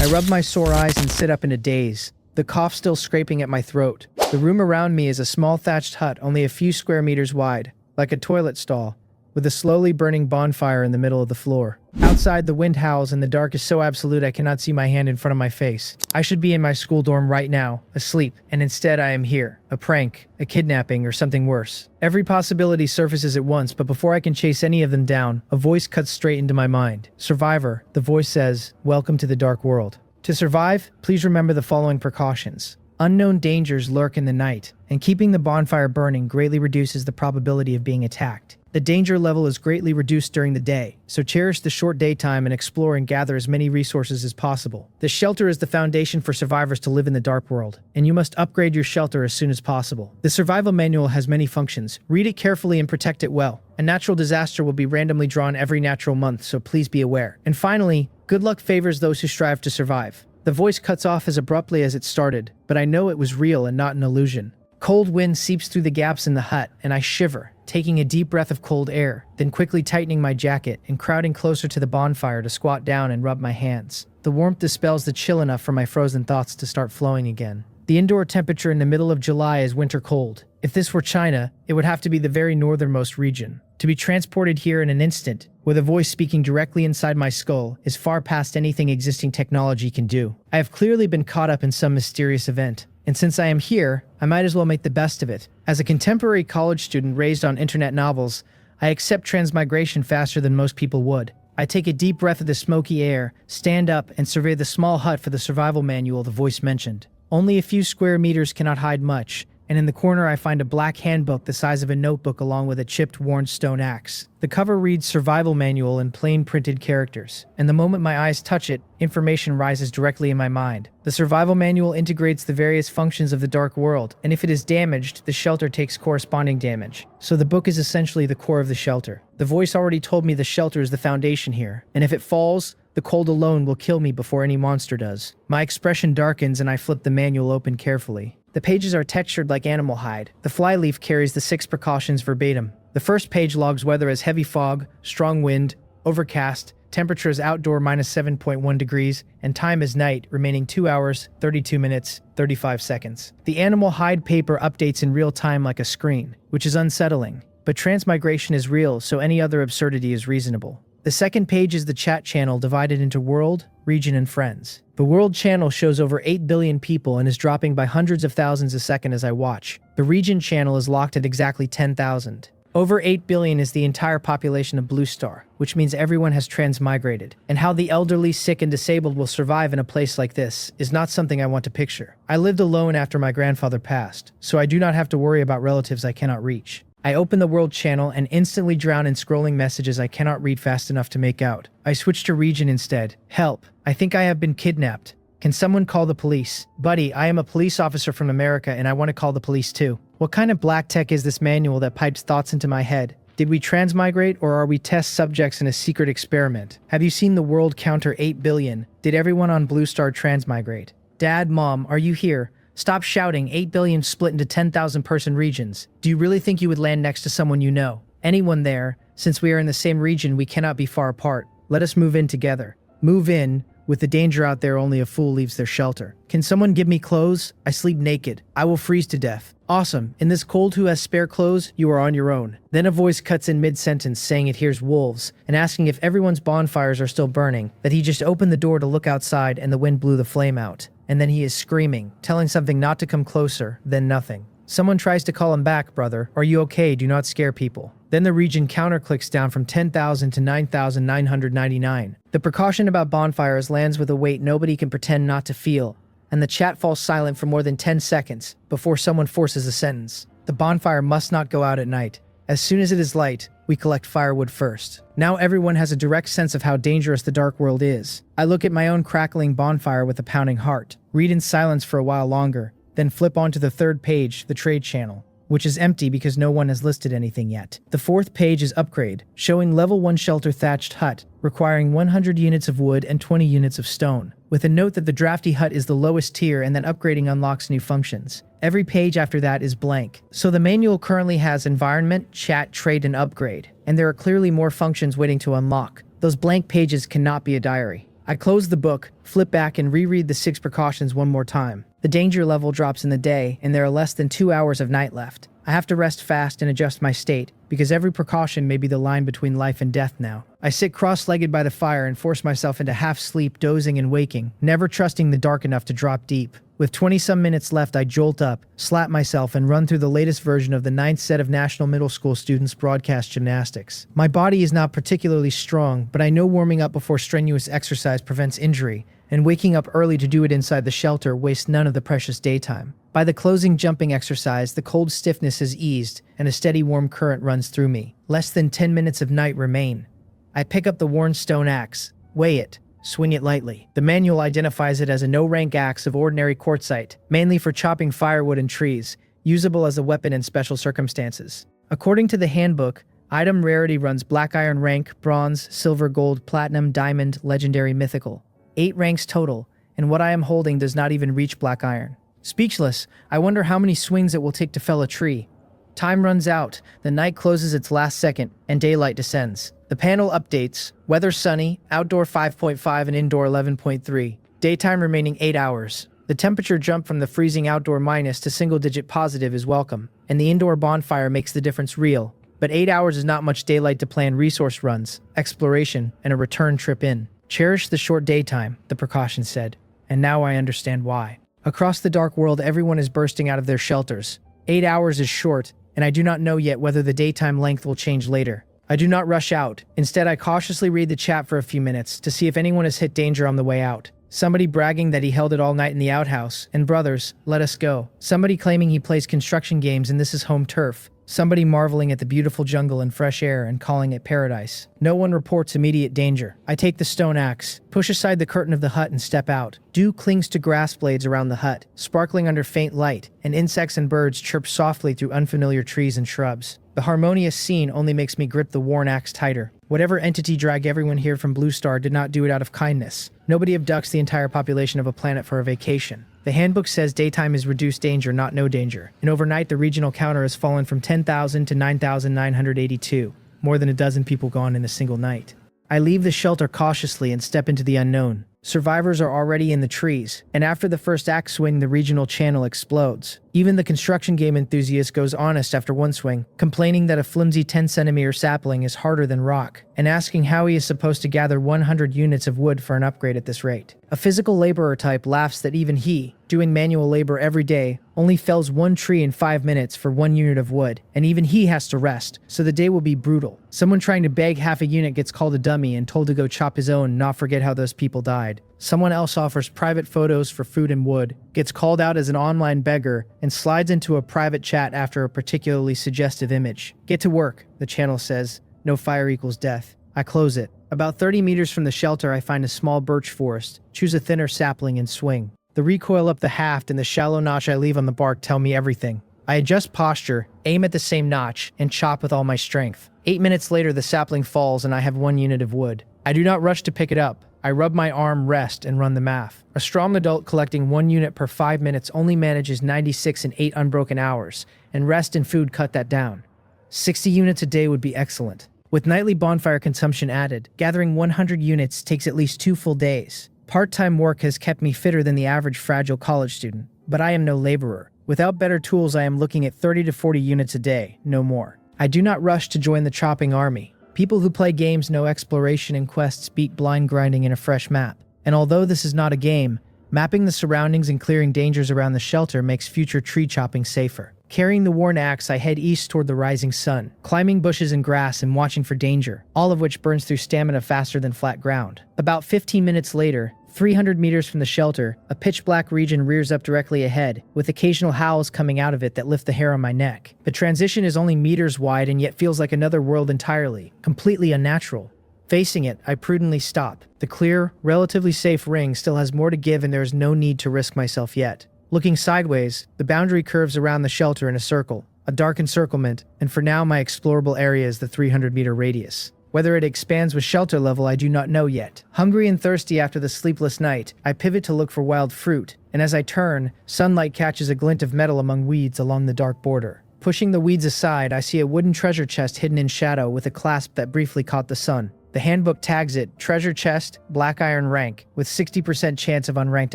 I rub my sore eyes and sit up in a daze, the cough still scraping at my throat. The room around me is a small thatched hut only a few square meters wide, like a toilet stall, with a slowly burning bonfire in the middle of the floor. Outside, the wind howls and the dark is so absolute I cannot see my hand in front of my face. I should be in my school dorm right now, asleep, and instead I am here. A prank, a kidnapping, or something worse. Every possibility surfaces at once, but before I can chase any of them down, a voice cuts straight into my mind. Survivor, the voice says, welcome to the dark world. To survive, please remember the following precautions. Unknown dangers lurk in the night, and keeping the bonfire burning greatly reduces the probability of being attacked. The danger level is greatly reduced during the day, so cherish the short daytime and explore and gather as many resources as possible. The shelter is the foundation for survivors to live in the dark world, and you must upgrade your shelter as soon as possible. The survival manual has many functions. Read it carefully and protect it well. A natural disaster will be randomly drawn every natural month, so please be aware. And finally, good luck favors those who strive to survive. The voice cuts off as abruptly as it started, but I know it was real and not an illusion. Cold wind seeps through the gaps in the hut, and I shiver, taking a deep breath of cold air, then quickly tightening my jacket and crowding closer to the bonfire to squat down and rub my hands. The warmth dispels the chill enough for my frozen thoughts to start flowing again. The indoor temperature in the middle of July is winter cold. If this were China, it would have to be the very northernmost region. To be transported here in an instant, with a voice speaking directly inside my skull, is far past anything existing technology can do. I have clearly been caught up in some mysterious event. And since I am here, I might as well make the best of it. As a contemporary college student raised on internet novels, I accept transmigration faster than most people would. I take a deep breath of the smoky air, stand up, and survey the small hut for the survival manual the voice mentioned. Only a few square meters cannot hide much, and in the corner I find a black handbook the size of a notebook along with a chipped, worn stone axe. The cover reads Survival Manual in plain printed characters, and the moment my eyes touch it, information rises directly in my mind. The Survival Manual integrates the various functions of the dark world, and if it is damaged, the shelter takes corresponding damage. So the book is essentially the core of the shelter. The voice already told me the shelter is the foundation here, and if it falls, the cold alone will kill me before any monster does. My expression darkens and I flip the manual open carefully. The pages are textured like animal hide. The flyleaf carries the 6 precautions verbatim. The first page logs weather as heavy fog, strong wind, overcast, temperature is outdoor -7.1 degrees, and time is night, remaining 2 hours, 32 minutes, 35 seconds. The animal hide paper updates in real time like a screen, which is unsettling. But transmigration is real, so any other absurdity is reasonable. The second page is the chat channel divided into world, region, and friends. The world channel shows over 8 billion people and is dropping by hundreds of thousands a second as I watch. The region channel is locked at exactly 10,000. Over 8 billion is the entire population of Blue Star, which means everyone has transmigrated. And how the elderly, sick, and disabled will survive in a place like this is not something I want to picture. I lived alone after my grandfather passed, so I do not have to worry about relatives I cannot reach. I open the world channel and instantly drown in scrolling messages I cannot read fast enough to make out. I switch to region instead. Help. I think I have been kidnapped. Can someone call the police? Buddy, I am a police officer from America and I want to call the police too. What kind of black tech is this manual that pipes thoughts into my head? Did we transmigrate or are we test subjects in a secret experiment? Have you seen the world counter 8 billion? Did everyone on Blue Star transmigrate? Dad, Mom, are you here? Stop shouting, 8 billion split into 10,000 person regions. Do you really think you would land next to someone you know? Anyone there? Since we are in the same region, we cannot be far apart. Let us move in together. Move in. With the danger out there, only a fool leaves their shelter. Can someone give me clothes? I sleep naked. I will freeze to death. Awesome. In this cold, who has spare clothes? You are on your own. Then a voice cuts in mid-sentence saying it hears wolves and asking if everyone's bonfires are still burning, that he just opened the door to look outside and the wind blew the flame out. And then he is screaming, telling something not to come closer, then nothing. Someone tries to call him back, brother. Are you okay? Do not scare people. Then the region counter clicks down from 10,000 to 9,999. The precaution about bonfires lands with a weight nobody can pretend not to feel, and the chat falls silent for more than 10 seconds before someone forces a sentence. The bonfire must not go out at night. As soon as it is light, we collect firewood first. Now everyone has a direct sense of how dangerous the dark world is. I look at my own crackling bonfire with a pounding heart, read in silence for a while longer, then flip onto the third page, the trade channel, which is empty because no one has listed anything yet. The fourth page is upgrade, showing level 1 shelter thatched hut, requiring 100 units of wood and 20 units of stone, with a note that the drafty hut is the lowest tier and that upgrading unlocks new functions. Every page after that is blank. So the manual currently has environment, chat, trade, and upgrade, and there are clearly more functions waiting to unlock. Those blank pages cannot be a diary. I close the book, flip back, and reread the 6 precautions one more time. The danger level drops in the day, and there are less than 2 hours of night left. I have to rest fast and adjust my state, because every precaution may be the line between life and death now. I sit cross-legged by the fire and force myself into half-sleep, dozing and waking, never trusting the dark enough to drop deep. With 20-some minutes left, I jolt up, slap myself, and run through the latest version of the 9th set of National Middle School students' broadcast gymnastics. My body is not particularly strong, but I know warming up before strenuous exercise prevents injury, and waking up early to do it inside the shelter wastes none of the precious daytime. By the closing jumping exercise, the cold stiffness has eased, and a steady warm current runs through me. Less than 10 minutes of night remain. I pick up the worn stone axe, weigh it, swing it lightly. The manual identifies it as a no-rank axe of ordinary quartzite, mainly for chopping firewood and trees, usable as a weapon in special circumstances. According to the handbook, item rarity runs black iron rank, bronze, silver, gold, platinum, diamond, legendary, mythical. 8 ranks total, and what I am holding does not even reach black iron. Speechless, I wonder how many swings it will take to fell a tree. Time runs out, the night closes its last second, and daylight descends. The panel updates: weather sunny, outdoor 5.5 and indoor 11.3. Daytime remaining 8 hours. The temperature jump from the freezing outdoor minus to single-digit positive is welcome, and the indoor bonfire makes the difference real. But 8 hours is not much daylight to plan resource runs, exploration, and a return trip in. Cherish the short daytime, the precaution said, and now I understand why. Across the dark world, everyone is bursting out of their shelters. 8 hours is short, and I do not know yet whether the daytime length will change later. I do not rush out. Instead, I cautiously read the chat for a few minutes to see if anyone has hit danger on the way out. Somebody bragging that he held it all night in the outhouse, and brothers, let us go. Somebody claiming he plays construction games and this is home turf. Somebody marveling at the beautiful jungle and fresh air and calling it paradise. No one reports immediate danger. I take the stone axe, push aside the curtain of the hut and step out. Dew clings to grass blades around the hut, sparkling under faint light, and insects and birds chirp softly through unfamiliar trees and shrubs. The harmonious scene only makes me grip the worn axe tighter. Whatever entity dragged everyone here from Blue Star did not do it out of kindness. Nobody abducts the entire population of a planet for a vacation. The handbook says daytime is reduced danger, not no danger. And overnight, the regional counter has fallen from 10,000 to 9,982. More than a dozen people gone in a single night. I leave the shelter cautiously and step into the unknown. Survivors are already in the trees, and after the first axe swing, the regional channel explodes. Even the construction game enthusiast goes honest after one swing, complaining that a flimsy 10-centimeter sapling is harder than rock, and asking how he is supposed to gather 100 units of wood for an upgrade at this rate. A physical laborer type laughs that even he, doing manual labor every day, only fells 1 tree in 5 minutes for 1 unit of wood, and even he has to rest, so the day will be brutal. Someone trying to beg half a unit gets called a dummy and told to go chop his own and not forget how those people died. Someone else offers private photos for food and wood, gets called out as an online beggar, and slides into a private chat after a particularly suggestive image. Get to work, the channel says. No fire equals death. I close it. About 30 meters from the shelter, I find a small birch forest, choose a thinner sapling and swing. The recoil up the haft and the shallow notch I leave on the bark tell me everything. I adjust posture, aim at the same notch, and chop with all my strength. 8 minutes later, the sapling falls and I have 1 unit of wood. I do not rush to pick it up. I rub my arm, rest, and run the math. A strong adult collecting 1 unit per 5 minutes only manages 96 in 8 unbroken hours, and rest and food cut that down. 60 units a day would be excellent. With nightly bonfire consumption added, gathering 100 units takes at least 2 full days. Part-time work has kept me fitter than the average fragile college student, but I am no laborer. Without better tools, I am looking at 30 to 40 units a day, no more. I do not rush to join the chopping army. People who play games know exploration and quests beat blind grinding in a fresh map. And although this is not a game, mapping the surroundings and clearing dangers around the shelter makes future tree chopping safer. Carrying the worn axe, I head east toward the rising sun, climbing bushes and grass and watching for danger, all of which burns through stamina faster than flat ground. About 15 minutes later, 300 meters from the shelter, a pitch-black region rears up directly ahead, with occasional howls coming out of it that lift the hair on my neck. The transition is only meters wide and yet feels like another world entirely, completely unnatural. Facing it, I prudently stop. The clear, relatively safe ring still has more to give and there is no need to risk myself yet. Looking sideways, the boundary curves around the shelter in a circle, a dark encirclement, and for now my explorable area is the 300-meter radius. Whether it expands with shelter level, I do not know yet. Hungry and thirsty after the sleepless night, I pivot to look for wild fruit, and as I turn, sunlight catches a glint of metal among weeds along the dark border. Pushing the weeds aside, I see a wooden treasure chest hidden in shadow with a clasp that briefly caught the sun. The handbook tags it treasure chest, black iron rank, with 60% chance of unranked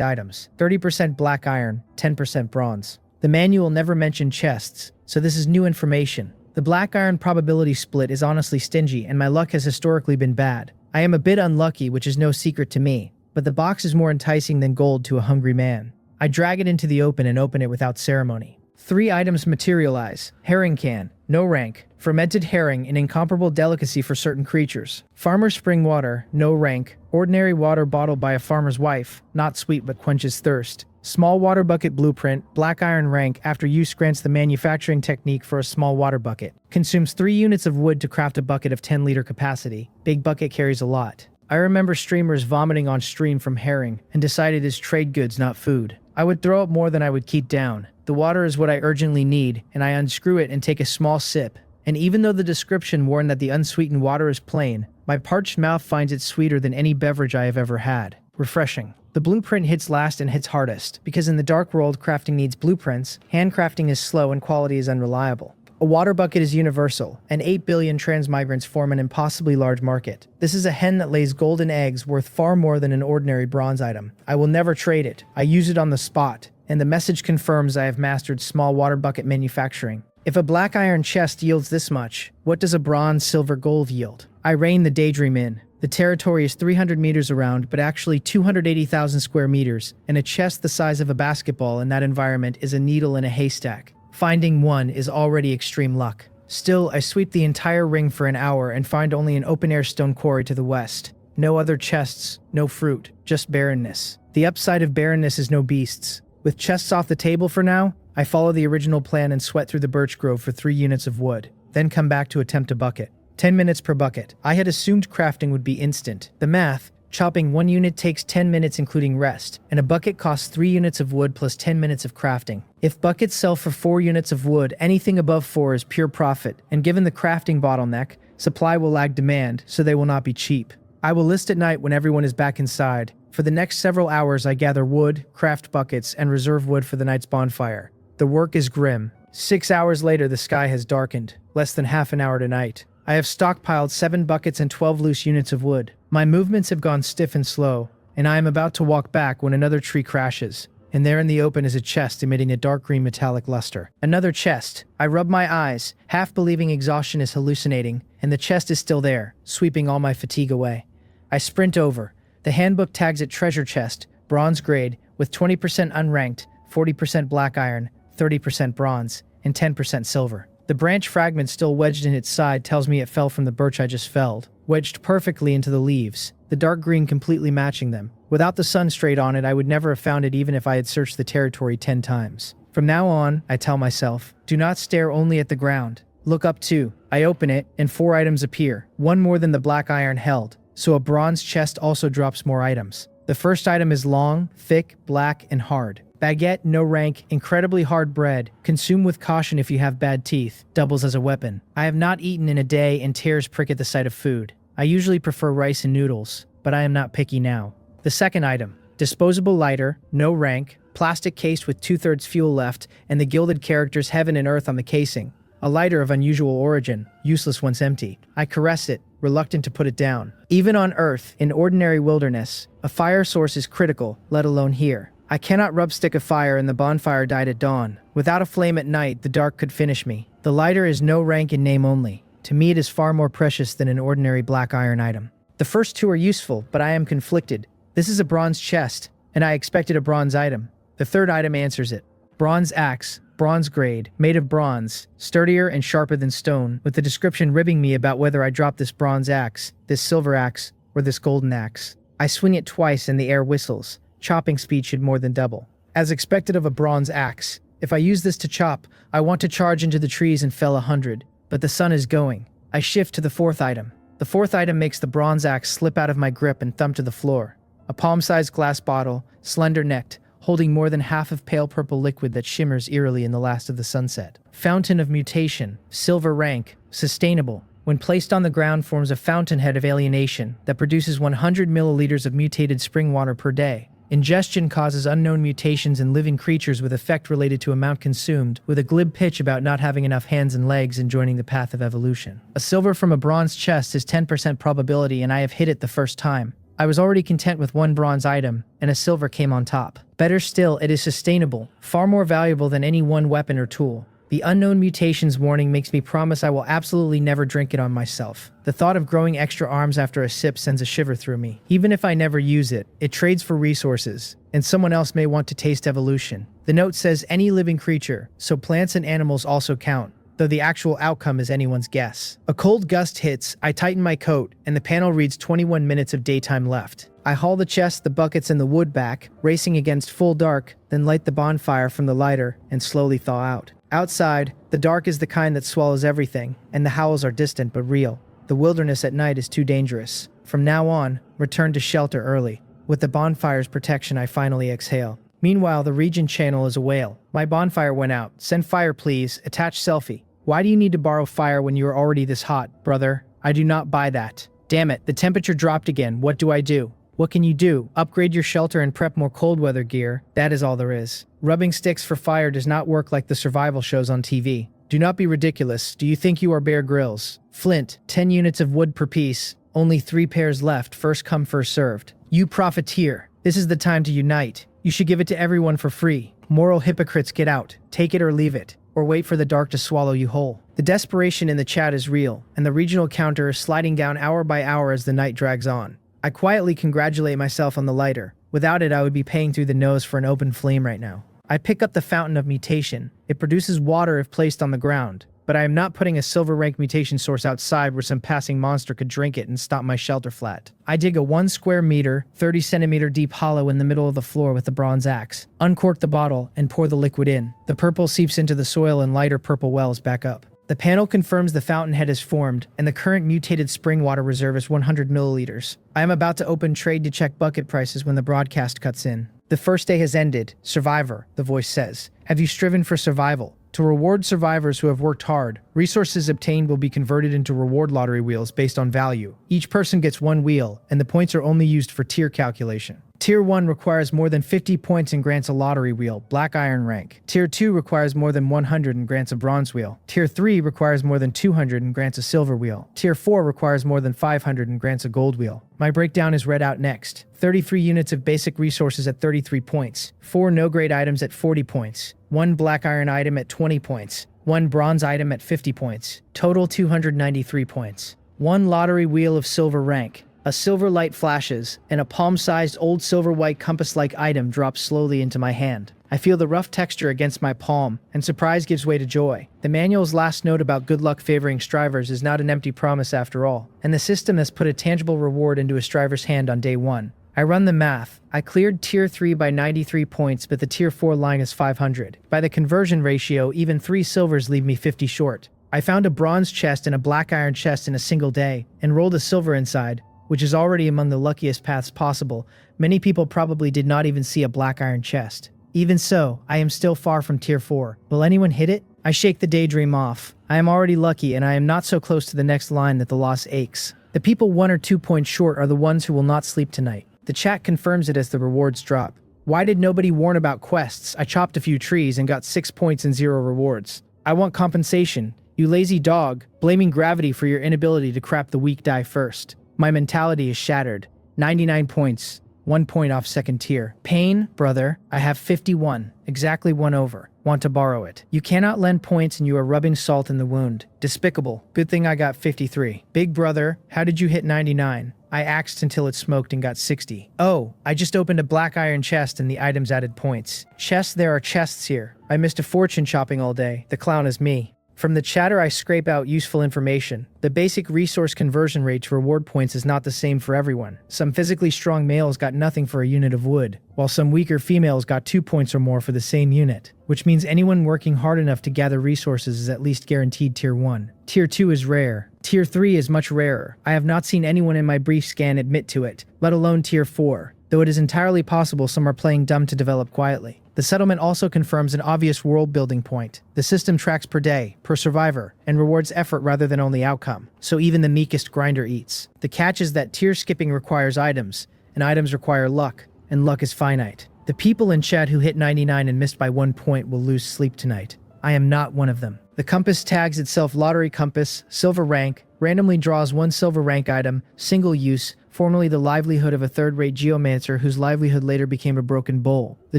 items, 30% black iron, 10% bronze. The manual never mentioned chests, so this is new information. The black iron probability split is honestly stingy, and my luck has historically been bad. I am a bit unlucky, which is no secret to me, but the box is more enticing than gold to a hungry man. I drag it into the open and open it without ceremony. 3 items materialize. Herring can, no rank. Fermented herring, an incomparable delicacy for certain creatures. Farmer's spring water, no rank. Ordinary water bottled by a farmer's wife, not sweet but quenches thirst. Small water bucket blueprint, black iron rank, after use grants the manufacturing technique for a small water bucket. Consumes 3 units of wood to craft a bucket of 10-liter capacity. Big bucket carries a lot. I remember streamers vomiting on stream from herring and decided it's trade goods, not food. I would throw up more than I would keep down. The water is what I urgently need, and I unscrew it and take a small sip. And even though the description warned that the unsweetened water is plain, my parched mouth finds it sweeter than any beverage I have ever had. Refreshing. The blueprint hits last and hits hardest, because in the dark world crafting needs blueprints, handcrafting is slow and quality is unreliable. A water bucket is universal, and 8 billion transmigrants form an impossibly large market. This is a hen that lays golden eggs worth far more than an ordinary bronze item. I will never trade it. I use it on the spot, and the message confirms I have mastered small water bucket manufacturing. If a black iron chest yields this much, what does a bronze, silver, gold yield? I rein the daydream in. The territory is 300 meters around, but actually 280,000 square meters, and a chest the size of a basketball in that environment is a needle in a haystack. Finding one is already extreme luck. Still, I sweep the entire ring for an hour and find only an open-air stone quarry to the west. No other chests, no fruit, just barrenness. The upside of barrenness is no beasts. With chests off the table for now, I follow the original plan and sweat through the birch grove for 3 units of wood, then come back to attempt a bucket. 10 minutes per bucket. I had assumed crafting would be instant. The math, chopping 1 unit takes 10 minutes including rest, and a bucket costs 3 units of wood plus 10 minutes of crafting. If buckets sell for 4 units of wood, anything above 4 is pure profit, and given the crafting bottleneck, supply will lag demand, so they will not be cheap. I will list at night when everyone is back inside. For the next several hours I gather wood, craft buckets, and reserve wood for the night's bonfire. The work is grim. 6 hours later the sky has darkened, less than half an hour to night. I have stockpiled 7 buckets and 12 loose units of wood. My movements have gone stiff and slow, and I am about to walk back when another tree crashes, and there in the open is a chest emitting a dark green metallic luster. Another chest. I rub my eyes, half believing exhaustion is hallucinating, and the chest is still there, sweeping all my fatigue away. I sprint over. The handbook tags it treasure chest, bronze grade, with 20% unranked, 40% black iron, 30% bronze, and 10% silver. The branch fragment still wedged in its side tells me it fell from the birch I just felled, wedged perfectly into the leaves, the dark green completely matching them. Without the sun straight on it, I would never have found it even if I had searched the territory 10 times. From now on, I tell myself, do not stare only at the ground. Look up too. I open it, and 4 items appear, 1 more than the black iron held, so a bronze chest also drops more items. The first item is long, thick, black, and hard. Baguette, no rank, incredibly hard bread. Consume with caution if you have bad teeth. Doubles as a weapon. I have not eaten in a day and tears prick at the sight of food. I usually prefer rice and noodles, but I am not picky now. The second item. Disposable lighter, no rank, plastic case with 2/3 fuel left, and the gilded characters heaven and earth on the casing. A lighter of unusual origin, useless once empty. I caress it, reluctant to put it down. Even on Earth, in ordinary wilderness, a fire source is critical, let alone here. I cannot rub stick a fire and the bonfire died at dawn. Without a flame at night, the dark could finish me. The lighter is no rank in name only. To me it is far more precious than an ordinary black iron item. The first 2 are useful, but I am conflicted. This is a bronze chest, and I expected a bronze item. The third item answers it. Bronze axe, bronze grade, made of bronze, sturdier and sharper than stone, with the description ribbing me about whether I drop this bronze axe, this silver axe, or this golden axe. I swing it twice and the air whistles. Chopping speed should more than double. As expected of a bronze axe, if I use this to chop, I want to charge into the trees and fell 100, but the sun is going. I shift to the 4th item. The 4th item makes the bronze axe slip out of my grip and thump to the floor. A palm-sized glass bottle, slender-necked, holding more than half of pale purple liquid that shimmers eerily in the last of the sunset. Fountain of mutation, silver rank, sustainable. When placed on the ground forms a fountainhead of alienation that produces 100 milliliters of mutated spring water per day. Ingestion causes unknown mutations in living creatures with effect related to amount consumed, with a glib pitch about not having enough hands and legs and joining the path of evolution. A silver from a bronze chest is 10% probability and I have hit it the first time. I was already content with one bronze item, and a silver came on top. Better still, it is sustainable, far more valuable than any one weapon or tool. The unknown mutations warning makes me promise I will absolutely never drink it on myself. The thought of growing extra arms after a sip sends a shiver through me. Even if I never use it, it trades for resources, and someone else may want to taste evolution. The note says any living creature, so plants and animals also count, though the actual outcome is anyone's guess. A cold gust hits, I tighten my coat, and the panel reads 21 minutes of daytime left. I haul the chest, the buckets, and the wood back, racing against full dark, then light the bonfire from the lighter and slowly thaw out. Outside, the dark is the kind that swallows everything, and the howls are distant but real. The wilderness at night is too dangerous. From now on, return to shelter early. With the bonfire's protection, I finally exhale. Meanwhile, the region channel is a whale. My bonfire went out. Send fire, please. Attach selfie. Why do you need to borrow fire when you are already this hot, brother? I do not buy that. Damn it, the temperature dropped again. What do I do? What can you do? Upgrade your shelter and prep more cold weather gear. That is all there is. Rubbing sticks for fire does not work like the survival shows on TV. Do not be ridiculous. Do you think you are Bear Grylls? Flint, 10 units of wood per piece. Only 3 pairs left. First come, first served. You profiteer. This is the time to unite. You should give it to everyone for free. Moral hypocrites, get out. Take it or leave it. Or wait for the dark to swallow you whole. The desperation in the chat is real, and the regional counter is sliding down hour by hour as the night drags on. I quietly congratulate myself on the lighter. Without it, I would be paying through the nose for an open flame right now. I pick up the fountain of mutation. It produces water if placed on the ground, but I am not putting a silver rank mutation source outside where some passing monster could drink it and stop my shelter flat. I dig a 1 square meter, 30 centimeter deep hollow in the middle of the floor with the bronze axe, uncork the bottle, and pour the liquid in. The purple seeps into the soil and lighter purple wells back up. The panel confirms the fountainhead is formed, and the current mutated spring water reserve is 100 milliliters. I am about to open trade to check bucket prices when the broadcast cuts in. The first day has ended. Survivor, the voice says. Have you striven for survival? To reward survivors who have worked hard, resources obtained will be converted into reward lottery wheels based on value. Each person gets 1 wheel, and the points are only used for tier calculation. Tier 1 requires more than 50 points and grants a lottery wheel, black iron rank. Tier 2 requires more than 100 and grants a bronze wheel. Tier 3 requires more than 200 and grants a silver wheel. Tier 4 requires more than 500 and grants a gold wheel. My breakdown is read out next. 33 units of basic resources at 33 points. 4 no-grade items at 40 points. 1 black iron item at 20 points. 1 bronze item at 50 points. Total 293 points. 1 lottery wheel of silver rank. A silver light flashes, and a palm-sized old silver-white compass-like item drops slowly into my hand. I feel the rough texture against my palm, and surprise gives way to joy. The manual's last note about good luck favoring strivers is not an empty promise after all, and the system has put a tangible reward into a striver's hand on day 1. I run the math. I cleared Tier 3 by 93 points, but the Tier 4 line is 500. By the conversion ratio, even 3 silvers leave me 50 short. I found a bronze chest and a black iron chest in a single day, and rolled a silver inside, which is already among the luckiest paths possible. Many people probably did not even see a black iron chest. Even so, I am still far from Tier 4. Will anyone hit it? I shake the daydream off. I am already lucky, and I am not so close to the next line that the loss aches. The people 1 or 2 points short are the ones who will not sleep tonight. The chat confirms it as the rewards drop. Why did nobody warn about quests? I chopped a few trees and got 6 points and 0 rewards. I want compensation. You lazy dog, blaming gravity for your inability to crap the weak die first. My mentality is shattered. 99 points. 1 point off second tier. Pain, brother. I have 51. Exactly 1 over. Want to borrow it. You cannot lend points and you are rubbing salt in the wound. Despicable. Good thing I got 53. Big brother, how did you hit 99? I axed until it smoked and got 60. Oh, I just opened a black iron chest and the items added points. Chests, there are chests here. I missed a fortune shopping all day. The clown is me. From the chatter I scrape out useful information. The basic resource conversion rate to reward points is not the same for everyone. Some physically strong males got nothing for a unit of wood, while some weaker females got 2 points or more for the same unit, which means anyone working hard enough to gather resources is at least guaranteed Tier 1. Tier 2 is rare. Tier 3 is much rarer. I have not seen anyone in my brief scan admit to it, let alone Tier 4, though it is entirely possible some are playing dumb to develop quietly. The settlement also confirms an obvious world-building point. The system tracks per day, per survivor, and rewards effort rather than only outcome, so even the meekest grinder eats. The catch is that tier skipping requires items, and items require luck, and luck is finite. The people in chat who hit 99 and missed by 1 point will lose sleep tonight. I am not one of them. The compass tags itself lottery compass, silver rank, randomly draws 1 silver rank item, single use, formerly the livelihood of a third-rate geomancer whose livelihood later became a broken bowl. The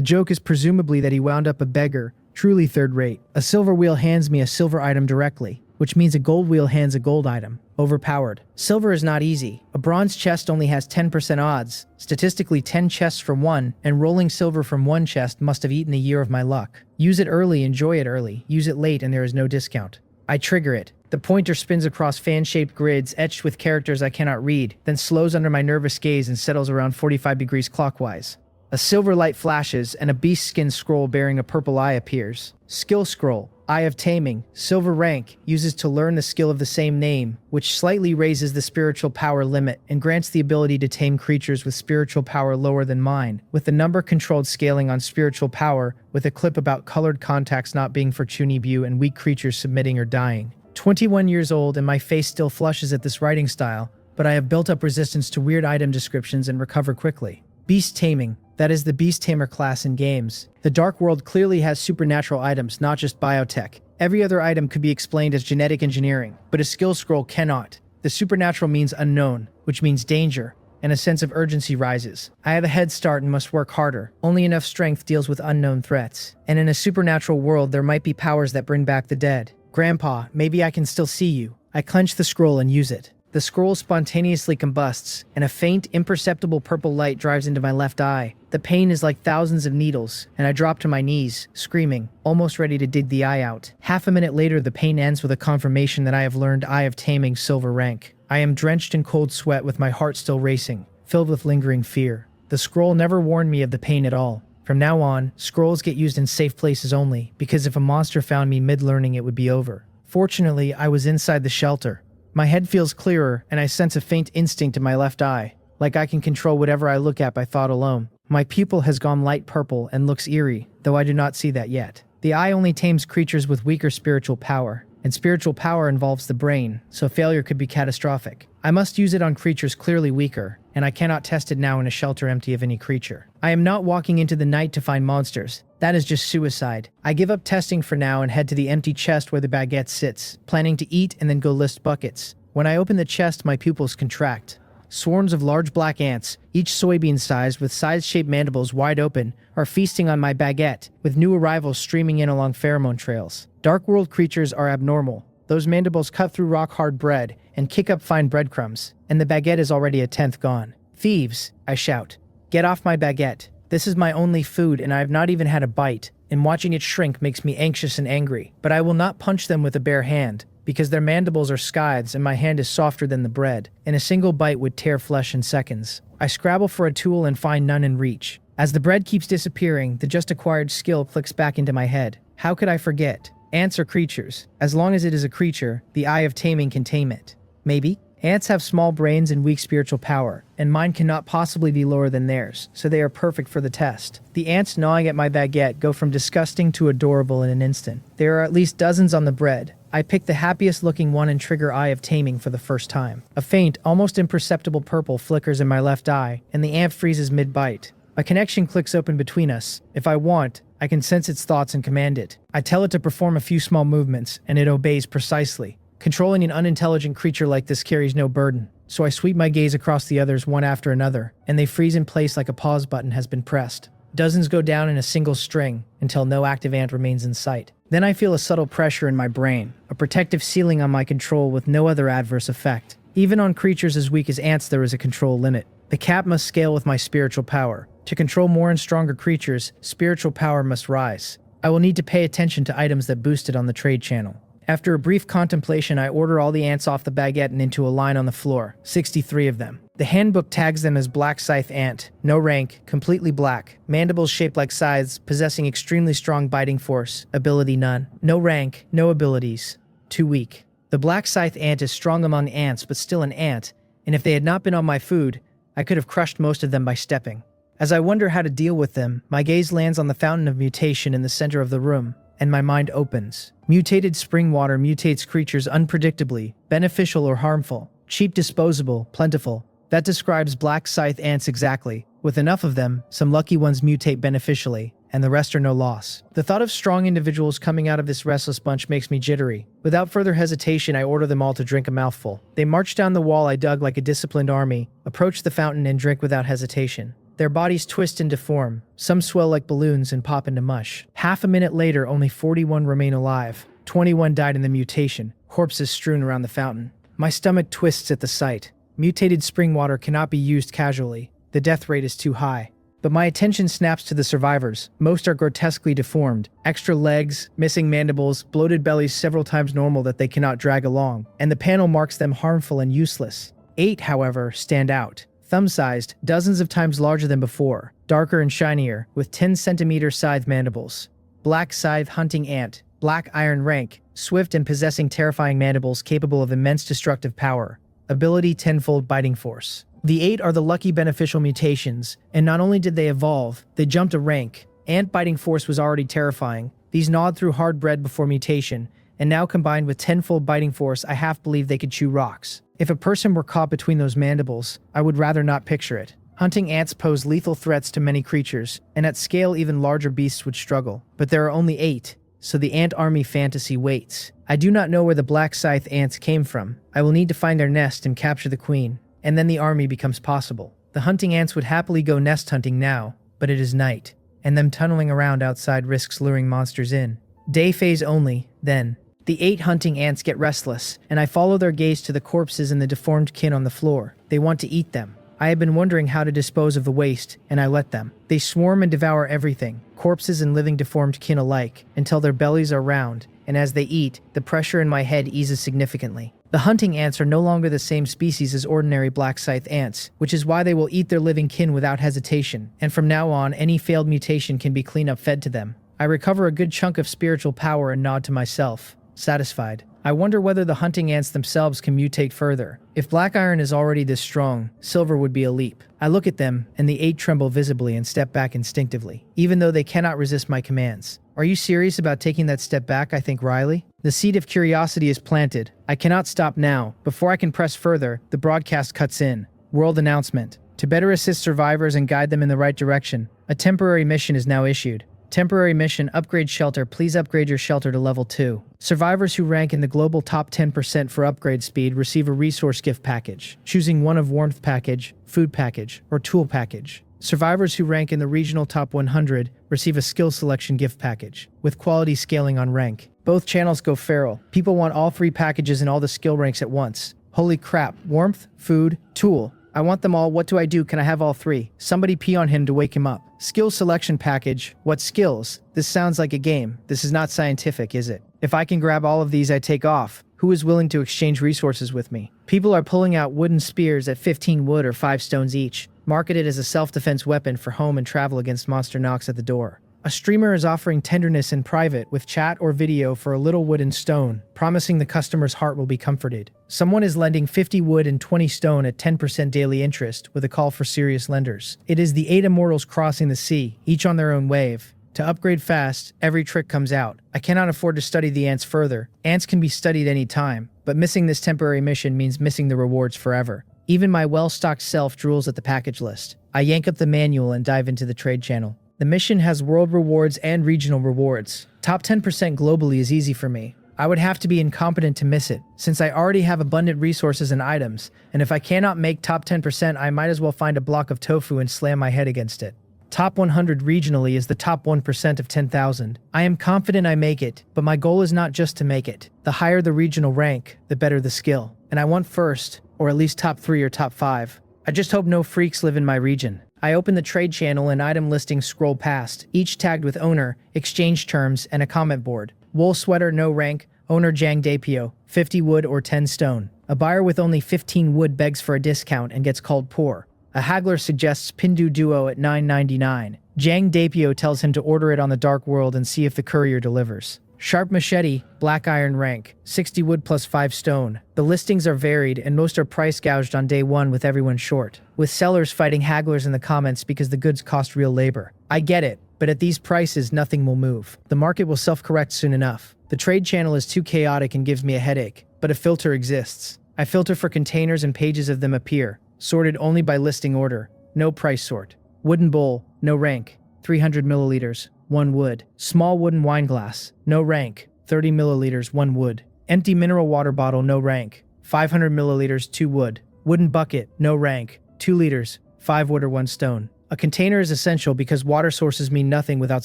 joke is presumably that he wound up a beggar, truly third-rate. A silver wheel hands me a silver item directly, which means a gold wheel hands a gold item. Overpowered. Silver is not easy. A bronze chest only has 10% odds. Statistically, 10 chests from 1, and rolling silver from 1 chest must have eaten a year of my luck. Use it early, enjoy it early. Use it late, and there is no discount. I trigger it. The pointer spins across fan-shaped grids etched with characters I cannot read, then slows under my nervous gaze and settles around 45 degrees clockwise. A silver light flashes, and a beast skin scroll bearing a purple eye appears. Skill scroll. Eye of Taming, silver rank, uses to learn the skill of the same name, which slightly raises the spiritual power limit and grants the ability to tame creatures with spiritual power lower than mine, with the number-controlled scaling on spiritual power, with a clip about colored contacts not being for Chunibu and weak creatures submitting or dying. 21 years old and my face still flushes at this writing style, but I have built up resistance to weird item descriptions and recover quickly. Beast Taming. That is the Beast Tamer class in games. The Dark World clearly has supernatural items, not just biotech. Every other item could be explained as genetic engineering, but a skill scroll cannot. The supernatural means unknown, which means danger, and a sense of urgency rises. I have a head start and must work harder. Only enough strength deals with unknown threats. And in a supernatural world, there might be powers that bring back the dead. Grandpa, maybe I can still see you. I clench the scroll and use it. The scroll spontaneously combusts, and a faint, imperceptible purple light drives into my left eye. The pain is like thousands of needles, and I drop to my knees, screaming, almost ready to dig the eye out. Half a minute later, the pain ends with a confirmation that I have learned Eye of Taming silver rank. I am drenched in cold sweat with my heart still racing, filled with lingering fear. The scroll never warned me of the pain at all. From now on, scrolls get used in safe places only, because if a monster found me mid-learning, it would be over. Fortunately, I was inside the shelter. My head feels clearer, and I sense a faint instinct in my left eye, like I can control whatever I look at by thought alone. My pupil has gone light purple and looks eerie, though I do not see that yet. The eye only tames creatures with weaker spiritual power, and spiritual power involves the brain, so failure could be catastrophic. I must use it on creatures clearly weaker, and I cannot test it now in a shelter empty of any creature. I am not walking into the night to find monsters. That is just suicide. I give up testing for now and head to the empty chest where the baguette sits, planning to eat and then go list buckets. When I open the chest, my pupils contract. Swarms of large black ants, each soybean-sized with scythe-shaped mandibles wide open, are feasting on my baguette, with new arrivals streaming in along pheromone trails. Dark world creatures are abnormal. Those mandibles cut through rock-hard bread and kick up fine breadcrumbs, and the baguette is already a tenth gone. Thieves, I shout. Get off my baguette. This is my only food, and I have not even had a bite, and watching it shrink makes me anxious and angry. But I will not punch them with a bare hand, because their mandibles are scythes and my hand is softer than the bread, and a single bite would tear flesh in seconds. I scrabble for a tool and find none in reach. As the bread keeps disappearing, the just acquired skill clicks back into my head. How could I forget? Ants are creatures. As long as it is a creature, the Eye of Taming can tame it. Maybe? Ants have small brains and weak spiritual power, and mine cannot possibly be lower than theirs, so they are perfect for the test. The ants gnawing at my baguette go from disgusting to adorable in an instant. There are at least dozens on the bread. I pick the happiest looking one and trigger Eye of Taming for the first time. A faint, almost imperceptible purple flickers in my left eye, and the ant freezes mid-bite. A connection clicks open between us. If I want, I can sense its thoughts and command it. I tell it to perform a few small movements, and it obeys precisely. Controlling an unintelligent creature like this carries no burden, so I sweep my gaze across the others one after another, and they freeze in place like a pause button has been pressed. Dozens go down in a single string, until no active ant remains in sight. Then I feel a subtle pressure in my brain, a protective ceiling on my control with no other adverse effect. Even on creatures as weak as ants there is a control limit. The cap must scale with my spiritual power. To control more and stronger creatures, spiritual power must rise. I will need to pay attention to items that boost it on the trade channel. After a brief contemplation, I order all the ants off the baguette and into a line on the floor, 63 of them. The handbook tags them as black scythe ant, no rank, completely black, mandibles shaped like scythes, possessing extremely strong biting force, ability none. No rank, no abilities, too weak. The black scythe ant is strong among ants but still an ant, and if they had not been on my food, I could have crushed most of them by stepping. As I wonder how to deal with them, my gaze lands on the fountain of mutation in the center of the room, and my mind opens. Mutated spring water mutates creatures unpredictably, beneficial or harmful, cheap, disposable, plentiful. That describes black scythe ants exactly. With enough of them, some lucky ones mutate beneficially, and the rest are no loss. The thought of strong individuals coming out of this restless bunch makes me jittery. Without further hesitation, I order them all to drink a mouthful. They march down the wall I dug like a disciplined army, approach the fountain and drink without hesitation. Their bodies twist and deform. Some swell like balloons and pop into mush. Half a minute later, only 41 remain alive. 21 died in the mutation, corpses strewn around the fountain. My stomach twists at the sight. Mutated spring water cannot be used casually. The death rate is too high. But my attention snaps to the survivors. Most are grotesquely deformed. Extra legs, missing mandibles, bloated bellies several times normal that they cannot drag along, and the panel marks them harmful and useless. 8, however, stand out. Thumb-sized, dozens of times larger than before, darker and shinier, with 10-centimeter scythe mandibles. Black scythe hunting ant, black iron rank, swift and possessing terrifying mandibles capable of immense destructive power. Ability 10-fold biting force. The 8 are the lucky beneficial mutations, and not only did they evolve, they jumped a rank. Ant biting force was already terrifying. These gnawed through hard bread before mutation, and now combined with 10-fold biting force, I half believe they could chew rocks. If a person were caught between those mandibles, I would rather not picture it. Hunting ants pose lethal threats to many creatures, and at scale even larger beasts would struggle. But there are only 8, so the ant army fantasy waits. I do not know where the black scythe ants came from. I will need to find their nest and capture the queen, and then the army becomes possible. The hunting ants would happily go nest hunting now, but it is night, and them tunneling around outside risks luring monsters in. Day phase only, then. The 8 hunting ants get restless, and I follow their gaze to the corpses and the deformed kin on the floor. They want to eat them. I have been wondering how to dispose of the waste, and I let them. They swarm and devour everything, corpses and living deformed kin alike, until their bellies are round, and as they eat, the pressure in my head eases significantly. The hunting ants are no longer the same species as ordinary black scythe ants, which is why they will eat their living kin without hesitation, and from now on, any failed mutation can be clean-up fed to them. I recover a good chunk of spiritual power and nod to myself, satisfied. I wonder whether the hunting ants themselves can mutate further. If black iron is already this strong, silver would be a leap. I look at them, and the 8 tremble visibly and step back instinctively, even though they cannot resist my commands. Are you serious about taking that step back? I think wryly. The seed of curiosity is planted. I cannot stop now. Before I can press further, the broadcast cuts in. World announcement. To better assist survivors and guide them in the right direction, a temporary mission is now issued. Temporary mission, upgrade shelter. Please upgrade your shelter to level 2. Survivors who rank in the global top 10% for upgrade speed receive a resource gift package, choosing one of warmth package, food package, or tool package. Survivors who rank in the regional top 100 receive a skill selection gift package, with quality scaling on rank. Both channels go feral. People want all 3 packages and all the skill ranks at once. Holy crap, warmth, food, tool. I want them all. What do I do? Can I have all 3? Somebody pee on him to wake him up. Skill selection package. What skills? This sounds like a game. This is not scientific, is it? If I can grab all of these, I take off. Who is willing to exchange resources with me? People are pulling out wooden spears at 15 wood or 5 stones each, marketed as a self-defense weapon for home and travel against monster knocks at the door. A streamer is offering tenderness in private with chat or video for a little wood and stone, promising the customer's heart will be comforted. Someone is lending 50 wood and 20 stone at 10% daily interest with a call for serious lenders. It is the 8 immortals crossing the sea, each on their own wave. To upgrade fast, every trick comes out. I cannot afford to study the ants further. Ants can be studied any time, but missing this temporary mission means missing the rewards forever. Even my well-stocked self drools at the package list. I yank up the manual and dive into the trade channel. The mission has world rewards and regional rewards. Top 10% globally is easy for me. I would have to be incompetent to miss it, since I already have abundant resources and items, and if I cannot make top 10%, I might as well find a block of tofu and slam my head against it. Top 100 regionally is the top 1% of 10,000. I am confident I make it, but my goal is not just to make it. The higher the regional rank, the better the skill. And I want first, or at least top 3 or top 5. I just hope no freaks live in my region. I open the trade channel and item listings scroll past, each tagged with owner, exchange terms, and a comment board. Wool sweater, no rank, owner Jang Dapio, 50 wood or 10 stone. A buyer with only 15 wood begs for a discount and gets called poor. A haggler suggests Pindu Duo at $9.99. Jang Dapio tells him to order it on the dark world and see if the courier delivers. Sharp machete, black iron rank, 60 wood plus 5 stone. The listings are varied and most are price gouged on day 1 with everyone short, with sellers fighting hagglers in the comments because the goods cost real labor. I get it, but at these prices nothing will move. The market will self-correct soon enough. The trade channel is too chaotic and gives me a headache, but a filter exists. I filter for containers and pages of them appear, sorted only by listing order, no price sort. Wooden bowl, no rank, 300 milliliters, 1 wood. Small wooden wine glass, no rank, 30 milliliters, 1 wood. Empty mineral water bottle, no rank, 500 milliliters, 2 wood. Wooden bucket, no rank, 2 liters, 5 wood or 1 stone. A container is essential because water sources mean nothing without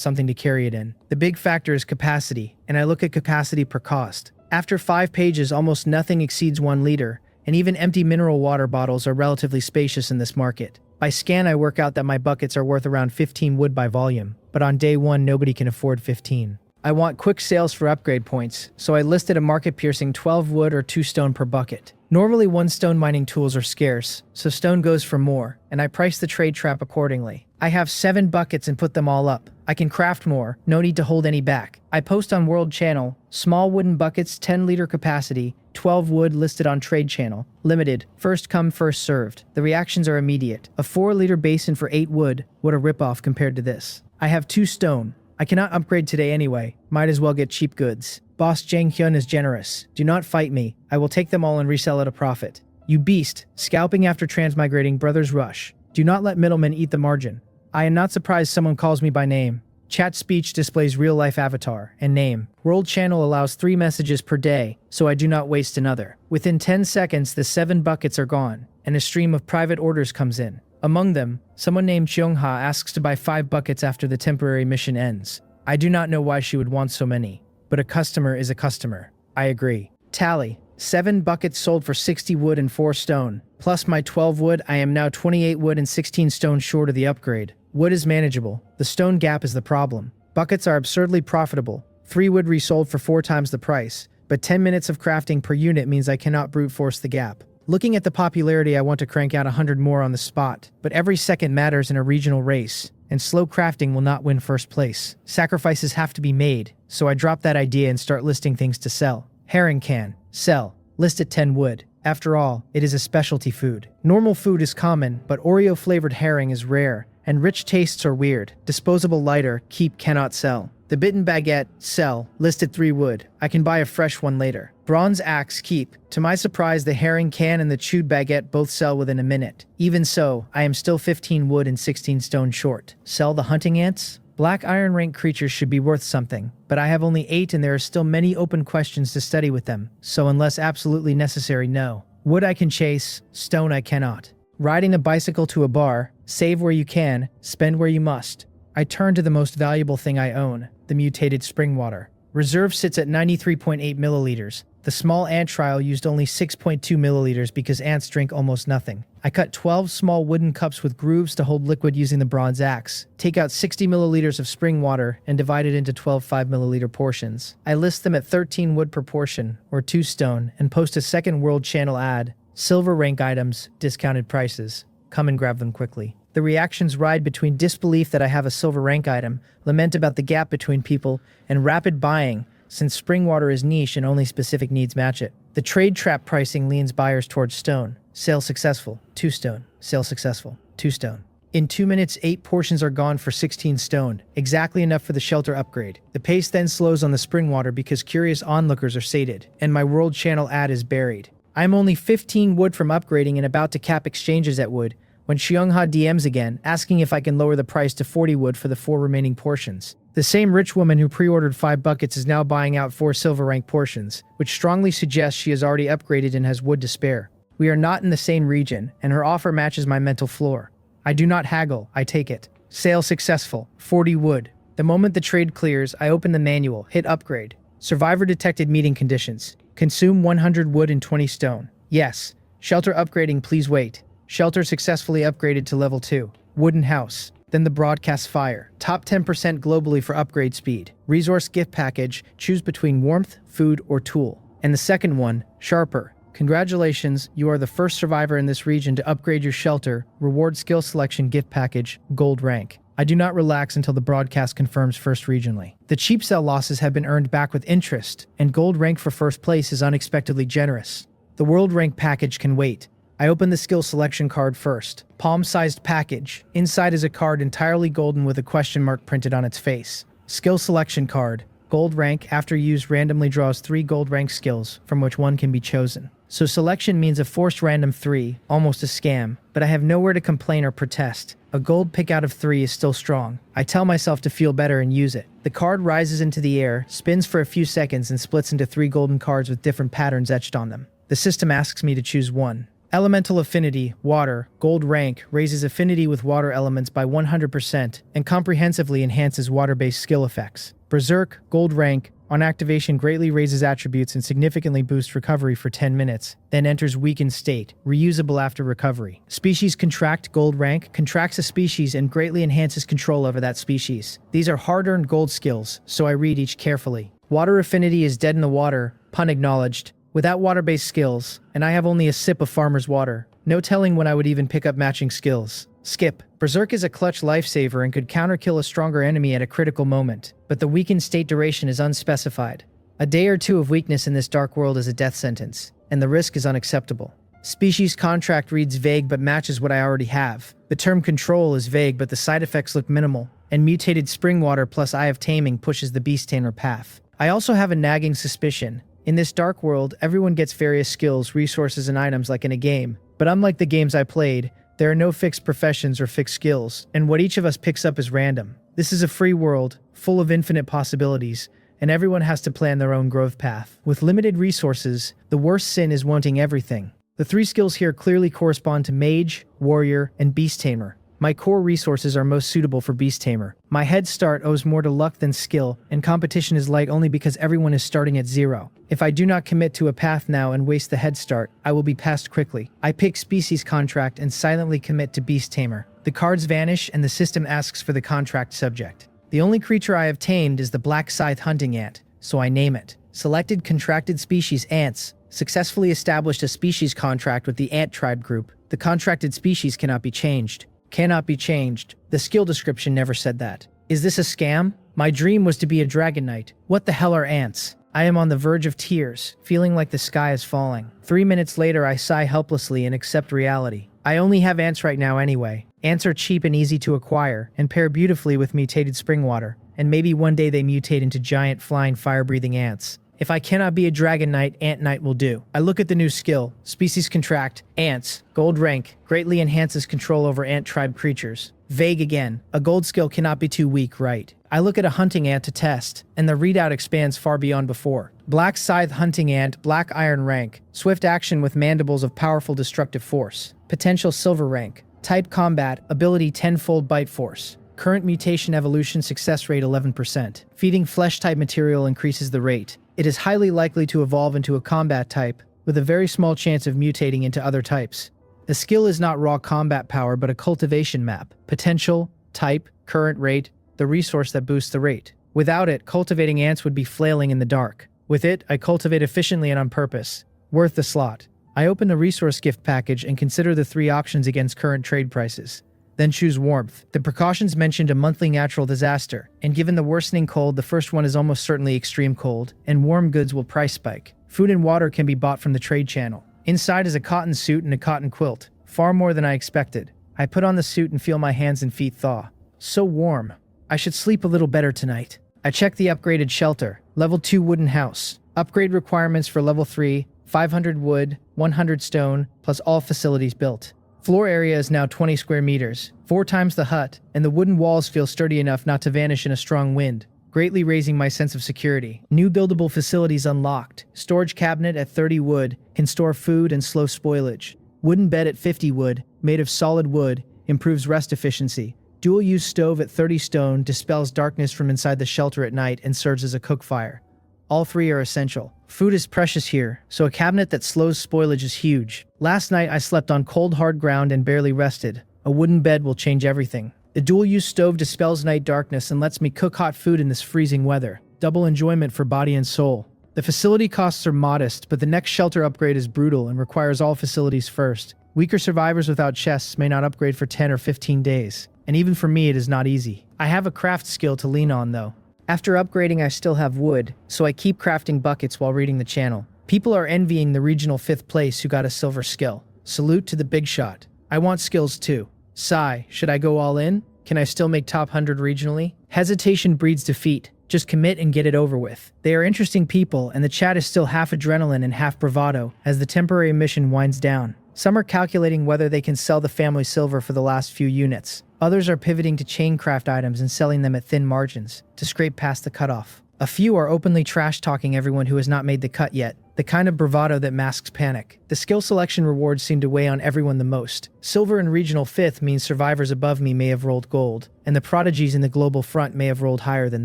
something to carry it in. The big factor is capacity, and I look at capacity per cost. After 5 pages, almost nothing exceeds 1 liter, and even empty mineral water bottles are relatively spacious in this market. By scan, I work out that my buckets are worth around 15 wood by volume, but on day 1, nobody can afford 15. I want quick sales for upgrade points, so I listed a market-piercing 12 wood or 2 stone per bucket. Normally 1 stone mining tools are scarce, so stone goes for more, and I price the trade trap accordingly. I have 7 buckets and put them all up. I can craft more, no need to hold any back. I post on World Channel, small wooden buckets, 10 liter capacity, 12 wood listed on Trade Channel. Limited, first come first served. The reactions are immediate. A 4 liter basin for 8 wood, what a ripoff compared to this. I have 2 stone. I cannot upgrade today anyway, might as well get cheap goods. Boss Jang Hyun is generous. Do not fight me, I will take them all and resell at a profit. You beast, scalping after transmigrating brothers rush. Do not let middlemen eat the margin. I am not surprised someone calls me by name. Chat speech displays real-life avatar and name. World Channel allows 3 messages per day, so I do not waste another. Within 10 seconds, the 7 buckets are gone, and a stream of private orders comes in. Among them, someone named Cheongha asks to buy 5 buckets after the temporary mission ends. I do not know why she would want so many, but a customer is a customer. I agree. Tally. 7 buckets sold for 60 wood and 4 stone. Plus my 12 wood, I am now 28 wood and 16 stone short of the upgrade. Wood is manageable. The stone gap is the problem. Buckets are absurdly profitable. 3 wood resold for 4 times the price, but 10 minutes of crafting per unit means I cannot brute force the gap. Looking at the popularity, I want to crank out 100 more on the spot, but every second matters in a regional race, and slow crafting will not win first place. Sacrifices have to be made, so I drop that idea and start listing things to sell. Herring can. Sell. List at 10 wood. After all, it is a specialty food. Normal food is common, but Oreo-flavored herring is rare, and rich tastes are weird. Disposable lighter, keep, cannot sell. The bitten baguette, sell, listed 3 wood. I can buy a fresh one later. Bronze axe, keep. To my surprise, the herring can and the chewed baguette both sell within a minute. Even so, I am still 15 wood and 16 stone short. Sell the hunting ants? Black iron rank creatures should be worth something, but I have only 8 and there are still many open questions to study with them, so unless absolutely necessary, no. Wood I can chase, stone I cannot. Riding a bicycle to a bar, save where you can, spend where you must. I turn to the most valuable thing I own, the mutated spring water. Reserve sits at 93.8 milliliters. The small ant trial used only 6.2 milliliters because ants drink almost nothing. I cut 12 small wooden cups with grooves to hold liquid using the bronze axe. Take out 60 milliliters of spring water and divide it into 12 5-milliliter portions. I list them at 13 wood per portion, or 2 stone, and post a second World Channel ad. Silver rank items, discounted prices. Come and grab them quickly. The reactions ride between disbelief that I have a silver rank item, lament about the gap between people, and rapid buying, since spring water is niche and only specific needs match it. The trade trap pricing leans buyers towards stone. Sale successful, 2 stone. Sale successful, 2 stone. In 2 minutes, 8 portions are gone for 16 stone, exactly enough for the shelter upgrade. The pace then slows on the spring water because curious onlookers are sated, and my World Channel ad is buried. I am only 15 wood from upgrading and about to cap exchanges at wood, when Cheongha DMs again, asking if I can lower the price to 40 wood for the 4 remaining portions. The same rich woman who pre-ordered 5 buckets is now buying out 4 silver rank portions, which strongly suggests she has already upgraded and has wood to spare. We are not in the same region, and her offer matches my mental floor. I do not haggle, I take it. Sale successful, 40 wood. The moment the trade clears, I open the manual, hit upgrade. Survivor detected meeting conditions. Consume 100 wood and 20 stone. Yes. Shelter upgrading, please wait. Shelter successfully upgraded to level 2. Wooden house. Then the broadcast fire. Top 10% globally for upgrade speed. Resource gift package. Choose between warmth, food, or tool. And the second one, sharper. Congratulations, you are the first survivor in this region to upgrade your shelter. Reward skill selection gift package. Gold rank. I do not relax until the broadcast confirms first regionally. The cheap sell losses have been earned back with interest, and gold rank for first place is unexpectedly generous. The world rank package can wait. I open the skill selection card first. Palm-sized package. Inside is a card entirely golden with a question mark printed on its face. Skill selection card. Gold rank, after used, randomly draws 3 gold rank skills, from which one can be chosen. So selection means a forced random 3, almost a scam, but I have nowhere to complain or protest. A gold pick out of 3 is still strong. I tell myself to feel better and use it. The card rises into the air, spins for a few seconds, and splits into 3 golden cards with different patterns etched on them. The system asks me to choose one. Elemental Affinity, Water, Gold Rank, raises affinity with water elements by 100% and comprehensively enhances water-based skill effects. Berserk, Gold Rank, on activation greatly raises attributes and significantly boosts recovery for 10 minutes, then enters weakened state, reusable after recovery. Species Contract, Gold Rank, contracts a species and greatly enhances control over that species. These are hard-earned gold skills, so I read each carefully. Water Affinity is dead in the water, pun acknowledged. Without water-based skills, and I have only a sip of farmer's water. No telling when I would even pick up matching skills. Skip. Berserk is a clutch lifesaver and could counterkill a stronger enemy at a critical moment, but the weakened state duration is unspecified. A day or 2 of weakness in this dark world is a death sentence, and the risk is unacceptable. Species Contract reads vague but matches what I already have. The term control is vague but the side effects look minimal, and mutated spring water plus Eye of Taming pushes the beast tamer path. I also have a nagging suspicion. In this dark world, everyone gets various skills, resources, and items like in a game. But unlike the games I played, there are no fixed professions or fixed skills, and what each of us picks up is random. This is a free world, full of infinite possibilities, and everyone has to plan their own growth path. With limited resources, the worst sin is wanting everything. The 3 skills here clearly correspond to Mage, Warrior, and Beast Tamer. My core resources are most suitable for Beast Tamer. My head start owes more to luck than skill, and competition is light only because everyone is starting at 0. If I do not commit to a path now and waste the head start, I will be passed quickly. I pick Species Contract and silently commit to Beast Tamer. The cards vanish and the system asks for the contract subject. The only creature I have tamed is the black scythe hunting ant, so I name it. Selected contracted species ants. Successfully established a species contract with the ant tribe group. The contracted species cannot be changed. Cannot be changed. The skill description never said that. Is this a scam? My dream was to be a dragon knight. What the hell are ants? I am on the verge of tears, feeling like the sky is falling. 3 minutes later, I sigh helplessly and accept reality. I only have ants right now anyway. Ants are cheap and easy to acquire, and pair beautifully with mutated spring water. And maybe one day they mutate into giant flying fire-breathing ants. If I cannot be a dragon knight, ant knight will do. I look at the new skill, Species Contract, Ants, Gold Rank, greatly enhances control over ant tribe creatures. Vague again, a gold skill cannot be too weak, right? I look at a hunting ant to test, and the readout expands far beyond before. Black Scythe Hunting Ant, Black Iron Rank, swift action with mandibles of powerful destructive force. Potential Silver Rank, Type Combat, ability 10-fold bite force. Current mutation evolution success rate 11%. Feeding flesh-type material increases the rate. It is highly likely to evolve into a combat type, with a very small chance of mutating into other types. The skill is not raw combat power but a cultivation map. Potential, type, current rate, the resource that boosts the rate. Without it, cultivating ants would be flailing in the dark. With it, I cultivate efficiently and on purpose. Worth the slot. I open the resource gift package and consider the 3 options against current trade prices. Then choose warmth. The precautions mentioned a monthly natural disaster, and given the worsening cold, the first one is almost certainly extreme cold, and warm goods will price spike. Food and water can be bought from the trade channel. Inside is a cotton suit and a cotton quilt, far more than I expected. I put on the suit and feel my hands and feet thaw. So warm. I should sleep a little better tonight. I check the upgraded shelter. Level 2 wooden house. Upgrade requirements for level 3, 500 wood, 100 stone, plus all facilities built. Floor area is now 20 square meters, 4 times the hut, and the wooden walls feel sturdy enough not to vanish in a strong wind, greatly raising my sense of security. New buildable facilities unlocked. Storage cabinet at 30 wood, can store food and slow spoilage. Wooden bed at 50 wood, made of solid wood, improves rest efficiency. Dual-use stove at 30 stone dispels darkness from inside the shelter at night and serves as a cook fire. All 3 are essential. Food is precious here, so a cabinet that slows spoilage is huge. Last night I slept on cold hard ground and barely rested. A wooden bed will change everything. The dual-use stove dispels night darkness and lets me cook hot food in this freezing weather. Double enjoyment for body and soul. The facility costs are modest, but the next shelter upgrade is brutal and requires all facilities first. Weaker survivors without chests may not upgrade for 10 or 15 days. And even for me it is not easy. I have a craft skill to lean on though. After upgrading I still have wood, so I keep crafting buckets while reading the channel. People are envying the regional 5th place who got a silver skill. Salute to the big shot. I want skills too. Sigh, should I go all in? Can I still make top 100 regionally? Hesitation breeds defeat. Just commit and get it over with. They are interesting people, and the chat is still half adrenaline and half bravado as the temporary mission winds down. Some are calculating whether they can sell the family silver for the last few units. Others are pivoting to chain craft items and selling them at thin margins to scrape past the cutoff. A few are openly trash-talking everyone who has not made the cut yet, the kind of bravado that masks panic. The skill selection rewards seem to weigh on everyone the most. Silver in regional 5th means survivors above me may have rolled gold, and the prodigies in the global front may have rolled higher than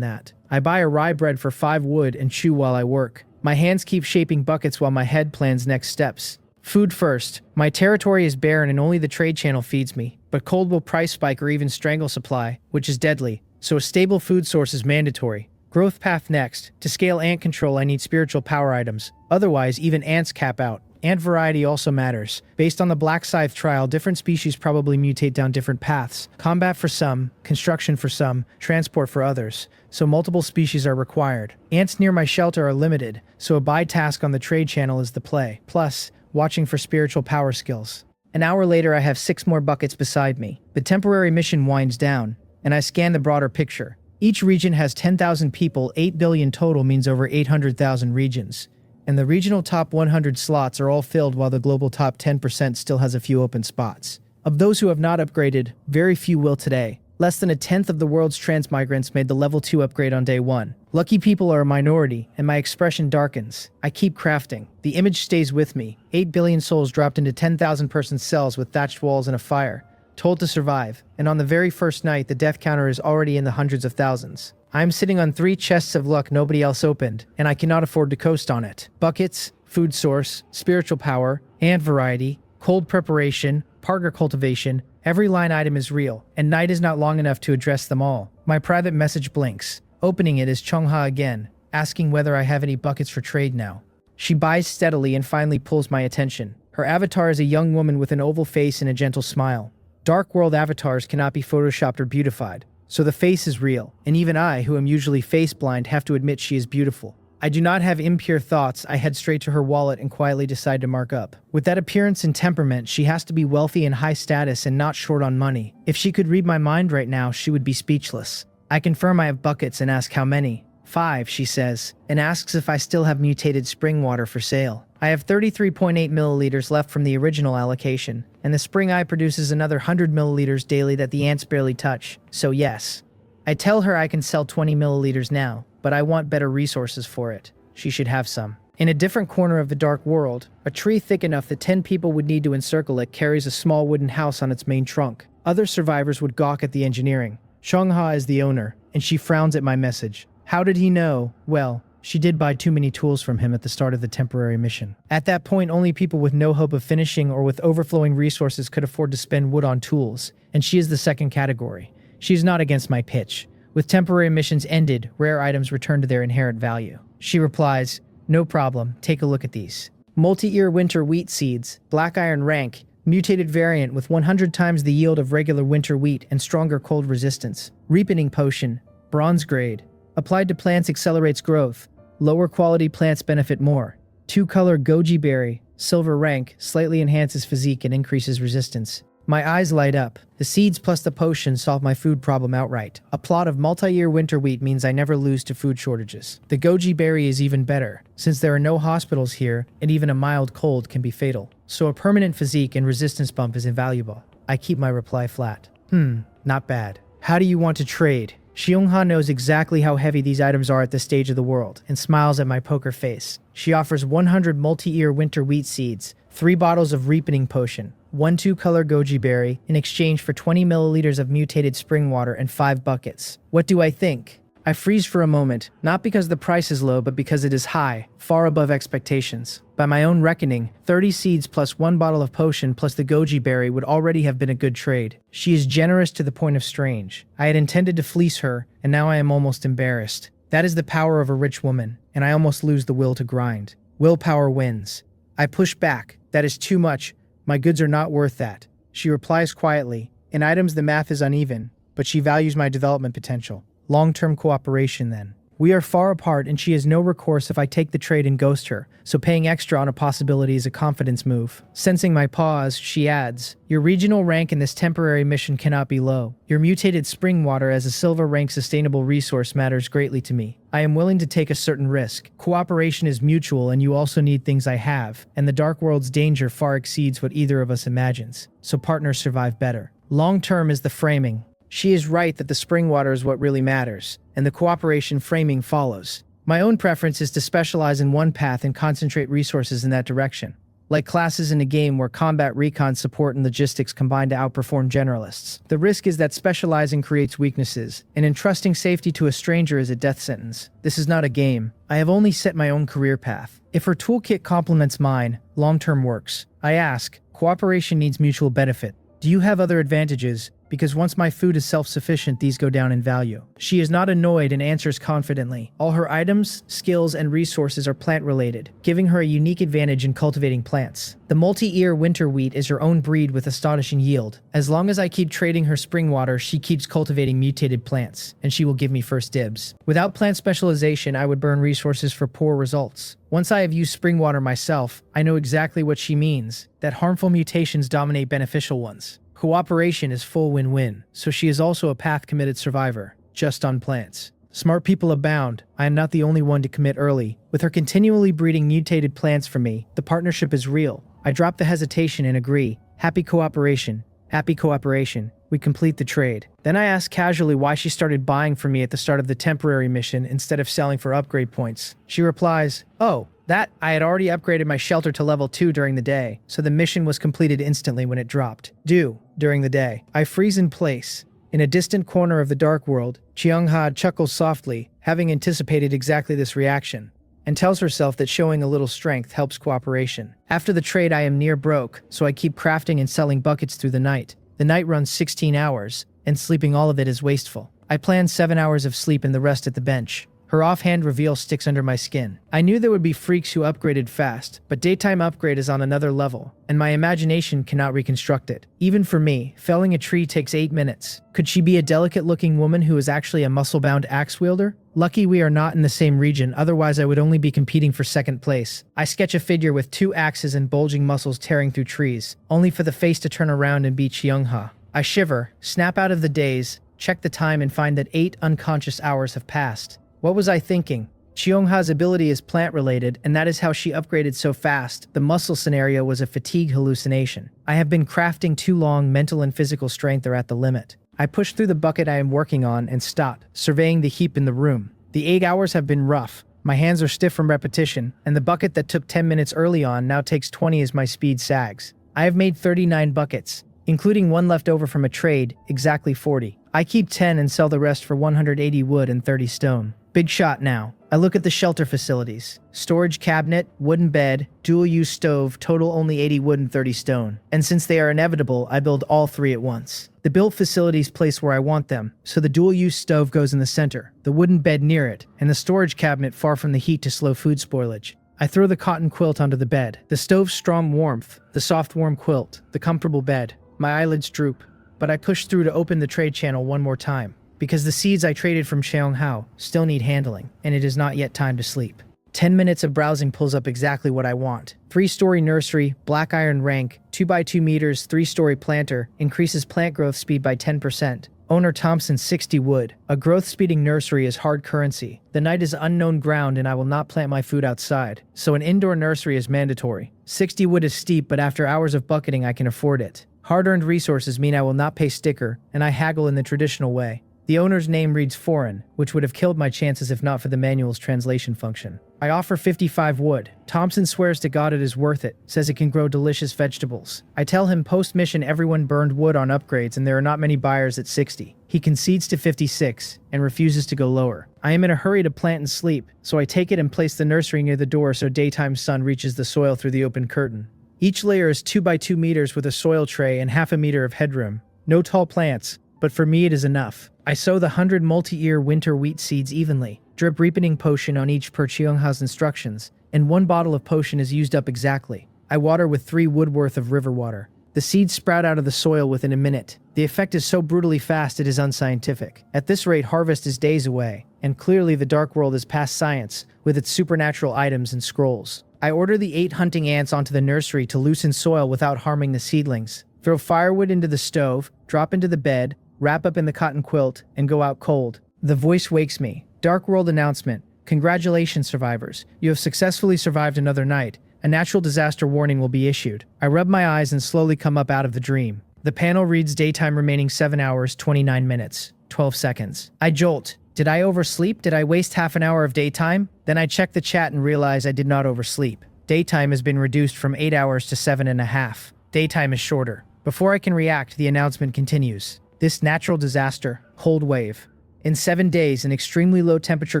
that. I buy a rye bread for 5 wood and chew while I work. My hands keep shaping buckets while my head plans next steps. Food first. My territory is barren and only the trade channel feeds me, but cold will price spike or even strangle supply, which is deadly, so a stable food source is mandatory. Growth path next. To scale ant control I need spiritual power items, otherwise even ants cap out. Ant variety also matters. Based on the black scythe trial, different species probably mutate down different paths. Combat for some, construction for some, transport for others, so multiple species are required. Ants near my shelter are limited, so a buy task on the trade channel is the play. Plus, watching for spiritual power skills. An hour later I have 6 more buckets beside me. The temporary mission winds down, and I scan the broader picture. Each region has 10,000 people, 8 billion total means over 800,000 regions. And the regional top 100 slots are all filled while the global top 10% still has a few open spots. Of those who have not upgraded, very few will today. Less than a tenth of the world's transmigrants made the level 2 upgrade on day 1. Lucky people are a minority, and my expression darkens. I keep crafting. The image stays with me. 8 billion souls dropped into 10,000 person cells with thatched walls and a fire. Told to survive, and on the very first night the death counter is already in the hundreds of thousands. I am sitting on 3 chests of luck nobody else opened, and I cannot afford to coast on it. Buckets, food source, spiritual power, ant variety, cold preparation, partner cultivation, every line item is real, and night is not long enough to address them all. My private message blinks. Opening it is Chungha again, asking whether I have any buckets for trade now. She buys steadily and finally pulls my attention. Her avatar is a young woman with an oval face and a gentle smile. Dark world avatars cannot be photoshopped or beautified, so the face is real, and even I, who am usually face blind, have to admit she is beautiful. I do not have impure thoughts. I head straight to her wallet and quietly decide to mark up. With that appearance and temperament, she has to be wealthy and high status and not short on money. If she could read my mind right now, she would be speechless. I confirm I have buckets and ask how many. 5, she says, and asks if I still have mutated spring water for sale. I have 33.8 milliliters left from the original allocation, and the spring eye produces another 100 milliliters daily that the ants barely touch, so yes. I tell her I can sell 20 milliliters now, but I want better resources for it. She should have some. In a different corner of the dark world, a tree thick enough that 10 people would need to encircle it carries a small wooden house on its main trunk. Other survivors would gawk at the engineering. Chungha is the owner, and she frowns at my message. How did he know? Well, she did buy too many tools from him at the start of the temporary mission. At that point, only people with no hope of finishing or with overflowing resources could afford to spend wood on tools, and she is the second category. She is not against my pitch. With temporary missions ended, rare items return to their inherent value. She replies, no problem, take a look at these. Multi-ear winter wheat seeds, black iron rank, mutated variant with 100 times the yield of regular winter wheat and stronger cold resistance. Ripening potion, bronze grade. Applied to plants accelerates growth. Lower quality plants benefit more. 2-color goji berry, silver rank, slightly enhances physique and increases resistance. My eyes light up. The seeds plus the potion solve my food problem outright. A plot of multi-year winter wheat means I never lose to food shortages. The goji berry is even better, since there are no hospitals here and even a mild cold can be fatal. So a permanent physique and resistance bump is invaluable. I keep my reply flat. Not bad. How do you want to trade? Xiongha knows exactly how heavy these items are at this stage of the world, and smiles at my poker face. She offers 100 multi-ear winter wheat seeds, 3 bottles of ripening potion, 1 2-color goji berry, in exchange for 20 milliliters of mutated spring water and 5 buckets. What do I think? I freeze for a moment, not because the price is low, but because it is high, far above expectations. By my own reckoning, 30 seeds plus 1 bottle of potion plus the goji berry would already have been a good trade. She is generous to the point of strange. I had intended to fleece her, and now I am almost embarrassed. That is the power of a rich woman, and I almost lose the will to grind. Willpower wins. I push back. That is too much. My goods are not worth that. She replies quietly. In items the math is uneven, but she values my development potential. Long-term cooperation then. We are far apart and she has no recourse if I take the trade and ghost her, so paying extra on a possibility is a confidence move. Sensing my pause, she adds, your regional rank in this temporary mission cannot be low. Your mutated spring water as a silver rank sustainable resource matters greatly to me. I am willing to take a certain risk. Cooperation is mutual and you also need things I have, and the dark world's danger far exceeds what either of us imagines, so partners survive better. Long-term is the framing. She is right that the spring water is what really matters, and the cooperation framing follows. My own preference is to specialize in one path and concentrate resources in that direction. Like classes in a game where combat recon support and logistics combine to outperform generalists. The risk is that specializing creates weaknesses, and entrusting safety to a stranger is a death sentence. This is not a game. I have only set my own career path. If her toolkit complements mine, long-term works. I ask, cooperation needs mutual benefit. Do you have other advantages? Because once my food is self-sufficient, these go down in value. She is not annoyed and answers confidently. All her items, skills, and resources are plant-related, giving her a unique advantage in cultivating plants. The multi-ear winter wheat is her own breed with astonishing yield. As long as I keep trading her spring water, she keeps cultivating mutated plants, and she will give me first dibs. Without plant specialization, I would burn resources for poor results. Once I have used spring water myself, I know exactly what she means, that harmful mutations dominate beneficial ones. Cooperation is full win-win, so she is also a path-committed survivor, just on plants. Smart people abound. I am not the only one to commit early. With her continually breeding mutated plants for me, the partnership is real. I drop the hesitation and agree. Happy cooperation. Happy cooperation. We complete the trade. Then I ask casually why she started buying from me at the start of the temporary mission instead of selling for upgrade points. She replies, "Oh, that I had already upgraded my shelter to level 2 during the day, so the mission was completed instantly when it dropped. During the day." I freeze in place. In a distant corner of the dark world, Cheongha chuckles softly, having anticipated exactly this reaction, and tells herself that showing a little strength helps cooperation. After the trade, I am near broke, so I keep crafting and selling buckets through the night. The night runs 16 hours, and sleeping all of it is wasteful. I plan 7 hours of sleep and the rest at the bench. Her offhand reveal sticks under my skin. I knew there would be freaks who upgraded fast, but daytime upgrade is on another level, and my imagination cannot reconstruct it. Even for me, felling a tree takes 8 minutes. Could she be a delicate-looking woman who is actually a muscle-bound axe wielder? Lucky we are not in the same region, otherwise I would only be competing for second place. I sketch a figure with 2 axes and bulging muscles tearing through trees, only for the face to turn around and be Cheongha. I shiver, snap out of the daze, check the time and find that 8 unconscious hours have passed. What was I thinking? Cheongha's ability is plant-related, and that is how she upgraded so fast. The muscle scenario was a fatigue hallucination. I have been crafting too long, mental and physical strength are at the limit. I push through the bucket I am working on and stop, surveying the heap in the room. The 8 hours have been rough. My hands are stiff from repetition, and the bucket that took 10 minutes early on now takes 20 as my speed sags. I have made 39 buckets, including one left over from a trade, exactly 40. I keep 10 and sell the rest for 180 wood and 30 stone. Big shot now. I look at the shelter facilities. Storage cabinet, wooden bed, dual-use stove, total only 80 wood and 30 stone. And since they are inevitable, I build all 3 at once. The built facilities place where I want them, so the dual-use stove goes in the center, the wooden bed near it, and the storage cabinet far from the heat to slow food spoilage. I throw the cotton quilt onto the bed. The stove's strong warmth, the soft warm quilt, the comfortable bed. My eyelids droop, but I push through to open the trade channel one more time, because the seeds I traded from Cheonghao still need handling, and it is not yet time to sleep. 10 minutes of browsing pulls up exactly what I want. 3-story nursery, black iron rank, 2x2 meters, 3-story planter, increases plant growth speed by 10%. Owner Thompson 60 wood. A growth-speeding nursery is hard currency. The night is unknown ground and I will not plant my food outside, so an indoor nursery is mandatory. 60 wood is steep, but after hours of bucketing I can afford it. Hard-earned resources mean I will not pay sticker, and I haggle in the traditional way. The owner's name reads foreign, which would have killed my chances if not for the manual's translation function. I offer 55 wood. Thompson swears to God it is worth it, says it can grow delicious vegetables. I tell him post-mission everyone burned wood on upgrades and there are not many buyers at 60. He concedes to 56 and refuses to go lower. I am in a hurry to plant and sleep, so I take it and place the nursery near the door so daytime sun reaches the soil through the open curtain. Each layer is 2x2 meters with a soil tray and half a meter of headroom. No tall plants, but for me it is enough. I sow the 100 multi-ear winter wheat seeds evenly, drip ripening potion on each per Cheongha's instructions, and 1 bottle of potion is used up exactly. I water with 3 wood worth of river water. The seeds sprout out of the soil within a minute. The effect is so brutally fast it is unscientific. At this rate, harvest is days away, and clearly the dark world is past science, with its supernatural items and scrolls. I order the 8 hunting ants onto the nursery to loosen soil without harming the seedlings. Throw firewood into the stove, drop into the bed, wrap up in the cotton quilt, and go out cold. The voice wakes me. Dark world announcement. Congratulations, survivors. You have successfully survived another night. A natural disaster warning will be issued. I rub my eyes and slowly come up out of the dream. The panel reads daytime remaining 7 hours, 29 minutes, 12 seconds. I jolt. Did I oversleep? Did I waste half an hour of daytime? Then I check the chat and realize I did not oversleep. Daytime has been reduced from 8 hours to 7.5. Daytime is shorter. Before I can react, the announcement continues. This natural disaster, cold wave. In 7 days, an extremely low temperature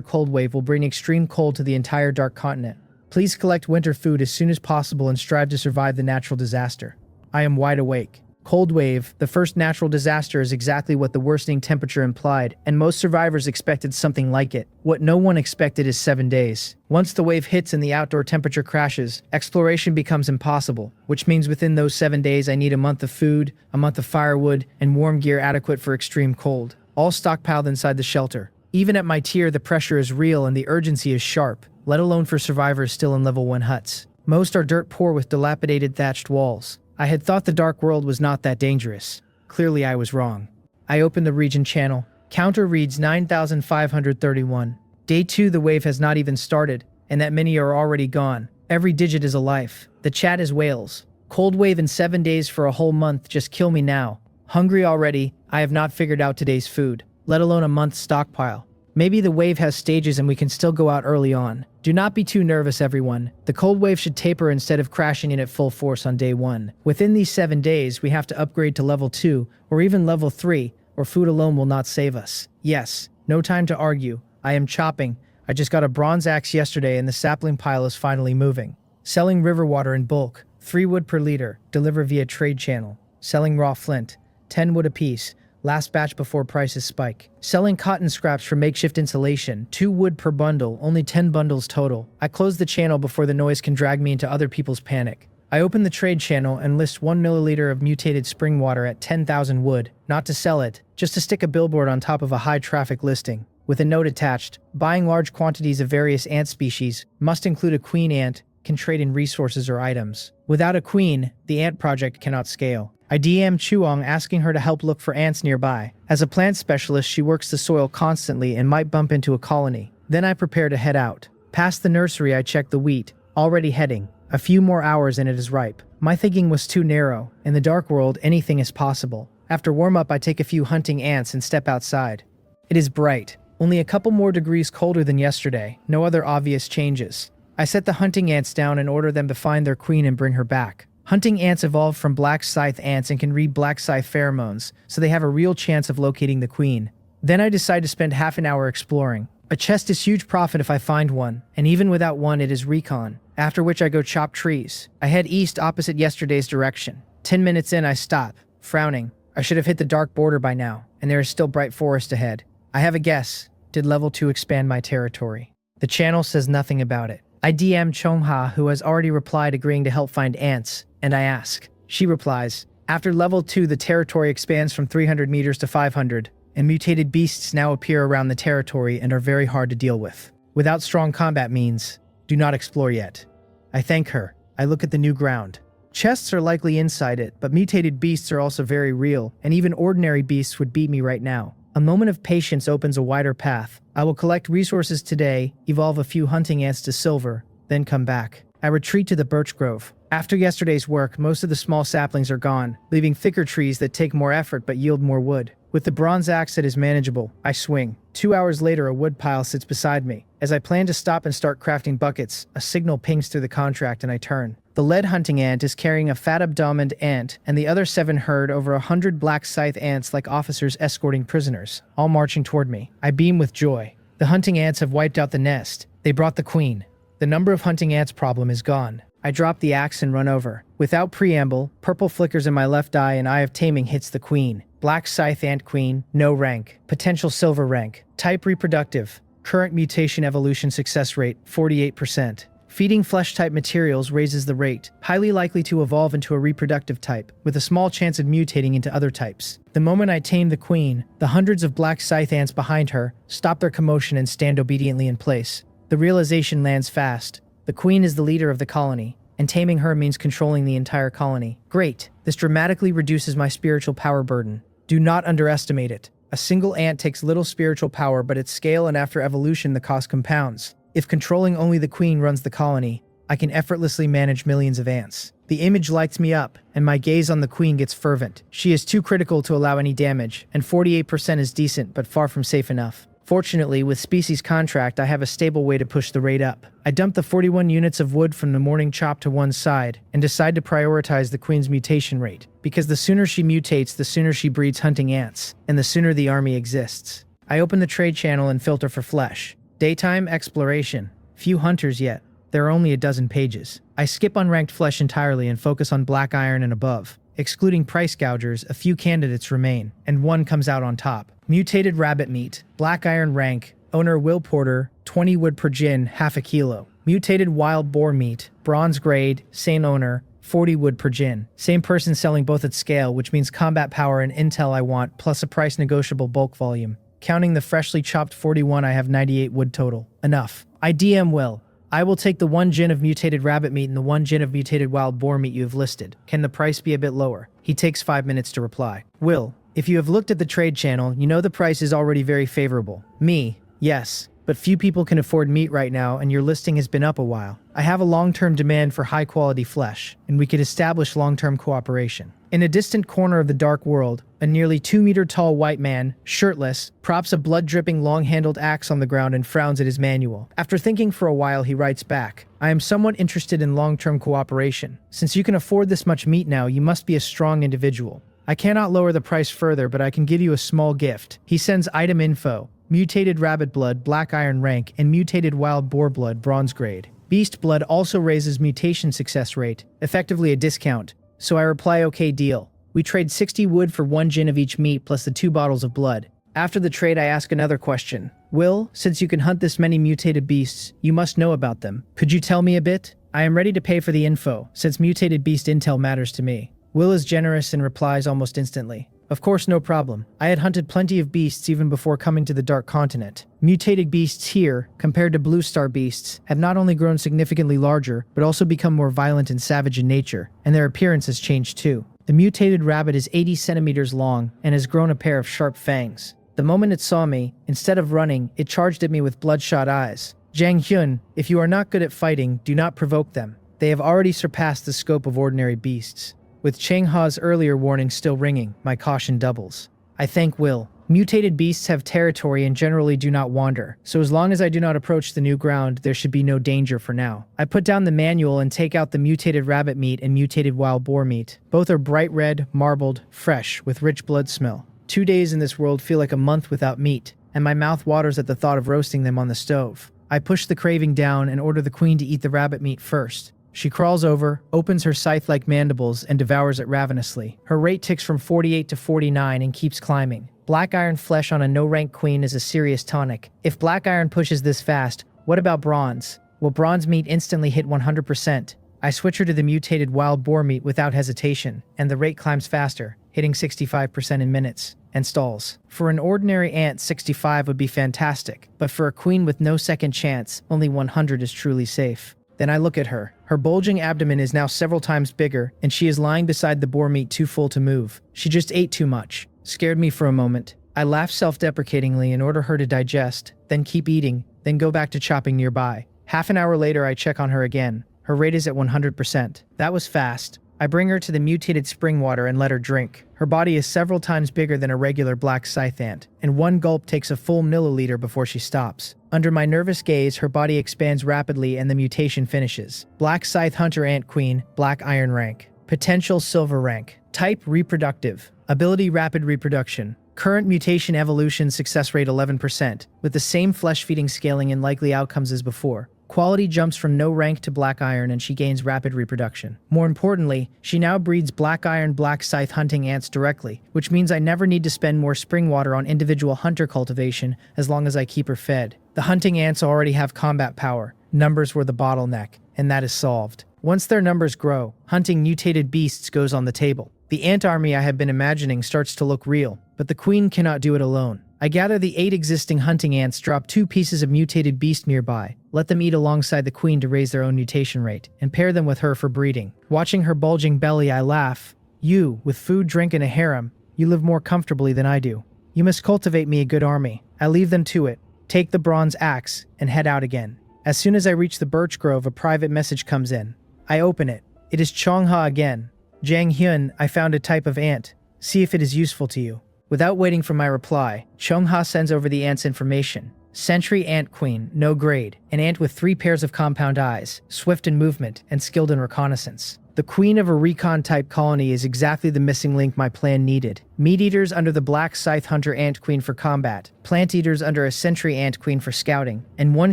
cold wave will bring extreme cold to the entire dark continent. Please collect winter food as soon as possible and strive to survive the natural disaster. I am wide awake. Cold wave, the first natural disaster, is exactly what the worsening temperature implied, and most survivors expected something like it. What no one expected is 7 days. Once the wave hits and the outdoor temperature crashes, exploration becomes impossible, which means within those 7 days I need a month of food, a month of firewood, and warm gear adequate for extreme cold. All stockpiled inside the shelter. Even at my tier, the pressure is real and the urgency is sharp, let alone for survivors still in level 1 huts. Most are dirt poor with dilapidated thatched walls. I had thought the dark world was not that dangerous. Clearly I was wrong. I opened the region channel. Counter reads 9,531. Day 2, the wave has not even started, and that many are already gone. Every digit is a life. The chat is wails. Cold wave in 7 days for a whole month, just kill me now. Hungry already, I have not figured out today's food, let alone a month's stockpile. Maybe the wave has stages and we can still go out early on. Do not be too nervous, everyone. The cold wave should taper instead of crashing in at full force on day 1. Within these 7 days, we have to upgrade to level 2 or even level 3, or food alone will not save us. Yes, no time to argue. I am chopping. I just got a bronze axe yesterday and the sapling pile is finally moving. Selling river water in bulk, 3 wood per liter, deliver via trade channel. Selling raw flint, 10 wood apiece. Last batch before prices spike. Selling cotton scraps for makeshift insulation, 2 wood per bundle, only 10 bundles total. I close the channel before the noise can drag me into other people's panic. I open the trade channel and list 1 milliliter of mutated spring water at 10,000 wood. Not to sell it, just to stick a billboard on top of a high traffic listing. With a note attached, buying large quantities of various ant species, must include a queen ant, can trade in resources or items. Without a queen, the ant project cannot scale. I DM Chuong asking her to help look for ants nearby. As a plant specialist, she works the soil constantly and might bump into a colony. Then I prepare to head out. Past the nursery, I check the wheat, already heading. A few more hours and it is ripe. My thinking was too narrow. In the dark world, anything is possible. After warm-up, I take a few hunting ants and step outside. It is bright. Only a couple more degrees colder than yesterday. No other obvious changes. I set the hunting ants down and order them to find their queen and bring her back. Hunting ants evolved from black scythe ants and can read black scythe pheromones, so they have a real chance of locating the queen. Then I decide to spend half an hour exploring. A chest is huge profit if I find one, and even without one it is recon, after which I go chop trees. I head east opposite yesterday's direction. 10 minutes in I stop, frowning. I should have hit the dark border by now, and there is still bright forest ahead. I have a guess. Did level 2 expand my territory? The channel says nothing about it. I DM Chongha, who has already replied agreeing to help find ants, and I ask. She replies, after level 2 the territory expands from 300 meters to 500, and mutated beasts now appear around the territory and are very hard to deal with. Without strong combat means, do not explore yet. I thank her. I look at the new ground. Chests are likely inside it, but mutated beasts are also very real, and even ordinary beasts would beat me right now. A moment of patience opens a wider path. I will collect resources today, evolve a few hunting ants to silver, then come back. I retreat to the birch grove. After yesterday's work, most of the small saplings are gone, leaving thicker trees that take more effort but yield more wood. With the bronze axe that is manageable, I swing. 2 hours later, a wood pile sits beside me. As I plan to stop and start crafting buckets, a signal pings through the contract and I turn. The lead hunting ant is carrying a fat-abdomined ant, and the other 7 herd over 100 black scythe ants like officers escorting prisoners, all marching toward me. I beam with joy. The hunting ants have wiped out the nest. They brought the queen. The number of hunting ants problem is gone. I drop the axe and run over. Without preamble, purple flickers in my left eye and Eye of Taming hits the queen. Black scythe ant queen, no rank. Potential silver rank. Type reproductive. Current mutation evolution success rate, 48%. Feeding flesh-type materials raises the rate, highly likely to evolve into a reproductive type, with a small chance of mutating into other types. The moment I tame the queen, the hundreds of black scythe ants behind her stop their commotion and stand obediently in place. The realization lands fast. The queen is the leader of the colony, and taming her means controlling the entire colony. Great. This dramatically reduces my spiritual power burden. Do not underestimate it. A single ant takes little spiritual power, but at scale and after evolution the cost compounds. If controlling only the queen runs the colony, I can effortlessly manage millions of ants. The image lights me up, and my gaze on the queen gets fervent. She is too critical to allow any damage, and 48% is decent but far from safe enough. Fortunately, with Species Contract, I have a stable way to push the rate up. I dump the 41 units of wood from the morning chop to one side, and decide to prioritize the queen's mutation rate, because the sooner she mutates, the sooner she breeds hunting ants, and the sooner the army exists. I open the trade channel and filter for flesh. Daytime exploration. Few hunters yet. There are only a dozen pages. I skip unranked flesh entirely and focus on black iron and above. Excluding price gougers, a few candidates remain, and one comes out on top. Mutated rabbit meat, black iron rank, owner Will Porter, 20 wood per gin, half a kilo. Mutated wild boar meat, bronze grade, same owner, 40 wood per gin. Same person selling both at scale, which means combat power and intel I want, plus a price negotiable bulk volume. Counting the freshly chopped 41, I have 98 wood total. Enough. I DM Will. I will take the 1 gin of mutated rabbit meat and the 1 gin of mutated wild boar meat you have listed. Can the price be a bit lower? He takes 5 minutes to reply. Will, if you have looked at the trade channel, you know the price is already very favorable. Me, yes, but few people can afford meat right now and your listing has been up a while. I have a long-term demand for high-quality flesh, and we could establish long-term cooperation. In a distant corner of the dark world, a nearly 2-meter-tall white man, shirtless, props a blood-dripping long-handled axe on the ground and frowns at his manual. After thinking for a while, he writes back, I am somewhat interested in long-term cooperation. Since you can afford this much meat now, you must be a strong individual. I cannot lower the price further, but I can give you a small gift. He sends item info, mutated rabbit blood, black iron rank, and mutated wild boar blood, bronze grade. Beast blood also raises mutation success rate, effectively a discount. So I reply, okay, deal. We trade 60 wood for 1 gin of each meat plus the 2 bottles of blood. After the trade, I ask another question. Will, since you can hunt this many mutated beasts, you must know about them. Could you tell me a bit? I am ready to pay for the info, since mutated beast intel matters to me. Will is generous and replies almost instantly. Of course, no problem. I had hunted plenty of beasts even before coming to the Dark Continent. Mutated beasts here, compared to Blue Star beasts, have not only grown significantly larger, but also become more violent and savage in nature, and their appearance has changed too. The mutated rabbit is 80 centimeters long and has grown a pair of sharp fangs. The moment it saw me, instead of running, it charged at me with bloodshot eyes. Zhang Hyun, if you are not good at fighting, do not provoke them. They have already surpassed the scope of ordinary beasts. With Cheng Ha's earlier warning still ringing, my caution doubles. I thank Will. Mutated beasts have territory and generally do not wander, so as long as I do not approach the new ground, there should be no danger for now. I put down the manual and take out the mutated rabbit meat and mutated wild boar meat. Both are bright red, marbled, fresh, with rich blood smell. 2 days in this world feel like a month without meat, and my mouth waters at the thought of roasting them on the stove. I push the craving down and order the queen to eat the rabbit meat first. She crawls over, opens her scythe-like mandibles, and devours it ravenously. Her rate ticks from 48 to 49 and keeps climbing. Black iron flesh on a no-rank queen is a serious tonic. If black iron pushes this fast, what about bronze? Will bronze meat instantly hit 100%? I switch her to the mutated wild boar meat without hesitation, and the rate climbs faster, hitting 65% in minutes, and stalls. For an ordinary ant, 65 would be fantastic, but for a queen with no second chance, only 100 is truly safe. Then I look at her. Her bulging abdomen is now several times bigger, and she is lying beside the boar meat too full to move. She just ate too much. Scared me for a moment. I laugh self-deprecatingly and order her to digest, then keep eating, then go back to chopping nearby. Half an hour later, I check on her again. Her rate is at 100%. That was fast. I bring her to the mutated spring water and let her drink. Her body is several times bigger than a regular black scythe ant, and 1 gulp takes a full milliliter before she stops. Under my nervous gaze, her body expands rapidly and the mutation finishes. Black scythe hunter ant queen, black iron rank. Potential silver rank. Type reproductive. Ability rapid reproduction. Current mutation evolution success rate 11%, with the same flesh-feeding scaling and likely outcomes as before. Quality jumps from no rank to black iron and she gains rapid reproduction. More importantly, she now breeds black iron black scythe hunting ants directly, which means I never need to spend more spring water on individual hunter cultivation as long as I keep her fed. The hunting ants already have combat power. Numbers were the bottleneck, and that is solved. Once their numbers grow, hunting mutated beasts goes on the table. The ant army I have been imagining starts to look real, but the queen cannot do it alone. I gather the 8 existing hunting ants, drop 2 pieces of mutated beast nearby, let them eat alongside the queen to raise their own mutation rate, and pair them with her for breeding. Watching her bulging belly, I laugh. You, with food, drink, and a harem, you live more comfortably than I do. You must cultivate me a good army. I leave them to it, take the bronze axe, and head out again. As soon as I reach the birch grove, a private message comes in. I open it. It is Chongha again. Jang Hyun, I found a type of ant. See if it is useful to you. Without waiting for my reply, Chongha sends over the ant's information. Sentry ant queen, no grade, an ant with 3 pairs of compound eyes, swift in movement, and skilled in reconnaissance. The queen of a recon-type colony is exactly the missing link my plan needed. Meat-eaters under the black scythe hunter ant queen for combat, plant-eaters under a sentry ant queen for scouting, and one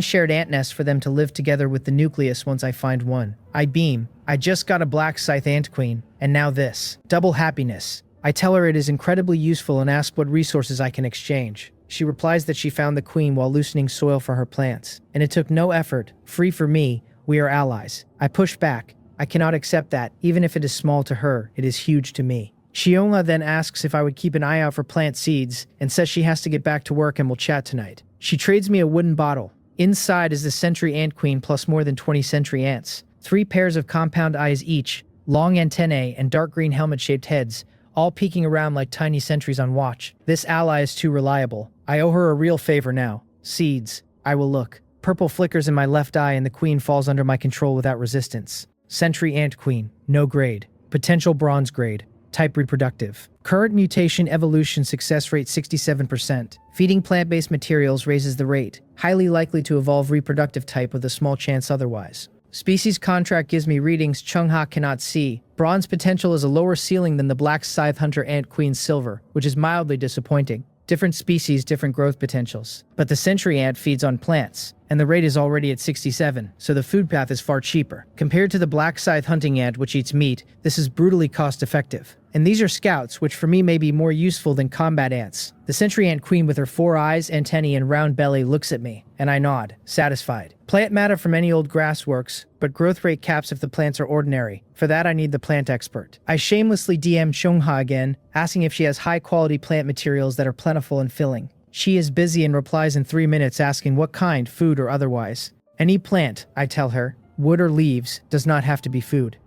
shared ant nest for them to live together with the nucleus once I find one. I beam. I just got a black scythe ant queen, and now this. Double happiness. I tell her it is incredibly useful and ask what resources I can exchange. She replies that she found the queen while loosening soil for her plants, and it took no effort. Free for me, we are allies. I push back. I cannot accept that, even if it is small to her, it is huge to me. Xiongla then asks if I would keep an eye out for plant seeds, and says she has to get back to work and will chat tonight. She trades me a wooden bottle. Inside is the sentry ant queen plus more than 20 sentry ants. 3 pairs of compound eyes each, long antennae and dark green helmet-shaped heads, all peeking around like tiny sentries on watch. This ally is too reliable. I owe her a real favor now. Seeds. I will look. Purple flickers in my left eye and the queen falls under my control without resistance. Sentry ant queen. No grade. Potential bronze grade. Type reproductive. Current mutation evolution success rate 67%. Feeding plant-based materials raises the rate. Highly likely to evolve reproductive type with a small chance otherwise. Species contract gives me readings Chungha cannot see. Bronze potential is a lower ceiling than the black scythe hunter ant queen silver, which is mildly disappointing. Different species, different growth potentials. But the sentry ant feeds on plants, and the rate is already at 67, so the food path is far cheaper. Compared to the black scythe hunting ant, which eats meat, this is brutally cost-effective. And these are scouts, which for me may be more useful than combat ants. The sentry ant queen with her 4 eyes, antennae, and round belly looks at me, and I nod, satisfied. Plant matter from any old grass works, but growth rate caps if the plants are ordinary. For that I need the plant expert. I shamelessly DM Chongha again, asking if she has high-quality plant materials that are plentiful and filling. She is busy and replies in 3 minutes asking what kind, food or otherwise. Any plant, I tell her, wood or leaves, does not have to be food.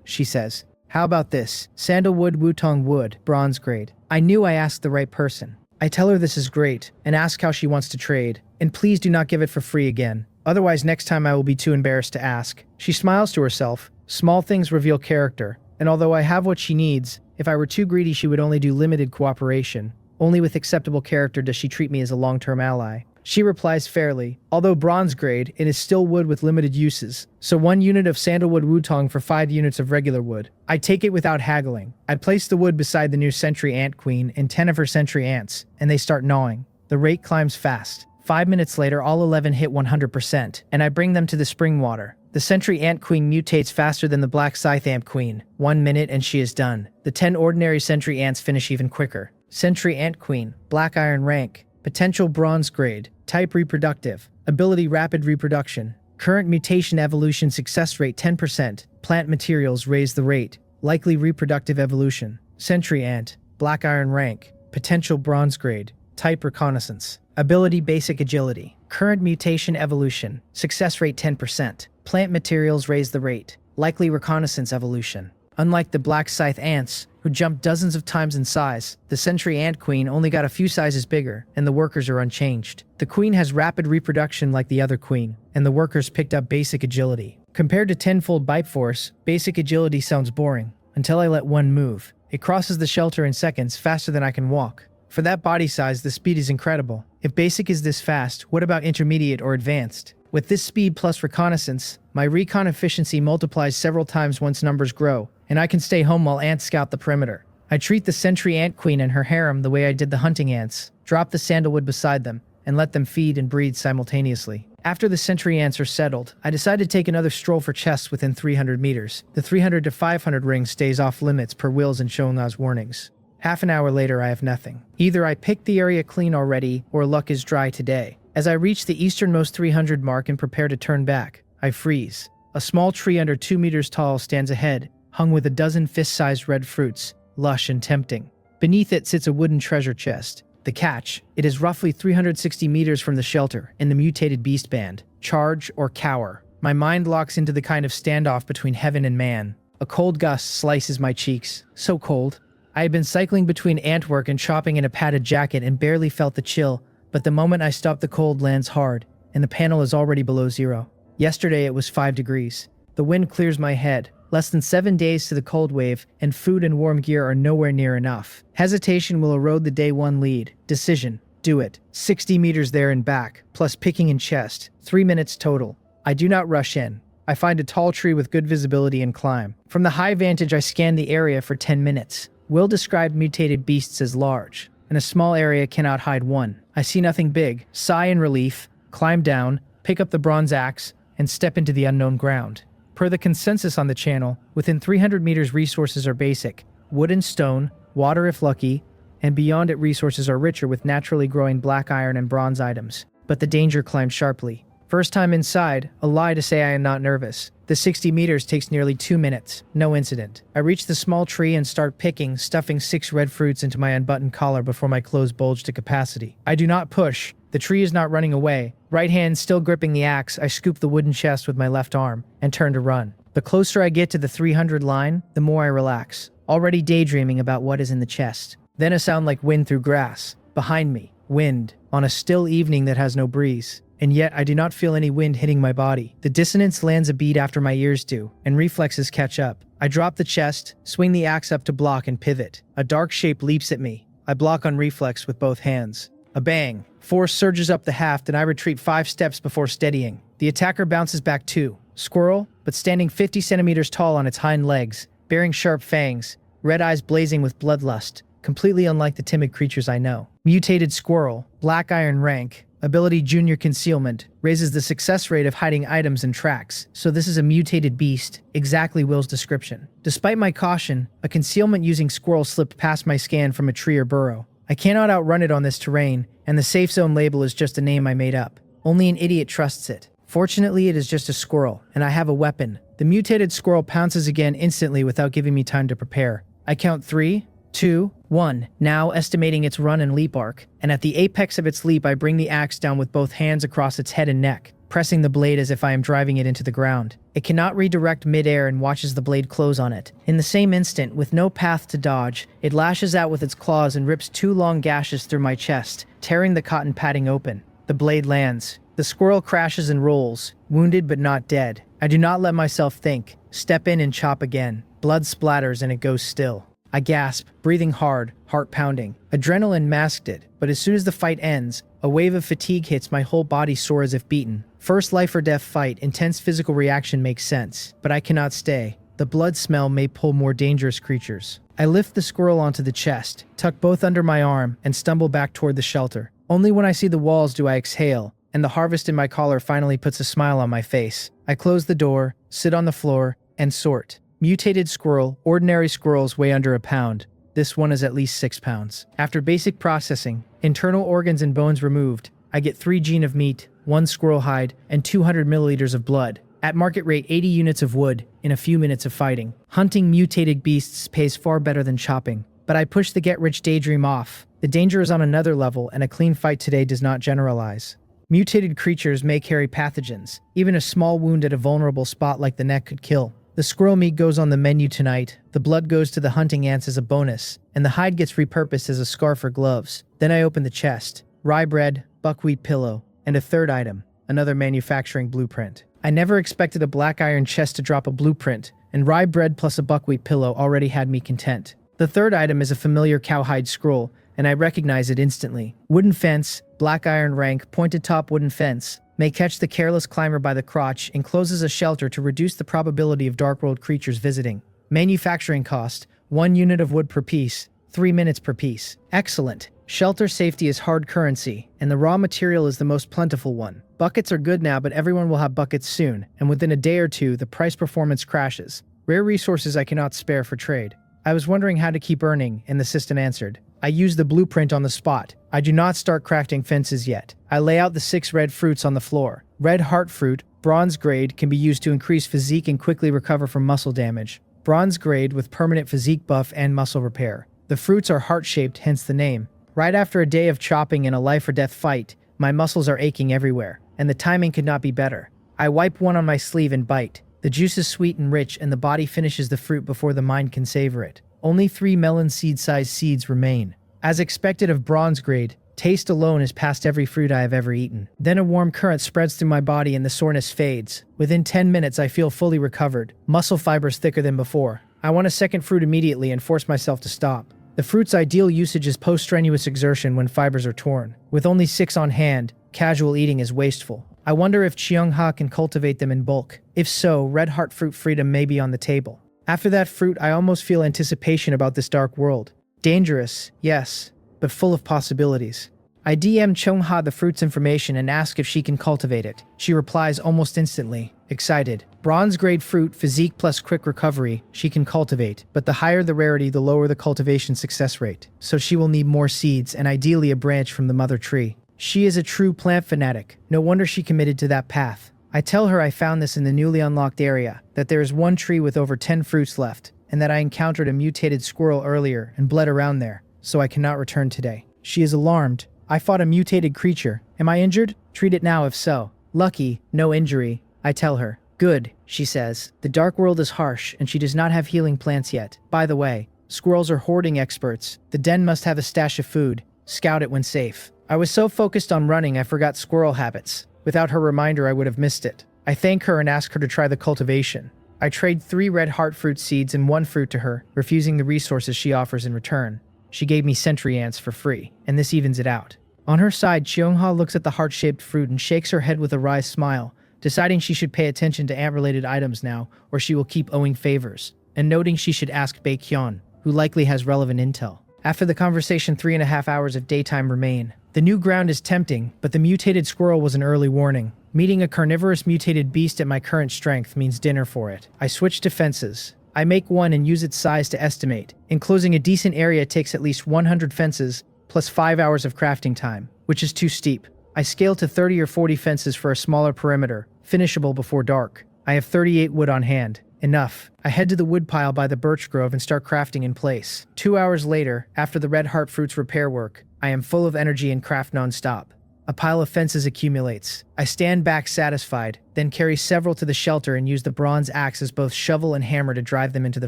She says. How about this? Sandalwood wutong wood, bronze grade. I knew I asked the right person. I tell her this is great, and ask how she wants to trade. And please do not give it for free again. Otherwise next time I will be too embarrassed to ask. She smiles to herself. Small things reveal character. And although I have what she needs, if I were too greedy she would only do limited cooperation. Only with acceptable character does she treat me as a long-term ally. She replies fairly. Although bronze grade, it is still wood with limited uses. So 1 unit of sandalwood wutong for 5 units of regular wood. I take it without haggling. I place the wood beside the new sentry ant queen and 10 of her sentry ants, and they start gnawing. The rate climbs fast. 5 minutes later, all 11 hit 100%, and I bring them to the spring water. The sentry ant queen mutates faster than the black scythe ant queen. 1 minute and she is done. The 10 ordinary sentry ants finish even quicker. Sentry ant queen, black iron rank, potential bronze grade, type reproductive, ability rapid reproduction, current mutation evolution success rate 10%, plant materials raise the rate, likely reproductive evolution, sentry ant, black iron rank, potential bronze grade, type reconnaissance, ability basic agility, current mutation evolution, success rate 10%, plant materials raise the rate, likely reconnaissance evolution. Unlike the black scythe ants, who jumped dozens of times in size, the sentry ant queen only got a few sizes bigger, and the workers are unchanged. The queen has rapid reproduction like the other queen, and the workers picked up basic agility. Compared to tenfold bite force, basic agility sounds boring, until I let one move. It crosses the shelter in seconds faster than I can walk. For that body size, the speed is incredible. If basic is this fast, what about intermediate or advanced? With this speed plus reconnaissance, my recon efficiency multiplies several times once numbers grow, and I can stay home while ants scout the perimeter. I treat the sentry ant queen and her harem the way I did the hunting ants, drop the sandalwood beside them, and let them feed and breed simultaneously. After the sentry ants are settled, I decide to take another stroll for chests within 300 meters. The 300 to 500 ring stays off limits per Will's and Shonga's warnings. Half an hour later I have nothing. Either I picked the area clean already, or luck is dry today. As I reach the easternmost 300 mark and prepare to turn back, I freeze. A small tree under 2 meters tall stands ahead, hung with a dozen fist-sized red fruits, lush and tempting. Beneath it sits a wooden treasure chest. The catch, it is roughly 360 meters from the shelter in the mutated beast band. Charge or cower. My mind locks into the kind of standoff between heaven and man. A cold gust slices my cheeks. So cold. I had been cycling between ant work and chopping in a padded jacket and barely felt the chill, but the moment I stop the cold lands hard, and the panel is already below zero. Yesterday it was 5 degrees. The wind clears my head. Less than 7 days to the cold wave, and food and warm gear are nowhere near enough. Hesitation will erode the day one lead. Decision. Do it. 60 meters there and back, plus picking in chest. 3 minutes total. I do not rush in. I find a tall tree with good visibility and climb. From the high vantage I scan the area for 10 minutes. Will described mutated beasts as large, and a small area cannot hide one. I see nothing big. Sigh in relief, climb down, pick up the bronze axe, and step into the unknown ground. Per the consensus on the channel, within 300 meters resources are basic, wood and stone, water if lucky, and beyond it resources are richer with naturally growing black iron and bronze items. But the danger climbed sharply. First time inside, a lie to say I am not nervous. The 60 meters takes nearly 2 minutes, no incident. I reach the small tree and start picking, stuffing 6 red fruits into my unbuttoned collar before my clothes bulge to capacity. I do not push. The tree is not running away. Right hand still gripping the axe, I scoop the wooden chest with my left arm and turn to run. The closer I get to the 300 line, the more I relax, already daydreaming about what is in the chest. Then a sound like wind through grass. Behind me, wind, on a still evening that has no breeze. And yet I do not feel any wind hitting my body. The dissonance lands a beat after my ears do, and reflexes catch up. I drop the chest, swing the axe up to block and pivot. A dark shape leaps at me. I block on reflex with both hands. A bang. Force surges up the haft and I retreat 5 steps before steadying. The attacker bounces back too. Squirrel, but standing 50 centimeters tall on its hind legs, bearing sharp fangs, red eyes blazing with bloodlust, completely unlike the timid creatures I know. Mutated squirrel, black iron rank, ability junior concealment, raises the success rate of hiding items and tracks, so this is a mutated beast, exactly Will's description. Despite my caution, a concealment using squirrel slipped past my scan from a tree or burrow. I cannot outrun it on this terrain, and the safe zone label is just a name I made up. Only an idiot trusts it. Fortunately, it is just a squirrel, and I have a weapon. The mutated squirrel pounces again instantly without giving me time to prepare. I count 3, 2, 1, now estimating its run and leap arc, and at the apex of its leap I bring the axe down with both hands across its head and neck, pressing the blade as if I am driving it into the ground. It cannot redirect mid-air and watches the blade close on it. In the same instant, with no path to dodge, it lashes out with its claws and rips 2 long gashes through my chest, tearing the cotton padding open. The blade lands. The squirrel crashes and rolls, wounded but not dead. I do not let myself think. Step in and chop again. Blood splatters and it goes still. I gasp, breathing hard, heart pounding. Adrenaline masked it, but as soon as the fight ends, a wave of fatigue hits my whole body sore as if beaten. First life or death fight, intense physical reaction makes sense, but I cannot stay. The blood smell may pull more dangerous creatures. I lift the squirrel onto the chest, tuck both under my arm, and stumble back toward the shelter. Only when I see the walls do I exhale, and the harvest in my collar finally puts a smile on my face. I close the door, sit on the floor, and sort. Mutated squirrel, ordinary squirrels weigh under a pound. This one is at least 6 pounds. After basic processing, internal organs and bones removed, I get 3 gene of meat, 1 squirrel hide, and 200 milliliters of blood. At market rate 80 units of wood in a few minutes of fighting. Hunting mutated beasts pays far better than chopping. But I push the get-rich daydream off. The danger is on another level, and a clean fight today does not generalize. Mutated creatures may carry pathogens. Even a small wound at a vulnerable spot like the neck could kill. The squirrel meat goes on the menu tonight, the blood goes to the hunting ants as a bonus, and the hide gets repurposed as a scarf or gloves. Then I open the chest. Rye bread, buckwheat pillow, and a third item, another manufacturing blueprint. I never expected a black iron chest to drop a blueprint, and rye bread plus a buckwheat pillow already had me content. The third item is a familiar cowhide scroll, and I recognize it instantly. Wooden fence, black iron rank, pointed top wooden fence, may catch the careless climber by the crotch, encloses a shelter to reduce the probability of dark world creatures visiting. Manufacturing cost, 1 unit of wood per piece, 3 minutes per piece. Excellent. Shelter safety is hard currency, and the raw material is the most plentiful one. Buckets are good now, but everyone will have buckets soon, and within a day or two, the price performance crashes. Rare resources I cannot spare for trade. I was wondering how to keep earning, and the assistant answered. I use the blueprint on the spot. I do not start crafting fences yet. I lay out the 6 red fruits on the floor. Red heart fruit, bronze grade, can be used to increase physique and quickly recover from muscle damage. Bronze grade with permanent physique buff and muscle repair. The fruits are heart-shaped, hence the name. Right after a day of chopping in a life or death fight, my muscles are aching everywhere, and the timing could not be better. I wipe one on my sleeve and bite. The juice is sweet and rich, and the body finishes the fruit before the mind can savor it. Only 3 melon seed-sized seeds remain. As expected of bronze grade, Taste alone is past every fruit I have ever eaten. Then a warm current spreads through my body and the soreness fades. Within 10 minutes, I feel fully recovered, muscle fibers thicker than before. I want a second fruit immediately and force myself to stop. The fruit's ideal usage is post-strenuous exertion when fibers are torn. With only 6 on hand, casual eating is wasteful. I wonder if Cheongha can cultivate them in bulk. If so, red heart fruit freedom may be on the table. After that fruit, I almost feel anticipation about this dark world. Dangerous, yes, but full of possibilities. I DM Cheongha the fruit's information and ask if she can cultivate it. She replies almost instantly, excited. Bronze-grade fruit, physique plus quick recovery, she can cultivate, but the higher the rarity, the lower the cultivation success rate. So she will need more seeds and ideally a branch from the mother tree. She is a true plant fanatic. No wonder she committed to that path. I tell her I found this in the newly unlocked area, that there is one tree with over 10 fruits left, and that I encountered a mutated squirrel earlier and bled around there, so I cannot return today. She is alarmed. I fought a mutated creature. Am I injured? Treat it now if so. Lucky, no injury. I tell her. Good, she says. The dark world is harsh, and she does not have healing plants yet. By the way, squirrels are hoarding experts. The den must have a stash of food. Scout it when safe. I was so focused on running I forgot squirrel habits. Without her reminder I would have missed it. I thank her and ask her to try the cultivation. I trade 3 red heart fruit seeds and 1 fruit to her, refusing the resources she offers in return. She gave me sentry ants for free, and this evens it out. On her side, Cheongha looks at the heart-shaped fruit and shakes her head with a wry smile, deciding she should pay attention to ant-related items now, or she will keep owing favors, and noting she should ask Baekhyun, who likely has relevant intel. After the conversation, 3.5 hours of daytime remain. The new ground is tempting, but the mutated squirrel was an early warning. Meeting a carnivorous mutated beast at my current strength means dinner for it. I switch to fences. I make one and use its size to estimate. Enclosing a decent area takes at least 100 fences, plus 5 hours of crafting time, which is too steep. I scale to 30 or 40 fences for a smaller perimeter, finishable before dark. I have 38 wood on hand. Enough. I head to the woodpile by the birch grove and start crafting in place. 2 hours later, after the red heart fruit's repair work, I am full of energy and craft non-stop. A pile of fences accumulates. I stand back satisfied, then carry several to the shelter and use the bronze axe as both shovel and hammer to drive them into the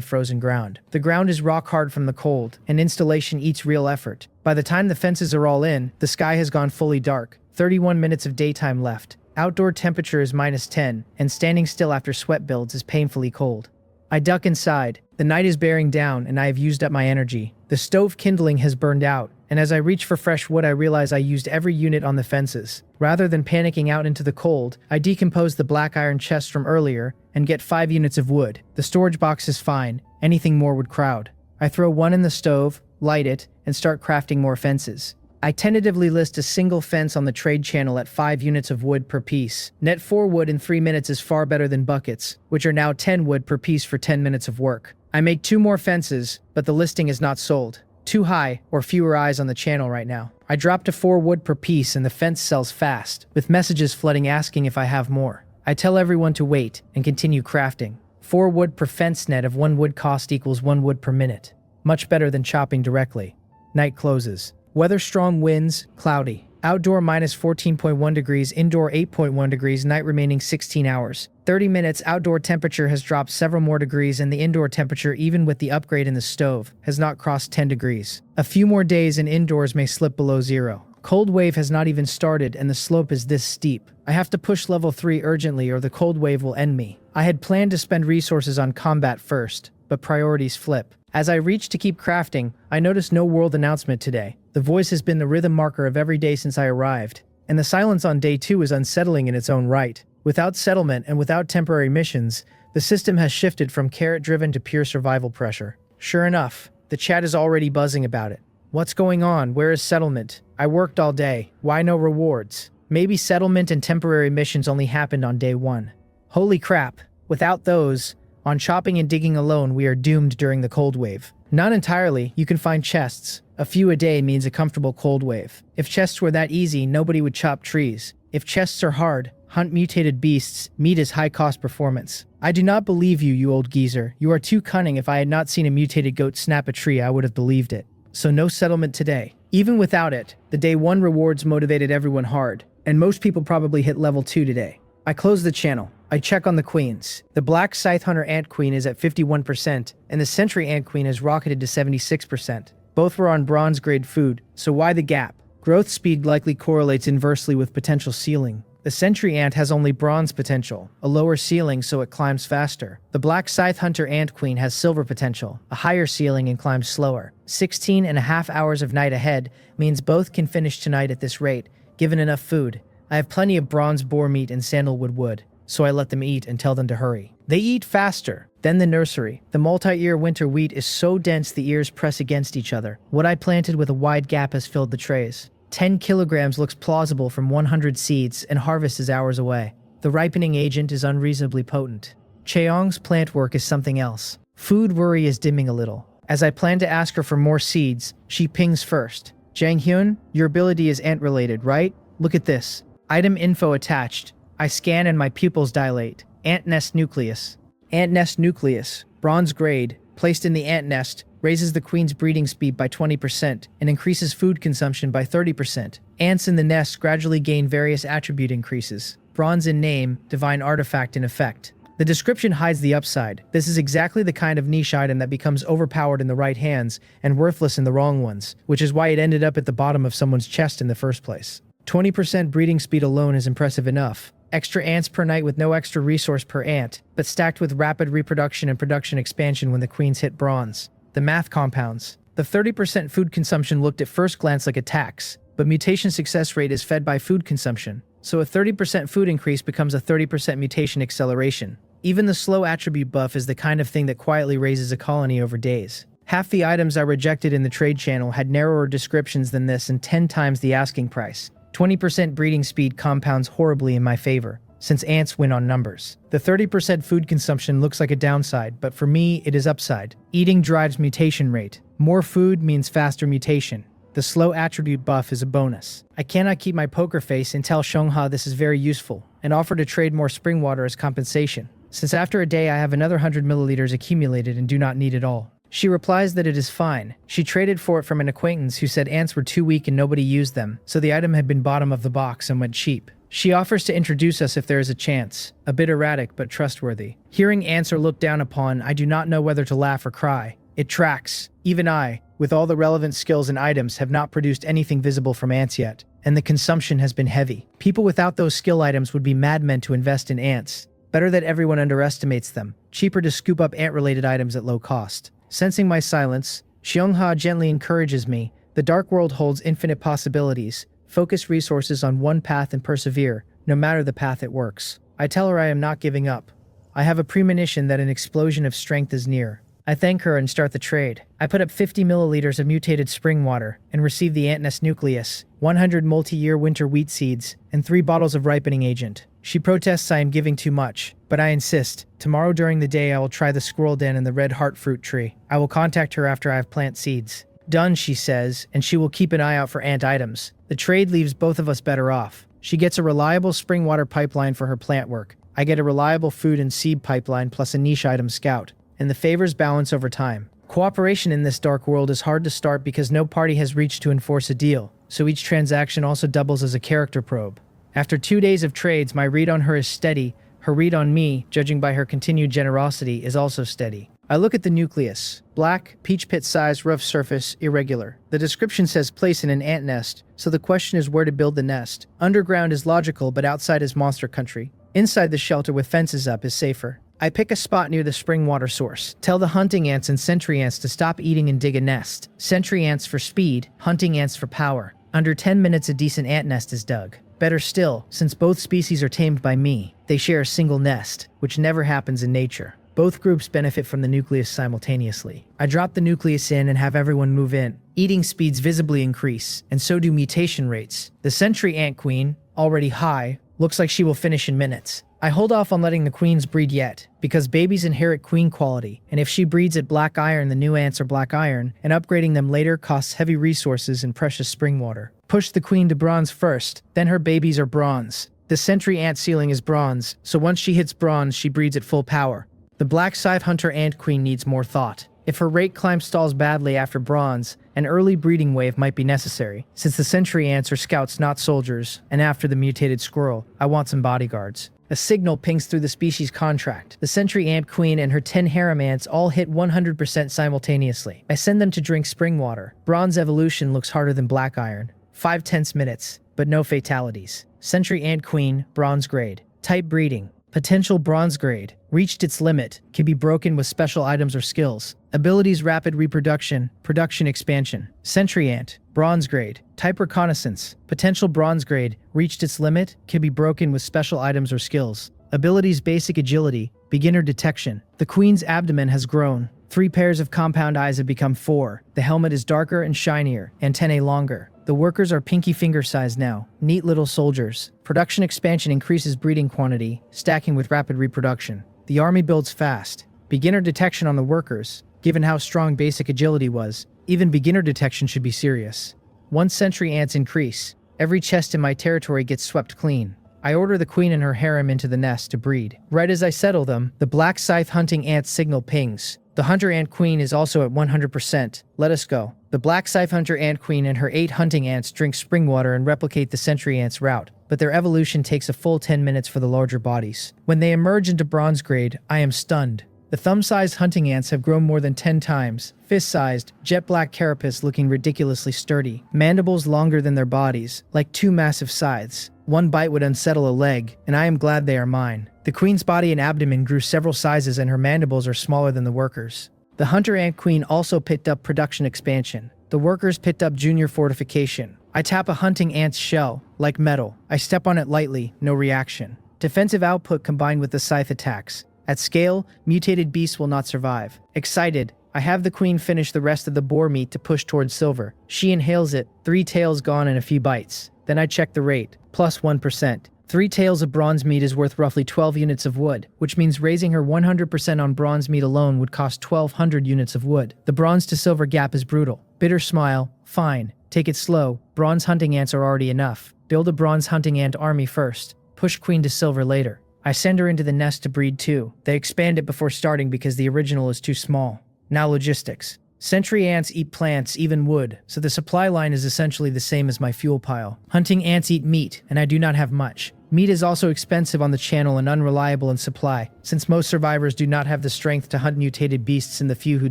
frozen ground. The ground is rock hard from the cold, and installation eats real effort. By the time the fences are all in, the sky has gone fully dark. 31 minutes of daytime left. Outdoor temperature is -10, and standing still after sweat builds is painfully cold. I duck inside. The night is bearing down, and I have used up my energy. The stove kindling has burned out, and as I reach for fresh wood I realize I used every unit on the fences. Rather than panicking out into the cold, I decompose the black iron chest from earlier and get 5 units of wood. The storage box is fine. Anything more would crowd. I throw one in the stove, light it, and start crafting more fences. I tentatively list a single fence on the trade channel at 5 units of wood per piece. Net 4 wood in 3 minutes is far better than buckets, which are now 10 wood per piece for 10 minutes of work. I make 2 more fences, but the listing is not sold. Too high, or fewer eyes on the channel right now. I drop to 4 wood per piece and the fence sells fast, with messages flooding asking if I have more. I tell everyone to wait and continue crafting. 4 wood per fence net of 1 wood cost equals 1 wood per minute. Much better than chopping directly. Night closes. Weather strong winds, cloudy. Outdoor -14.1 degrees, indoor 8.1 degrees, night remaining 16 hours. 30 minutes, outdoor temperature has dropped several more degrees and the indoor temperature, even with the upgrade in the stove, has not crossed 10 degrees. A few more days and indoors may slip below 0. Cold wave has not even started and the slope is this steep. I have to push level 3 urgently or the cold wave will end me. I had planned to spend resources on combat first, but priorities flip. As I reach to keep crafting, I notice no world announcement today. The voice has been the rhythm marker of every day since I arrived, and the silence on day 2 is unsettling in its own right. Without settlement and without temporary missions, the system has shifted from carrot-driven to pure survival pressure. Sure enough, the chat is already buzzing about it. What's going on? Where is settlement? I worked all day. Why no rewards? Maybe settlement and temporary missions only happened on day 1. Holy crap. Without those, on chopping and digging alone, we are doomed during the cold wave. Not entirely. You can find chests. A few a day means a comfortable cold wave. If chests were that easy, nobody would chop trees. If chests are hard, hunt mutated beasts, meat is high-cost performance. I do not believe you, you old geezer. You are too cunning. If I had not seen a mutated goat snap a tree, I would have believed it. So no settlement today. Even without it, the day 1 rewards motivated everyone hard, and most people probably hit level 2 today. I close the channel. I check on the queens. The black scythe hunter ant queen is at 51%, and the sentry ant queen has rocketed to 76%. Both were on bronze grade food, so why the gap? Growth speed likely correlates inversely with potential ceiling. The sentry ant has only bronze potential, a lower ceiling so it climbs faster. The black scythe hunter ant queen has silver potential, a higher ceiling and climbs slower. 16.5 hours of night ahead means both can finish tonight at this rate, given enough food. I have plenty of bronze boar meat and sandalwood wood, so I let them eat and tell them to hurry. They eat faster. Then the nursery. The multi-ear winter wheat is so dense the ears press against each other. What I planted with a wide gap has filled the trays. 10 kilograms looks plausible from 100 seeds, and harvest is hours away. The ripening agent is unreasonably potent. Cheong's plant work is something else. Food worry is dimming a little. As I plan to ask her for more seeds, she pings first. Jang-hyun, your ability is ant-related, right? Look at this. Item info attached. I scan and my pupils dilate. Ant nest nucleus. Ant nest nucleus. Bronze grade. Placed in the ant nest. Raises the queen's breeding speed by 20% and increases food consumption by 30%. Ants in the nest gradually gain various attribute increases. Bronze in name, divine artifact in effect. The description hides the upside. This is exactly the kind of niche item that becomes overpowered in the right hands and worthless in the wrong ones, which is why it ended up at the bottom of someone's chest in the first place. 20% breeding speed alone is impressive enough. Extra ants per night with no extra resource per ant, but stacked with rapid reproduction and production expansion when the queens hit bronze. The math compounds. The 30% food consumption looked at first glance like a tax, but mutation success rate is fed by food consumption, so a 30% food increase becomes a 30% mutation acceleration. Even the slow attribute buff is the kind of thing that quietly raises a colony over days. Half the items I rejected in the trade channel had narrower descriptions than this and 10 times the asking price. 20% breeding speed compounds horribly in my favor, since ants win on numbers. The 30% food consumption looks like a downside, but for me, it is upside. Eating drives mutation rate. More food means faster mutation. The slow attribute buff is a bonus. I cannot keep my poker face and tell Seongha this is very useful, and offer to trade more spring water as compensation, since after a day I have another 100 milliliters accumulated and do not need it all. She replies that it is fine. She traded for it from an acquaintance who said ants were too weak and nobody used them, so the item had been bottom of the box and went cheap. She offers to introduce us if there is a chance. A bit erratic, but trustworthy. Hearing ants are looked down upon, I do not know whether to laugh or cry. It tracks. Even I, with all the relevant skills and items, have not produced anything visible from ants yet, and the consumption has been heavy. People without those skill items would be madmen to invest in ants. Better that everyone underestimates them. Cheaper to scoop up ant-related items at low cost. Sensing my silence, Seongha gently encourages me. The dark world holds infinite possibilities. Focus resources on one path and persevere, no matter the path it works. I tell her I am not giving up. I have a premonition that an explosion of strength is near. I thank her and start the trade. I put up 50 milliliters of mutated spring water and receive the ant nest nucleus, 100 multi-year winter wheat seeds, and 3 bottles of ripening agent. She protests I am giving too much, but I insist. Tomorrow during the day I will try the squirrel den and the red heart fruit tree. I will contact her after I have plant seeds. Done, she says, and she will keep an eye out for ant items. The trade leaves both of us better off. She gets a reliable spring water pipeline for her plant work. I get a reliable food and seed pipeline plus a niche item scout, and the favors balance over time. Cooperation in this dark world is hard to start because no party has reached to enforce a deal, so each transaction also doubles as a character probe. After 2 days of trades, my read on her is steady. Her read on me, judging by her continued generosity, is also steady. I look at the nucleus. Black, peach pit size, rough surface, irregular. The description says place in an ant nest, so the question is where to build the nest. Underground is logical, but outside is monster country. Inside the shelter with fences up is safer. I pick a spot near the spring water source. Tell the hunting ants and sentry ants to stop eating and dig a nest. Sentry ants for speed, hunting ants for power. Under 10 minutes a decent ant nest is dug. Better still, since both species are tamed by me, they share a single nest, which never happens in nature. Both groups benefit from the nucleus simultaneously. I drop the nucleus in and have everyone move in. Eating speeds visibly increase, and so do mutation rates. The sentry ant queen, already high, looks like she will finish in minutes. I hold off on letting the queens breed yet, because babies inherit queen quality, and if she breeds at black iron the new ants are black iron, and upgrading them later costs heavy resources and precious spring water. Push the queen to bronze first, then her babies are bronze. The sentry ant ceiling is bronze, so once she hits bronze she breeds at full power. The black scythe hunter ant queen needs more thought. If her rate climb stalls badly after bronze, an early breeding wave might be necessary, since the sentry ants are scouts not soldiers, and after the mutated squirrel, I want some bodyguards. A signal pings through the species contract. The sentry ant queen and her 10 harem ants all hit 100% simultaneously. I send them to drink spring water. Bronze evolution looks harder than black iron. 5 tense minutes, but no fatalities. Sentry Ant Queen, bronze grade. Type breeding. Potential bronze grade. Reached its limit. Can be broken with special items or skills. Abilities rapid reproduction, production expansion. Sentry Ant, bronze grade. Type reconnaissance. Potential bronze grade. Reached its limit. Can be broken with special items or skills. Abilities basic agility, beginner detection. The queen's abdomen has grown. 3 pairs of compound eyes have become 4. The helmet is darker and shinier, antennae longer. The workers are pinky finger size now. Neat little soldiers. Production expansion increases breeding quantity, stacking with rapid reproduction. The army builds fast. Beginner detection on the workers. Given how strong basic agility was, even beginner detection should be serious. 1 sentry ants increase. Every chest in my territory gets swept clean. I order the queen and her harem into the nest to breed. Right as I settle them, the black scythe hunting ant signal pings. The hunter ant queen is also at 100%. Let us go. The black scythe hunter ant queen and her 8 hunting ants drink spring water and replicate the sentry ant's route, but their evolution takes a full 10 minutes for the larger bodies. When they emerge into bronze grade, I am stunned. The thumb-sized hunting ants have grown more than 10 times, fist-sized, jet-black carapace looking ridiculously sturdy, mandibles longer than their bodies, like 2 massive scythes. 1 bite would unsettle a leg, and I am glad they are mine. The queen's body and abdomen grew several sizes and her mandibles are smaller than the workers. The hunter ant queen also picked up production expansion. The workers picked up junior fortification. I tap a hunting ant's shell, like metal. I step on it lightly, no reaction. Defensive output combined with the scythe attacks. At scale, mutated beasts will not survive. Excited, I have the queen finish the rest of the boar meat to push towards silver. She inhales it, 3 tails gone in a few bites. Then I check the rate, plus 1%. 3 tails of bronze meat is worth roughly 12 units of wood, which means raising her 100% on bronze meat alone would cost 1,200 units of wood. The bronze to silver gap is brutal. Bitter smile, fine, take it slow. Bronze hunting ants are already enough. Build a bronze hunting ant army first. Push queen to silver later. I send her into the nest to breed too. They expand it before starting because the original is too small. Now logistics. Sentry ants eat plants, even wood, so the supply line is essentially the same as my fuel pile. Hunting ants eat meat, and I do not have much. Meat is also expensive on the channel and unreliable in supply, since most survivors do not have the strength to hunt mutated beasts and the few who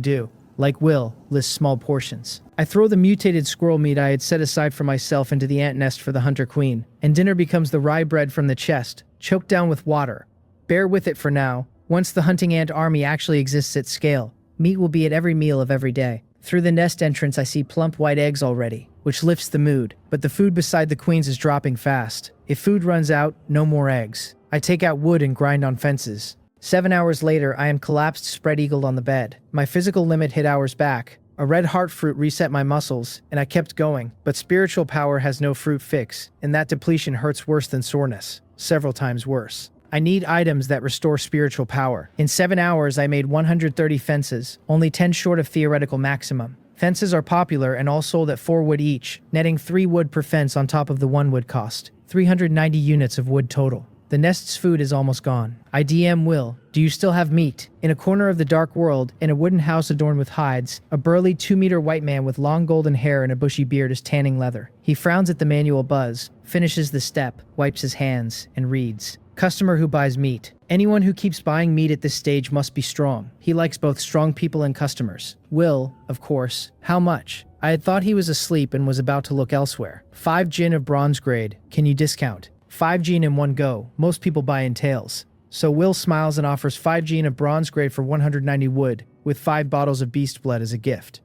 do, like Will, lists small portions. I throw the mutated squirrel meat I had set aside for myself into the ant nest for the hunter queen, and dinner becomes the rye bread from the chest, choked down with water. Bear with it for now. Once the hunting ant army actually exists at scale, meat will be at every meal of every day. Through the nest entrance I see plump white eggs already, which lifts the mood, but the food beside the queens is dropping fast. If food runs out, no more eggs. I take out wood and grind on fences. 7 hours later, I am collapsed spread-eagled on the bed. My physical limit hit hours back. A red heart fruit reset my muscles, and I kept going, but spiritual power has no fruit fix, and that depletion hurts worse than soreness. Several times worse. I need items that restore spiritual power. In 7 hours, I made 130 fences, only 10 short of theoretical maximum. Fences are popular and all sold at 4 wood each, netting 3 wood per fence on top of the 1 wood cost. 390 units of wood total. The nest's food is almost gone. I DM Will, do you still have meat? In a corner of the dark world, in a wooden house adorned with hides, a burly 2-meter white man with long golden hair and a bushy beard is tanning leather. He frowns at the manual buzz, finishes the step, wipes his hands, and reads. Customer who buys meat. Anyone who keeps buying meat at this stage must be strong. He likes both strong people and customers. Will, of course. How much? I had thought he was asleep and was about to look elsewhere. 5 gin of bronze grade. Can you discount? 5 gin in one go. Most people buy in tails. So Will smiles and offers 5 gin of bronze grade for 190 wood, with 5 bottles of beast blood as a gift.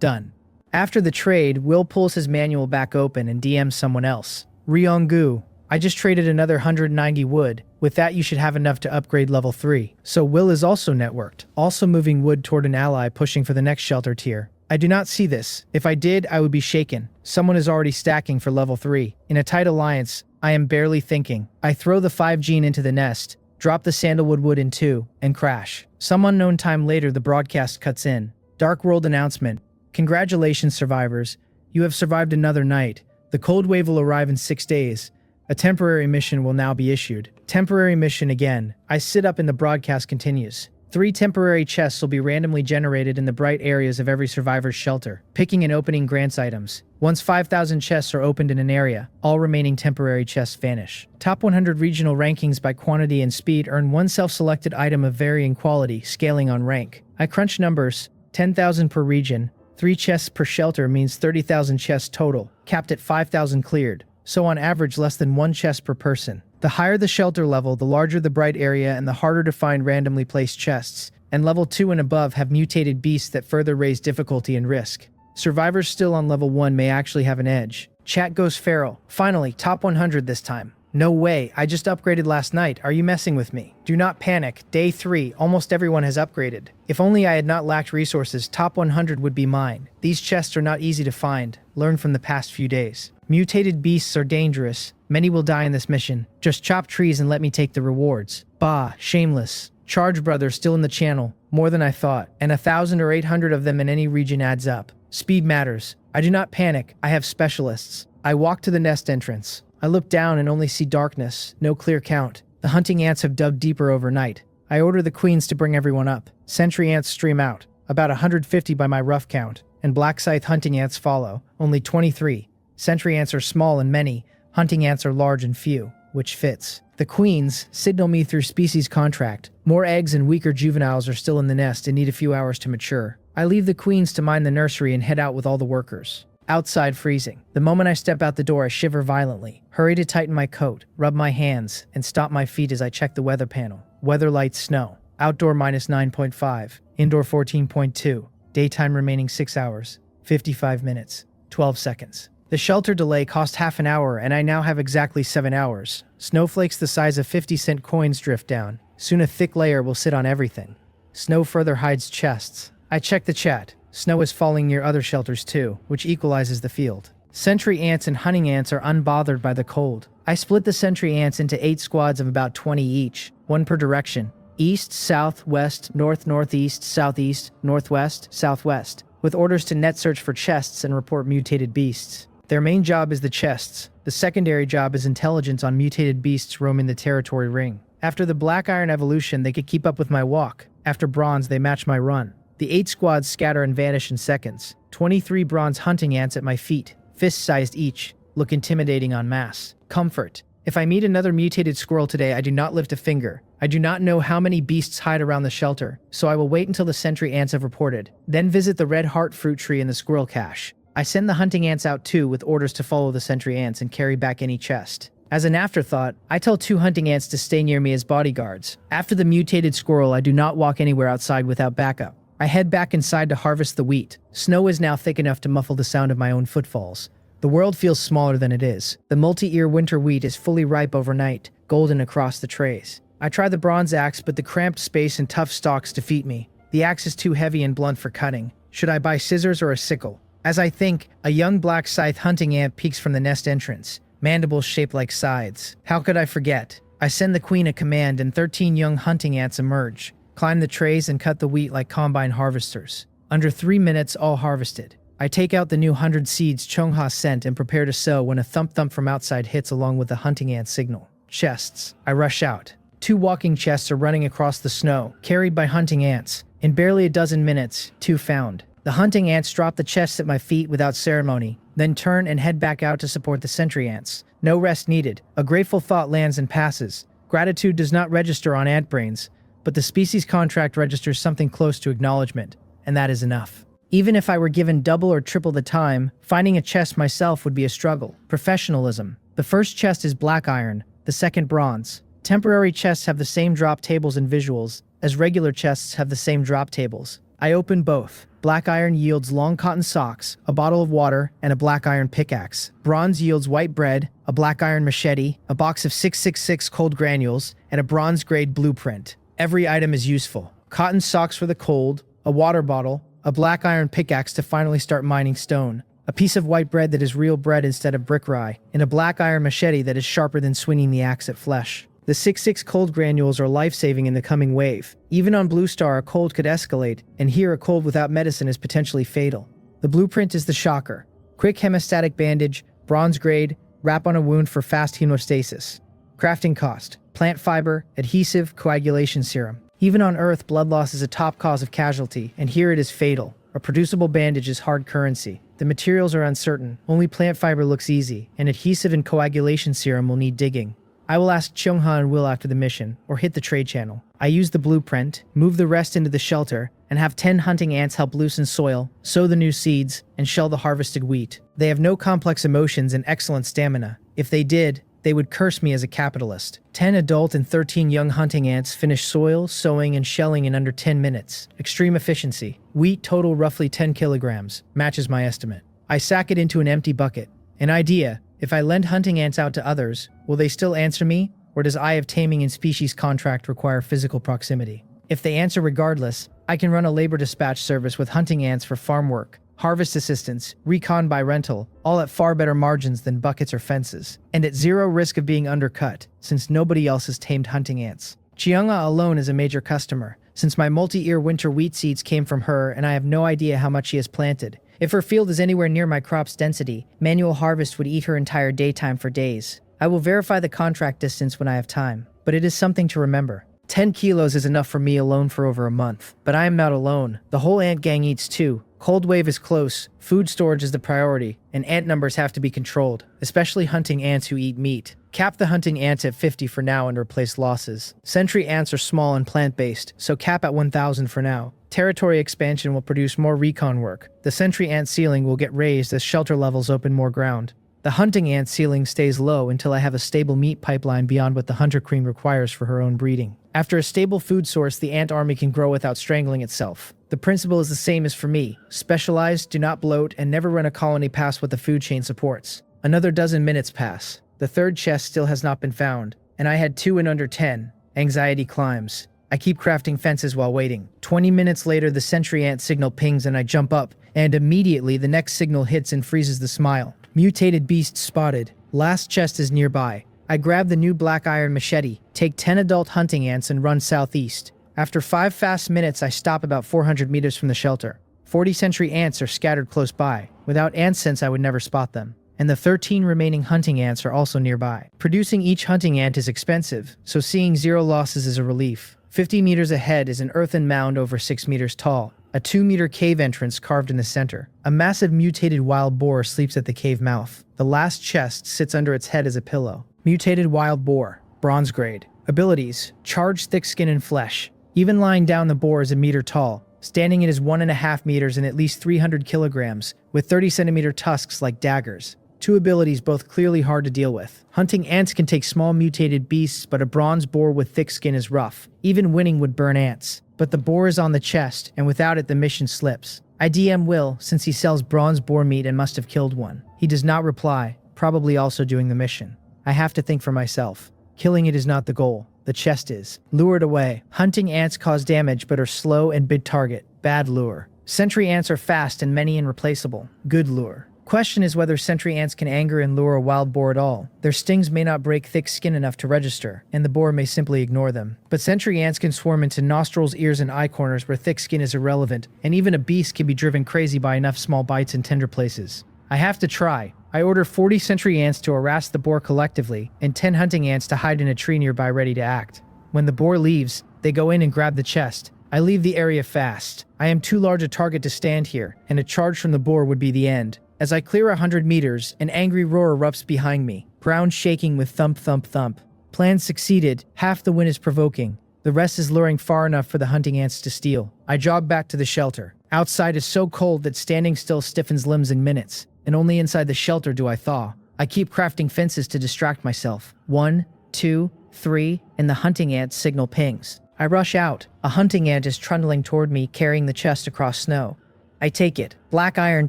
Done. After the trade, Will pulls his manual back open and DMs someone else. Ryonggu. I just traded another 190 wood. With that you should have enough to upgrade level 3. So Will is also networked, also moving wood toward an ally pushing for the next shelter tier. I do not see this. If I did, I would be shaken. Someone is already stacking for level 3. In a tight alliance, I am barely thinking. I throw the 5 gene into the nest, drop the sandalwood wood in 2, and crash. Some unknown time later the broadcast cuts in. Dark World announcement. Congratulations survivors. You have survived another night. The cold wave will arrive in 6 days. A temporary mission will now be issued. Temporary mission again. I sit up and the broadcast continues. 3 temporary chests will be randomly generated in the bright areas of every survivor's shelter. Picking and opening grants items. Once 5,000 chests are opened in an area, all remaining temporary chests vanish. Top 100 regional rankings by quantity and speed earn 1 self-selected item of varying quality, scaling on rank. I crunch numbers. 10,000 per region. 3 chests per shelter means 30,000 chests total. capped at 5,000 cleared, so on average less than one chest per person. The higher the shelter level, the larger the bright area and the harder to find randomly placed chests, and level 2 and above have mutated beasts that further raise difficulty and risk. Survivors still on level 1 may actually have an edge. Chat goes feral. Finally, top 100 this time. No way, I just upgraded last night, are you messing with me? Do not panic, day 3, almost everyone has upgraded. If only I had not lacked resources, top 100 would be mine. These chests are not easy to find, learn from the past few days. Mutated beasts are dangerous, many will die in this mission. Just chop trees and let me take the rewards. Bah, shameless. Charge brother still in the channel, more than I thought, and 1,000 or 800 of them in any region adds up. Speed matters. I do not panic, I have specialists. I walk to the nest entrance. I look down and only see darkness, no clear count. The hunting ants have dug deeper overnight. I order the queens to bring everyone up. Sentry ants stream out, about 150 by my rough count, and black scythe hunting ants follow, only 23. Sentry ants are small and many, hunting ants are large and few, which fits. The queens signal me through species contract. More eggs and weaker juveniles are still in the nest and need a few hours to mature. I leave the queens to mind the nursery and head out with all the workers. Outside freezing. The moment I step out the door, I shiver violently. Hurry to tighten my coat, rub my hands, and stop my feet as I check the weather panel. Weather light snow. Outdoor minus 9.5. Indoor 14.2. Daytime remaining 6 hours. 55 minutes. 12 seconds. The shelter delay cost half an hour, and I now have exactly 7 hours. Snowflakes the size of 50-cent coins drift down. Soon a thick layer will sit on everything. Snow further hides chests. I check the chat. Snow is falling near other shelters too, which equalizes the field. Sentry ants and hunting ants are unbothered by the cold. I split the sentry ants into 8 squads of about 20 each, 1 per direction. East, south, west, north, northeast, southeast, northwest, southwest, with orders to net search for chests and report mutated beasts. Their main job is the chests. The secondary job is intelligence on mutated beasts roaming the territory ring. After the black iron evolution, they could keep up with my walk. After bronze, they match my run. The 8 squads scatter and vanish in seconds. 23 bronze hunting ants at my feet, fist-sized each, look intimidating en masse. Comfort. If I meet another mutated squirrel today, I do not lift a finger. I do not know how many beasts hide around the shelter, so I will wait until the sentry ants have reported. Then visit the red heart fruit tree in the squirrel cache. I send the hunting ants out too with orders to follow the sentry ants and carry back any chest. As an afterthought, I tell 2 hunting ants to stay near me as bodyguards. After the mutated squirrel, I do not walk anywhere outside without backup. I head back inside to harvest the wheat. Snow is now thick enough to muffle the sound of my own footfalls. The world feels smaller than it is. The multi-ear winter wheat is fully ripe overnight, golden across the trays. I try the bronze axe, but the cramped space and tough stalks defeat me. The axe is too heavy and blunt for cutting. Should I buy scissors or a sickle? As I think, a young black scythe hunting ant peeks from the nest entrance, mandibles shaped like scythes. How could I forget? I send the queen a command and 13 young hunting ants emerge. Climb the trays and cut the wheat like combine harvesters. Under 3 minutes, all harvested. I take out the new 100 seeds Chongha sent and prepare to sow when a thump-thump from outside hits along with the hunting ant signal. Chests. I rush out. 2 walking chests are running across the snow, carried by hunting ants. In barely a dozen minutes, 2 found. The hunting ants drop the chests at my feet without ceremony, then turn and head back out to support the sentry ants. No rest needed. A grateful thought lands and passes. Gratitude does not register on ant brains, but the species contract registers something close to acknowledgement, and that is enough. Even if I were given double or triple the time, finding a chest myself would be a struggle. Professionalism. The first chest is black iron, the second bronze. Temporary chests have the same drop tables and visuals, as regular chests have the same drop tables. I open both. Black iron yields long cotton socks, a bottle of water, and a black iron pickaxe. Bronze yields white bread, a black iron machete, a box of 666 cold granules, and a bronze-grade blueprint. Every item is useful. Cotton socks for the cold, a water bottle, a black iron pickaxe to finally start mining stone, a piece of white bread that is real bread instead of brick rye, and a black iron machete that is sharper than swinging the axe at flesh. The 6-6 cold granules are life-saving in the coming wave. Even on Blue Star, a cold could escalate, and here a cold without medicine is potentially fatal. The blueprint is the shocker. Quick hemostatic bandage, bronze grade, wrap on a wound for fast hemostasis. Crafting cost. Plant fiber, adhesive, coagulation serum. Even on Earth, blood loss is a top cause of casualty, and here it is fatal. A producible bandage is hard currency. The materials are uncertain, only plant fiber looks easy, and adhesive and coagulation serum will need digging. I will ask Chungha and Will after the mission, or hit the trade channel. I use the blueprint, move the rest into the shelter, and and have 10 hunting ants help loosen soil, sow the new seeds, and shell the harvested wheat. They have no complex emotions and excellent stamina. If they did, they would curse me as a capitalist. 10 adult and 13 young hunting ants finish soil, sowing, and shelling in under 10 minutes. Extreme efficiency. Wheat total roughly 10 kilograms. Matches my estimate. I sack it into an empty bucket. An idea. If I lend hunting ants out to others, will they still answer me? Or does Eye of Taming and Species contract require physical proximity? If they answer regardless, I can run a labor dispatch service with hunting ants for farm work, harvest assistance, recon by rental, all at far better margins than buckets or fences, and at zero risk of being undercut, since nobody else has tamed hunting ants. Chianga alone is a major customer, since my multi-ear winter wheat seeds came from her and I have no idea how much she has planted. If her field is anywhere near my crop's density, manual harvest would eat her entire daytime for days. I will verify the contract distance when I have time, but it is something to remember. 10 kilos is enough for me alone for over a month. But I am not alone. The whole ant gang eats too. Cold wave is close, food storage is the priority, and ant numbers have to be controlled, especially hunting ants who eat meat. Cap the hunting ants at 50 for now and replace losses. Sentry ants are small and plant-based, so cap at 1,000 for now. Territory expansion will produce more recon work. The sentry ant ceiling will get raised as shelter levels open more ground. The hunting ant ceiling stays low until I have a stable meat pipeline beyond what the hunter queen requires for her own breeding. After a stable food source, the ant army can grow without strangling itself. The principle is the same as for me. Specialize, do not bloat, and never run a colony past what the food chain supports. Another dozen minutes pass. The third chest still has not been found, and I had 2 in under 10. Anxiety climbs. I keep crafting fences while waiting. 20 minutes later, the sentry ant signal pings and I jump up, and immediately the next signal hits and freezes the smile. Mutated beast spotted. Last chest is nearby. I grab the new black iron machete, take 10 adult hunting ants and run southeast. After 5 fast minutes, I stop about 400 meters from the shelter. 40 sentry ants are scattered close by. Without ant sense, I would never spot them. And the 13 remaining hunting ants are also nearby. Producing each hunting ant is expensive, so seeing 0 losses is a relief. 50 meters ahead is an earthen mound over 6 meters tall. A 2-meter cave entrance carved in the center. A massive mutated wild boar sleeps at the cave mouth. The last chest sits under its head as a pillow. Mutated wild boar. Bronze grade. Abilities. Charged thick skin and flesh. Even lying down, the boar is a meter tall. Standing, it is 1.5 meters and at least 300 kilograms, with 30-centimeter tusks like daggers. 2 abilities, both clearly hard to deal with. Hunting ants can take small mutated beasts, but a bronze boar with thick skin is rough. Even winning would burn ants. But the boar is on the chest, and without it the mission slips. I DM Will, since he sells bronze boar meat and must have killed one. He does not reply, probably also doing the mission. I have to think for myself. Killing it is not the goal. The chest is. Lured away. Hunting ants cause damage but are slow and big target. Bad lure. Sentry ants are fast and many and replaceable. Good lure. Question is whether sentry ants can anger and lure a wild boar at all. Their stings may not break thick skin enough to register, and the boar may simply ignore them. But sentry ants can swarm into nostrils, ears, and eye corners where thick skin is irrelevant, and even a beast can be driven crazy by enough small bites in tender places. I have to try. I order 40 sentry ants to harass the boar collectively, and 10 hunting ants to hide in a tree nearby ready to act. When the boar leaves, they go in and grab the chest. I leave the area fast. I am too large a target to stand here, and a charge from the boar would be the end. As I clear 100 meters, an angry roar erupts behind me, ground shaking with thump thump thump. Plan succeeded, half the win is provoking. The rest is luring far enough for the hunting ants to steal. I jog back to the shelter. Outside is so cold that standing still stiffens limbs in minutes, and only inside the shelter do I thaw. I keep crafting fences to distract myself. 1, 2, 3, and the hunting ant signal pings. I rush out. A hunting ant is trundling toward me, carrying the chest across snow. I take it. Black iron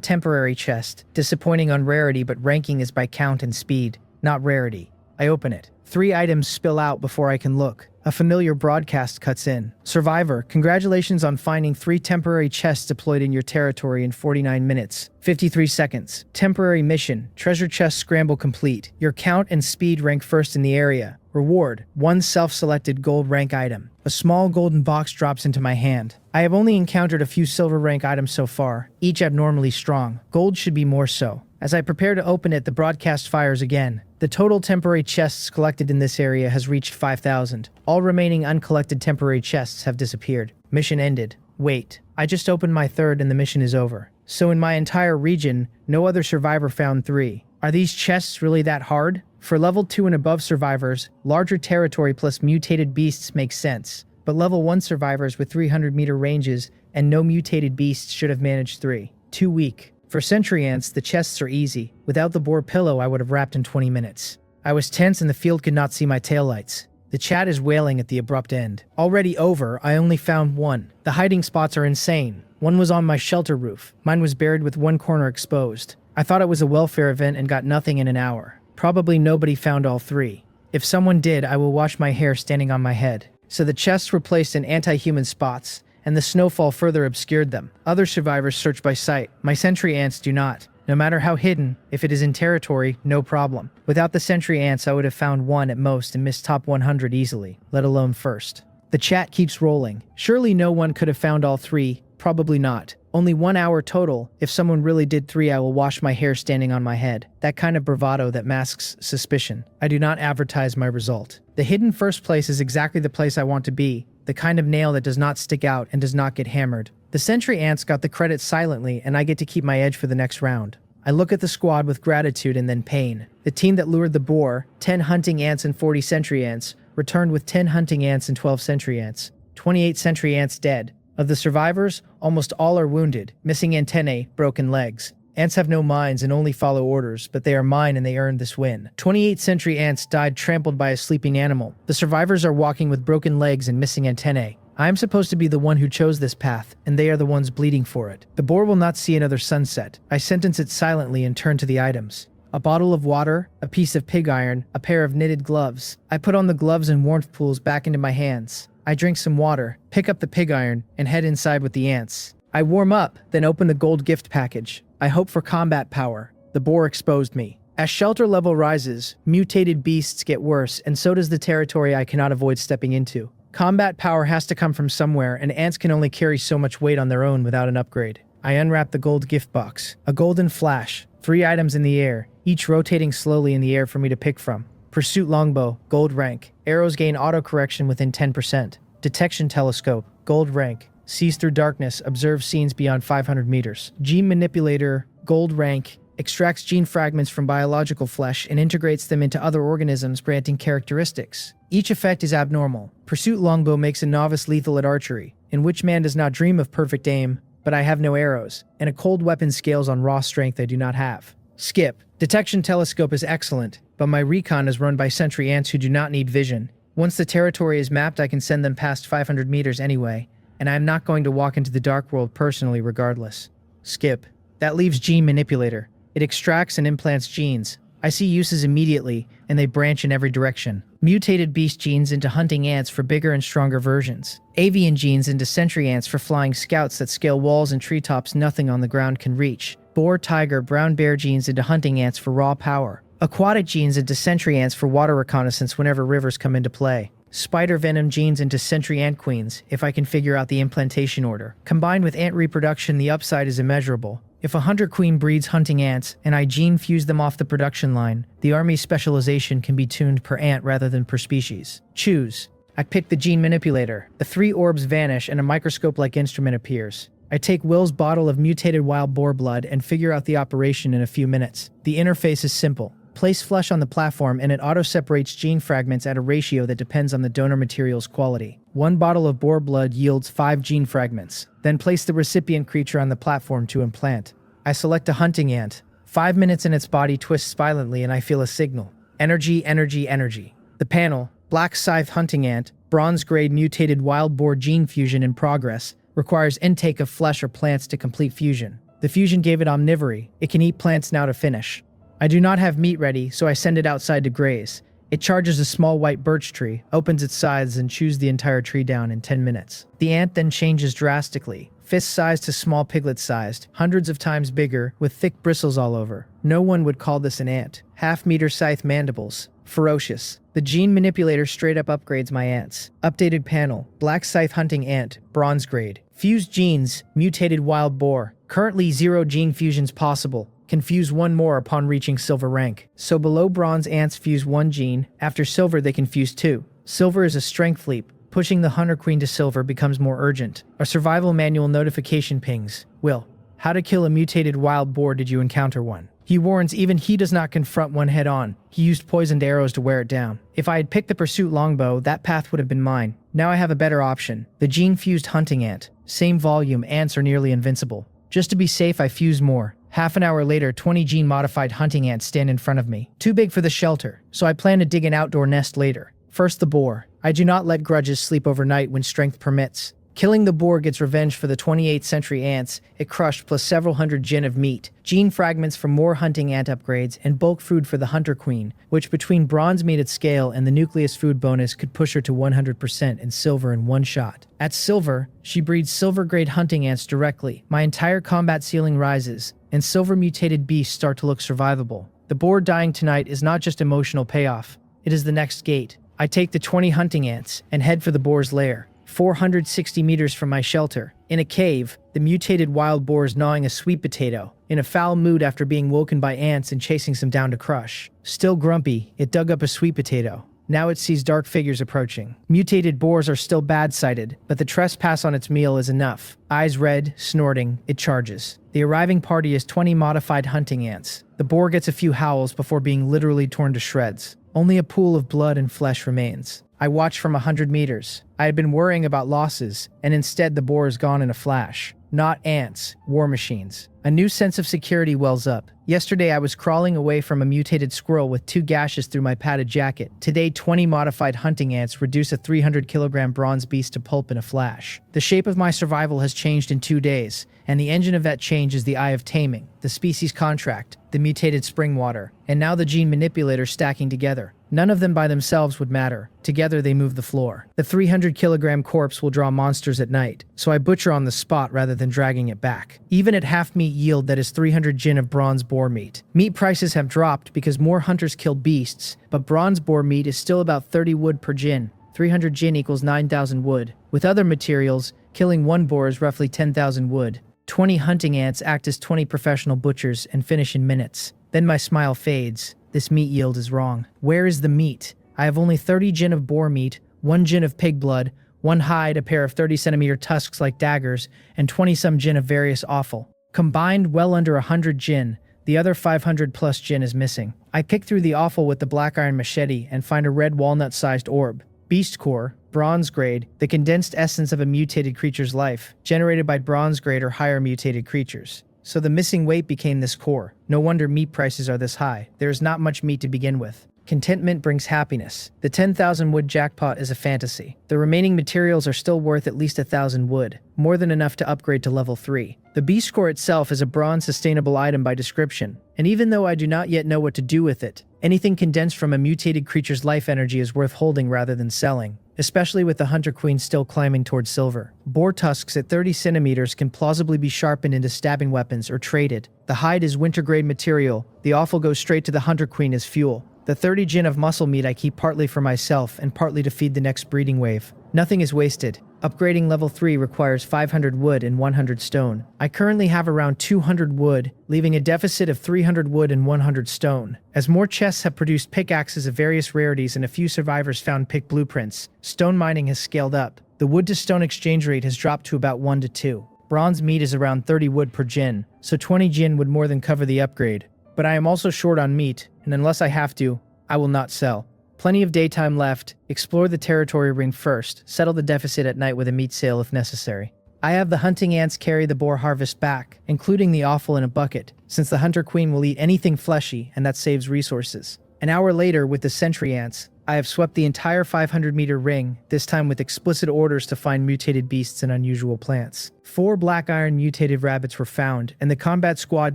temporary chest. Disappointing on rarity, but ranking is by count and speed, not rarity. I open it. 3 items spill out before I can look. A familiar broadcast cuts in. Survivor, congratulations on finding 3 temporary chests deployed in your territory in 49 minutes. 53 seconds. Temporary mission. Treasure chest scramble complete. Your count and speed rank first in the area. Reward, 1 self-selected gold rank item. A small golden box drops into my hand. I have only encountered a few silver rank items so far, each abnormally strong. Gold should be more so. As I prepare to open it, the broadcast fires again. The total temporary chests collected in this area has reached 5,000. All remaining uncollected temporary chests have disappeared. Mission ended. Wait, I just opened my 3rd and the mission is over. So in my entire region, no other survivor found 3. Are these chests really that hard? For level 2 and above survivors, larger territory plus mutated beasts makes sense. But level 1 survivors with 300-meter ranges and no mutated beasts should have managed 3. Too weak. For sentry ants, the chests are easy. Without the boar pillow, I would have wrapped in 20 minutes. I was tense and the field could not see my taillights. The chat is wailing at the abrupt end. Already over, I only found 1. The hiding spots are insane. 1 was on my shelter roof. Mine was buried with 1 corner exposed. I thought it was a welfare event and got nothing in an hour. Probably nobody found all 3. If someone did, I will wash my hair standing on my head. So the chests were placed in anti-human spots, and the snowfall further obscured them. Other survivors search by sight. My sentry ants do not. No matter how hidden, if it is in territory, no problem. Without the sentry ants, I would have found 1 at most and missed top 100 easily, let alone first. The chat keeps rolling. Surely no one could have found all 3. Probably not. Only 1 hour total. If someone really did 3, I will wash my hair standing on my head. That kind of bravado that masks suspicion. I do not advertise my result. The hidden first place is exactly the place I want to be. The kind of nail that does not stick out and does not get hammered. The sentry ants got the credit silently, and I get to keep my edge for the next round. I look at the squad with gratitude and then pain. The team that lured the boar, 10 hunting ants and 40 sentry ants, returned with 10 hunting ants and 12 sentry ants. 28 sentry ants dead. Of the survivors, almost all are wounded, missing antennae, broken legs. Ants have no minds and only follow orders, but they are mine and they earned this win. 28 sentry ants died trampled by a sleeping animal. The survivors are walking with broken legs and missing antennae. I am supposed to be the one who chose this path, and they are the ones bleeding for it. The boar will not see another sunset. I sentence it silently and turn to the items. A bottle of water, a piece of pig iron, a pair of knitted gloves. I put on the gloves and warmth pools back into my hands. I drink some water, pick up the pig iron, and head inside with the ants. I warm up, then open the gold gift package. I hope for combat power. The boar exposed me. As shelter level rises, mutated beasts get worse, and so does the territory I cannot avoid stepping into. Combat power has to come from somewhere, and ants can only carry so much weight on their own without an upgrade. I unwrap the gold gift box. A golden flash. 3 items in the air, each rotating slowly in the air for me to pick from. Pursuit longbow, gold rank. Arrows gain auto-correction within 10%. Detection telescope, gold rank. Sees through darkness, observes scenes beyond 500 meters. Gene manipulator, gold rank. Extracts gene fragments from biological flesh and integrates them into other organisms, granting characteristics. Each effect is abnormal. Pursuit longbow makes a novice lethal at archery, in which man does not dream of perfect aim, but I have no arrows, and a cold weapon scales on raw strength I do not have. Skip. Detection telescope is excellent, but my recon is run by sentry ants who do not need vision. Once the territory is mapped, I can send them past 500 meters anyway, and I am not going to walk into the dark world personally regardless. Skip. That leaves gene manipulator. It extracts and implants genes. I see uses immediately, and they branch in every direction. Mutated beast genes into hunting ants for bigger and stronger versions. Avian genes into sentry ants for flying scouts that scale walls and treetops nothing on the ground can reach. Boar, tiger, brown bear genes into hunting ants for raw power. Aquatic genes into sentry ants for water reconnaissance whenever rivers come into play. Spider venom genes into sentry ant queens, if I can figure out the implantation order. Combined with ant reproduction, the upside is immeasurable. If a hunter queen breeds hunting ants, and I gene fuse them off the production line, the army's specialization can be tuned per ant rather than per species. Choose. I pick the gene manipulator. The 3 orbs vanish and a microscope-like instrument appears. I take Will's bottle of mutated wild boar blood and figure out the operation in a few minutes. The interface is simple. Place flesh on the platform and it auto-separates gene fragments at a ratio that depends on the donor material's quality. 1 bottle of boar blood yields 5 gene fragments. Then place the recipient creature on the platform to implant. I select a hunting ant. 5 minutes and its body twists violently and I feel a signal. Energy, energy, energy. The panel, black scythe hunting ant, bronze grade mutated wild boar gene fusion in progress, requires intake of flesh or plants to complete fusion. The fusion gave it omnivory. It can eat plants now to finish. I do not have meat ready, so I send it outside to graze. It charges a small white birch tree, opens its sides, and chews the entire tree down in 10 minutes. The ant then changes drastically. Fist-sized to small piglet-sized, hundreds of times bigger, with thick bristles all over. No one would call this an ant. Half-meter scythe mandibles. Ferocious. The gene manipulator straight up upgrades my ants. Updated panel. Black scythe hunting ant. Bronze grade. Fused genes. Mutated wild boar. Currently 0 gene fusions possible. Can fuse 1 more upon reaching silver rank. So below bronze ants fuse 1 gene. After silver they can fuse 2. Silver is a strength leap. Pushing the hunter queen to silver becomes more urgent. A survival manual notification pings. Will, how to kill a mutated wild boar, did you encounter one? He warns even he does not confront one head on. He used poisoned arrows to wear it down. If I had picked the pursuit longbow, that path would have been mine. Now I have a better option. The gene-fused hunting ant. Same volume, ants are nearly invincible. Just to be safe, I fuse more. Half an hour later, 20 gene-modified hunting ants stand in front of me. Too big for the shelter, so I plan to dig an outdoor nest later. First the boar. I do not let grudges sleep overnight when strength permits. Killing the boar gets revenge for the 28th century ants it crushed, plus several hundred gin of meat, gene fragments for more hunting ant upgrades, and bulk food for the hunter queen, which between bronze meat at scale and the nucleus food bonus could push her to 100% in silver in one shot. At silver, she breeds silver-grade hunting ants directly. My entire combat ceiling rises, and silver-mutated beasts start to look survivable. The boar dying tonight is not just emotional payoff, it is the next gate. I take the 20 hunting ants and head for the boar's lair. 460 meters from my shelter. In a cave, the mutated wild boar is gnawing a sweet potato, in a foul mood after being woken by ants and chasing some down to crush. Still grumpy, it dug up a sweet potato. Now it sees dark figures approaching. Mutated boars are still bad-sighted, but the trespass on its meal is enough. Eyes red, snorting, it charges. The arriving party is 20 modified hunting ants. The boar gets a few howls before being literally torn to shreds. Only a pool of blood and flesh remains. I watch from 100 meters. I had been worrying about losses, and instead the boar is gone in a flash. Not ants, war machines. A new sense of security wells up. Yesterday I was crawling away from a mutated squirrel with 2 gashes through my padded jacket. Today 20 modified hunting ants reduce a 300-kilogram bronze beast to pulp in a flash. The shape of my survival has changed in 2 days, and the engine of that change is the Eye of Taming, the species contract, the mutated spring water, and now the gene manipulator stacking together. None of them by themselves would matter. Together they move the floor. The 300-kilogram corpse will draw monsters at night, so I butcher on the spot rather than dragging it back. Even at half meat yield, that is 300 gin of bronze boar meat. Meat prices have dropped because more hunters killed beasts, but bronze boar meat is still about 30 wood per gin. 300 gin equals 9,000 wood. With other materials, killing one boar is roughly 10,000 wood. 20 hunting ants act as 20 professional butchers and finish in minutes. Then my smile fades. This meat yield is wrong. Where is the meat? I have only 30 gin of boar meat, 1 gin of pig blood, 1 hide, a pair of 30-centimeter tusks like daggers, and 20-some gin of various offal. Combined, well under 100 gin. The other 500-plus gin is missing. I pick through the offal with the black iron machete and find a red walnut-sized orb. Beast core, bronze grade, the condensed essence of a mutated creature's life, generated by bronze grade or higher mutated creatures. So the missing weight became this core. No wonder meat prices are this high. There is not much meat to begin with. Contentment brings happiness. The 10,000 wood jackpot is a fantasy. The remaining materials are still worth at least 1,000 wood, more than enough to upgrade to level 3. The beast core itself is a bronze sustainable item by description, and even though I do not yet know what to do with it, anything condensed from a mutated creature's life energy is worth holding rather than selling, especially with the Hunter Queen still climbing towards silver. Boar tusks at 30 centimeters can plausibly be sharpened into stabbing weapons or traded. The hide is winter-grade material. The offal goes straight to the Hunter Queen as fuel. The 30 gin of muscle meat I keep partly for myself and partly to feed the next breeding wave. Nothing is wasted. Upgrading level 3 requires 500 wood and 100 stone. I currently have around 200 wood, leaving a deficit of 300 wood and 100 stone. As more chests have produced pickaxes of various rarities and a few survivors found pick blueprints, stone mining has scaled up. The wood to stone exchange rate has dropped to about 1 to 2. Bronze meat is around 30 wood per gin, so 20 gin would more than cover the upgrade. But I am also short on meat, and unless I have to, I will not sell. Plenty of daytime left. Explore the territory ring first. Settle the deficit at night with a meat sale if necessary. I have the hunting ants carry the boar harvest back, including the offal in a bucket, since the Hunter Queen will eat anything fleshy, and that saves resources. An hour later, with the sentry ants, I have swept the entire 500-meter ring, this time with explicit orders to find mutated beasts and unusual plants. 4 black iron mutated rabbits were found, and the combat squad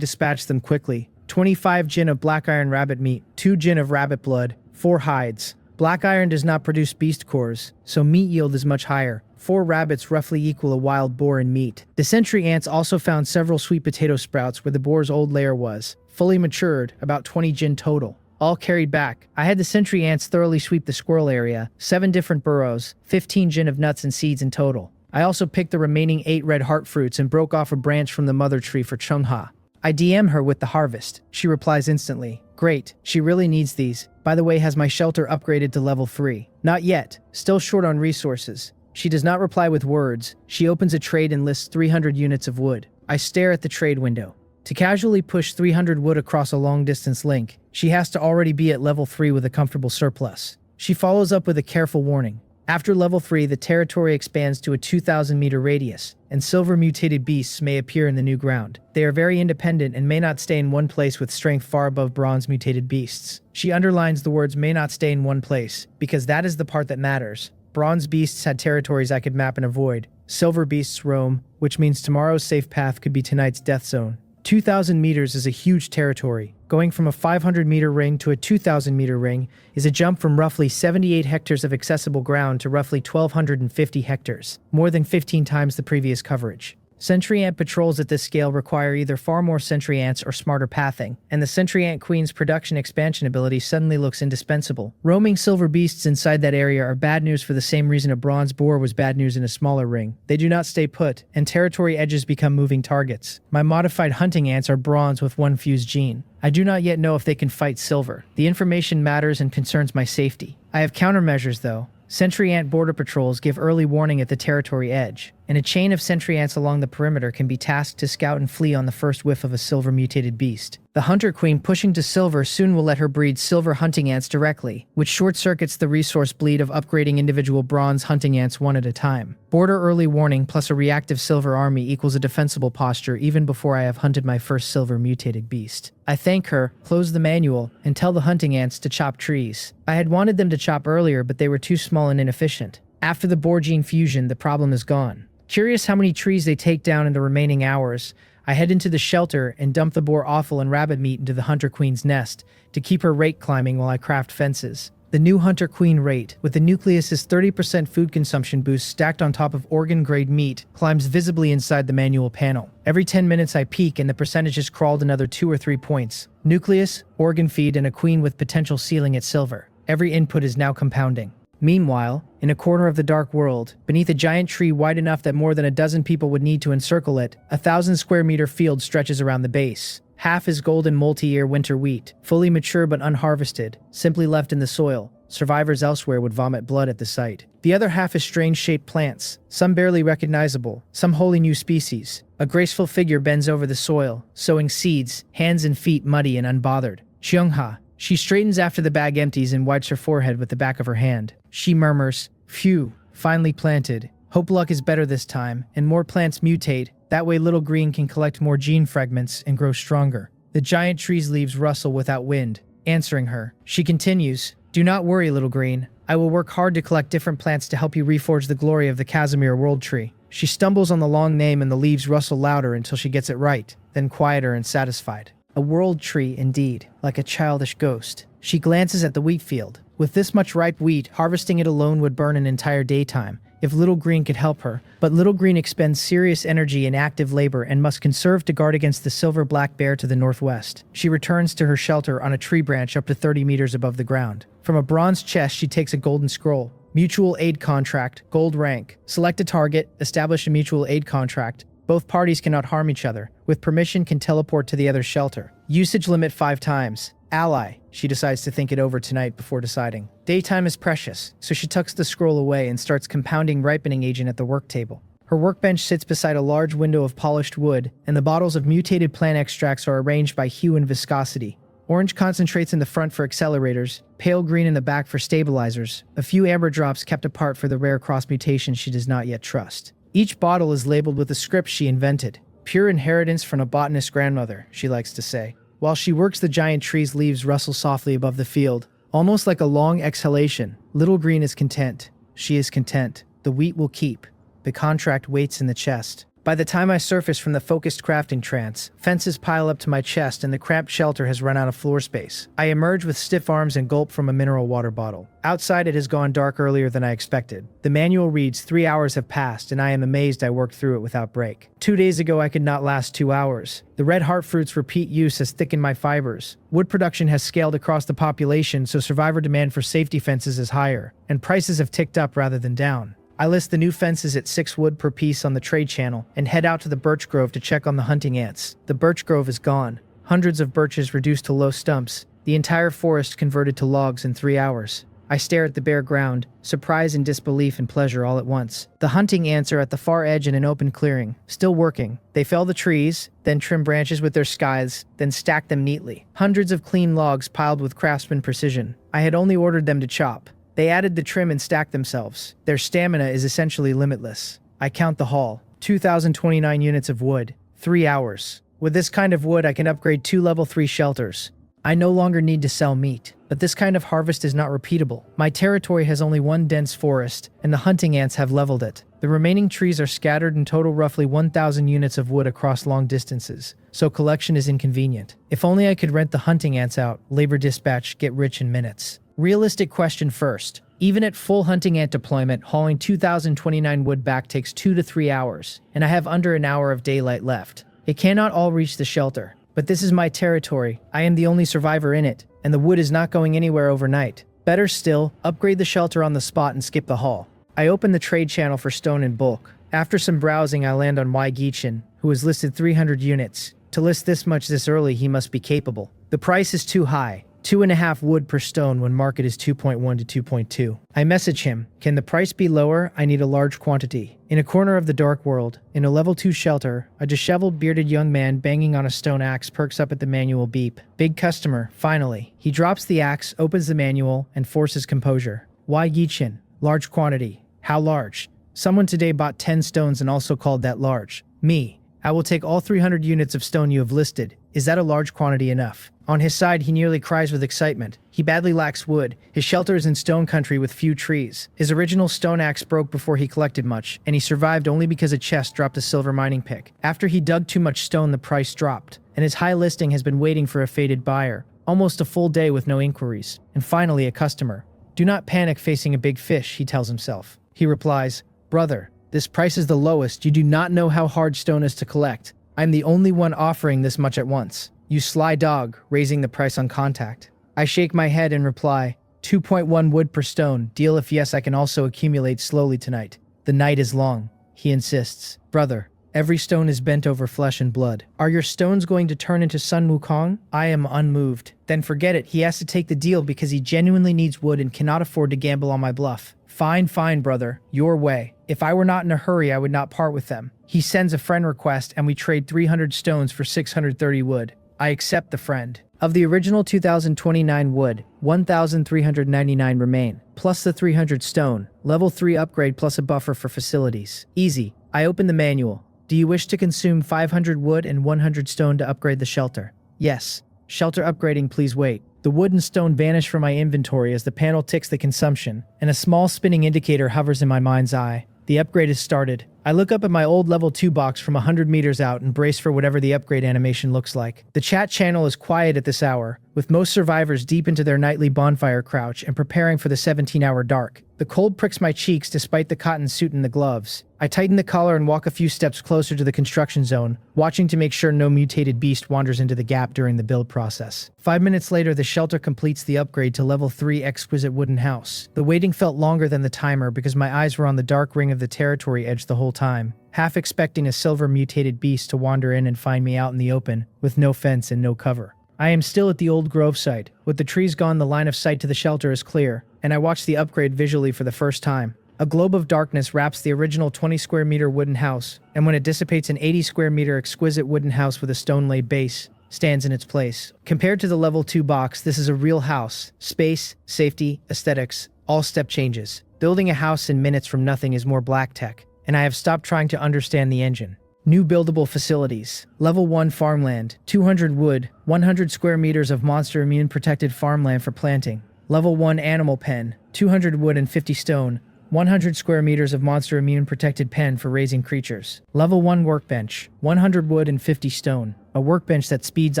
dispatched them quickly. 25 gin of black iron rabbit meat, 2 gin of rabbit blood, 4 hides. Black iron does not produce beast cores, so meat yield is much higher. 4 rabbits roughly equal a wild boar in meat. The sentry ants also found several sweet potato sprouts where the boar's old lair was, fully matured, about 20 gin total. All carried back. I had the sentry ants thoroughly sweep the squirrel area, 7 different burrows, 15 gin of nuts and seeds in total. I also picked the remaining 8 red heart fruits and broke off a branch from the mother tree for Chungha. I DM her with the harvest. She replies instantly. Great, she really needs these. By the way, has my shelter upgraded to level 3? Not yet, still short on resources. She does not reply with words. She opens a trade and lists 300 units of wood. I stare at the trade window. To casually push 300 wood across a long-distance link, she has to already be at level 3 with a comfortable surplus. She follows up with a careful warning. After level 3, the territory expands to a 2,000-meter radius, and silver mutated beasts may appear in the new ground. They are very independent and may not stay in one place with strength far above bronze mutated beasts. She underlines the words may not stay in one place, because that is the part that matters. Bronze beasts had territories I could map and avoid. Silver beasts roam, which means tomorrow's safe path could be tonight's death zone. 2,000 meters is a huge territory. Going from a 500-meter ring to a 2,000-meter ring is a jump from roughly 78 hectares of accessible ground to roughly 1,250 hectares, more than 15 times the previous coverage. Sentry ant patrols at this scale require either far more sentry ants or smarter pathing, and the sentry ant queen's production expansion ability suddenly looks indispensable. Roaming silver beasts inside that area are bad news for the same reason a bronze boar was bad news in a smaller ring. They do not stay put, and territory edges become moving targets. My modified hunting ants are bronze with one fused gene. I do not yet know if they can fight silver. The information matters and concerns my safety. I have countermeasures though. Sentry ant border patrols give early warning at the territory edge, and a chain of sentry ants along the perimeter can be tasked to scout and flee on the first whiff of a silver mutated beast. The hunter queen pushing to silver soon will let her breed silver hunting ants directly, which short-circuits the resource bleed of upgrading individual bronze hunting ants one at a time. Border early warning plus a reactive silver army equals a defensible posture even before I have hunted my first silver mutated beast. I thank her, close the manual, and tell the hunting ants to chop trees. I had wanted them to chop earlier, but they were too small and inefficient. After the boar gene fusion, the problem is gone. Curious how many trees they take down in the remaining hours, I head into the shelter and dump the boar offal and rabbit meat into the hunter queen's nest to keep her rate climbing while I craft fences. The new hunter queen rate, with the nucleus's 30% food consumption boost stacked on top of organ-grade meat, climbs visibly inside the manual panel. Every 10 minutes I peek and the percentage has crawled another 2 or 3 points. Nucleus, organ feed, and a queen with potential ceiling at silver. Every input is now compounding. Meanwhile, in a corner of the dark world, beneath a giant tree wide enough that more than a dozen people would need to encircle it, a 1,000-square-meter field stretches around the base. Half is golden multi-year winter wheat, fully mature but unharvested, simply left in the soil. Survivors elsewhere would vomit blood at the sight. The other half is strange-shaped plants, some barely recognizable, some wholly new species. A graceful figure bends over the soil, sowing seeds, hands and feet muddy and unbothered. Xiongha. She straightens after the bag empties and wipes her forehead with the back of her hand. She murmurs, "Phew, finally planted. Hope luck is better this time, and more plants mutate. That way Little Green can collect more gene fragments and grow stronger." The giant tree's leaves rustle without wind, answering her. She continues, "Do not worry, Little Green. I will work hard to collect different plants to help you reforge the glory of the Casimir World Tree." She stumbles on the long name and the leaves rustle louder until she gets it right, then quieter and satisfied. A world tree, indeed, like a childish ghost. She glances at the wheat field. With this much ripe wheat, harvesting it alone would burn an entire daytime, if Little Green could help her. But Little Green expends serious energy in active labor and must conserve to guard against the silver black bear to the northwest. She returns to her shelter on a tree branch up to 30 meters above the ground. From a bronze chest, she takes a golden scroll. Mutual aid contract, gold rank. Select a target, establish a mutual aid contract. Both parties cannot harm each other. With permission, can teleport to the other's shelter. Usage limit 5 times. Ally. She decides to think it over tonight before deciding. Daytime is precious, so she tucks the scroll away and starts compounding ripening agent at the work table. Her workbench sits beside a large window of polished wood, and the bottles of mutated plant extracts are arranged by hue and viscosity. Orange concentrates in the front for accelerators, pale green in the back for stabilizers, a few amber drops kept apart for the rare cross mutations she does not yet trust. Each bottle is labeled with a script she invented. Pure inheritance from a botanist grandmother, she likes to say. While she works, the giant tree's leaves rustle softly above the field, almost like a long exhalation. Little Green is content. She is content. The wheat will keep. The contract waits in the chest. By the time I surface from the focused crafting trance, fences pile up to my chest and the cramped shelter has run out of floor space. I emerge with stiff arms and gulp from a mineral water bottle. Outside it has gone dark earlier than I expected. The manual reads 3 hours have passed and I am amazed I worked through it without break. 2 days ago I could not last 2 hours. The red heart fruit's repeat use has thickened my fibers. Wood production has scaled across the population, so survivor demand for safety fences is higher, and prices have ticked up rather than down. I list the new fences at 6 wood per piece on the trade channel and head out to the birch grove to check on the hunting ants. The birch grove is gone. Hundreds of birches reduced to low stumps. The entire forest converted to logs in 3 hours. I stare at the bare ground, surprise and disbelief and pleasure all at once. The hunting ants are at the far edge in an open clearing, still working. They fell the trees, then trim branches with their scythes, then stack them neatly. Hundreds of clean logs piled with craftsman precision. I had only ordered them to chop. They added the trim and stacked themselves. Their stamina is essentially limitless. I count the haul. 2,029 units of wood. 3 hours. With this kind of wood, I can upgrade 2 level 3 shelters. I no longer need to sell meat, but this kind of harvest is not repeatable. My territory has only one dense forest, and the hunting ants have leveled it. The remaining trees are scattered and total roughly 1,000 units of wood across long distances, so collection is inconvenient. If only I could rent the hunting ants out, labor dispatch, get rich in minutes. Realistic question first. Even at full hunting ant deployment, hauling 2,029 wood back takes 2 to 3 hours, and I have under an hour of daylight left. It cannot all reach the shelter. But this is my territory. I am the only survivor in it, and the wood is not going anywhere overnight. Better still, upgrade the shelter on the spot and skip the haul. I open the trade channel for stone in bulk. After some browsing, I land on Gichin, who has listed 300 units. To list this much this early, he must be capable. The price is too high. 2.5 wood per stone when market is 2.1 to 2.2. I message him, can the price be lower? I need a large quantity. In a corner of the dark world, in a level 2 shelter, a disheveled bearded young man banging on a stone axe perks up at the manual beep. Big customer, finally. He drops the axe, opens the manual, and forces composure. Gichin, large quantity. How large? Someone today bought 10 stones and also called that large. Me. I will take all 300 units of stone you have listed. Is that a large quantity enough? On his side, he nearly cries with excitement. He badly lacks wood. His shelter is in stone country with few trees. His original stone axe broke before he collected much, and he survived only because a chest dropped a silver mining pick. After he dug too much stone, the price dropped, and his high listing has been waiting for a fated buyer. Almost a full day with no inquiries. And finally, a customer. Do not panic facing a big fish, he tells himself. He replies, brother, this price is the lowest. You do not know how hard stone is to collect. I'm the only one offering this much at once. You sly dog, raising the price on contact. I shake my head and reply, 2.1 wood per stone. Deal if yes, I can also accumulate slowly tonight. The night is long. He insists. Brother, every stone is bent over flesh and blood. Are your stones going to turn into Sun Wukong? I am unmoved. Then forget it. He has to take the deal because he genuinely needs wood and cannot afford to gamble on my bluff. Fine, brother. Your way. If I were not in a hurry, I would not part with them. He sends a friend request and we trade 300 stones for 630 wood. I accept the friend. Of the original 2,029 wood, 1,399 remain, plus the 300 stone, level 3 upgrade plus a buffer for facilities. Easy. I open the manual. Do you wish to consume 500 wood and 100 stone to upgrade the shelter? Yes. Shelter upgrading, please wait. The wood and stone vanish from my inventory as the panel ticks the consumption, and a small spinning indicator hovers in my mind's eye. The upgrade is started. I look up at my old level 2 box from 100 meters out and brace for whatever the upgrade animation looks like. The chat channel is quiet at this hour, with most survivors deep into their nightly bonfire crouch and preparing for the 17-hour dark. The cold pricks my cheeks despite the cotton suit and the gloves. I tighten the collar and walk a few steps closer to the construction zone, watching to make sure no mutated beast wanders into the gap during the build process. 5 minutes later, the shelter completes the upgrade to level 3 exquisite wooden house. The waiting felt longer than the timer because my eyes were on the dark ring of the territory edge the whole time, half expecting a silver mutated beast to wander in and find me out in the open, with no fence and no cover. I am still at the old grove site. With the trees gone, the line of sight to the shelter is clear, and I watch the upgrade visually for the first time. A globe of darkness wraps the original 20 square meter wooden house, and when it dissipates, an 80 square meter exquisite wooden house with a stone-laid base stands in its place. Compared to the level 2 box, this is a real house. Space, safety, aesthetics, all step changes. Building a house in minutes from nothing is more black tech, and I have stopped trying to understand the engine. New buildable facilities. Level 1 farmland, 200 wood, 100 square meters of monster immune protected farmland for planting. Level 1 animal pen, 200 wood and 50 stone, 100 square meters of monster immune protected pen for raising creatures. Level 1 workbench, 100 wood and 50 stone, a workbench that speeds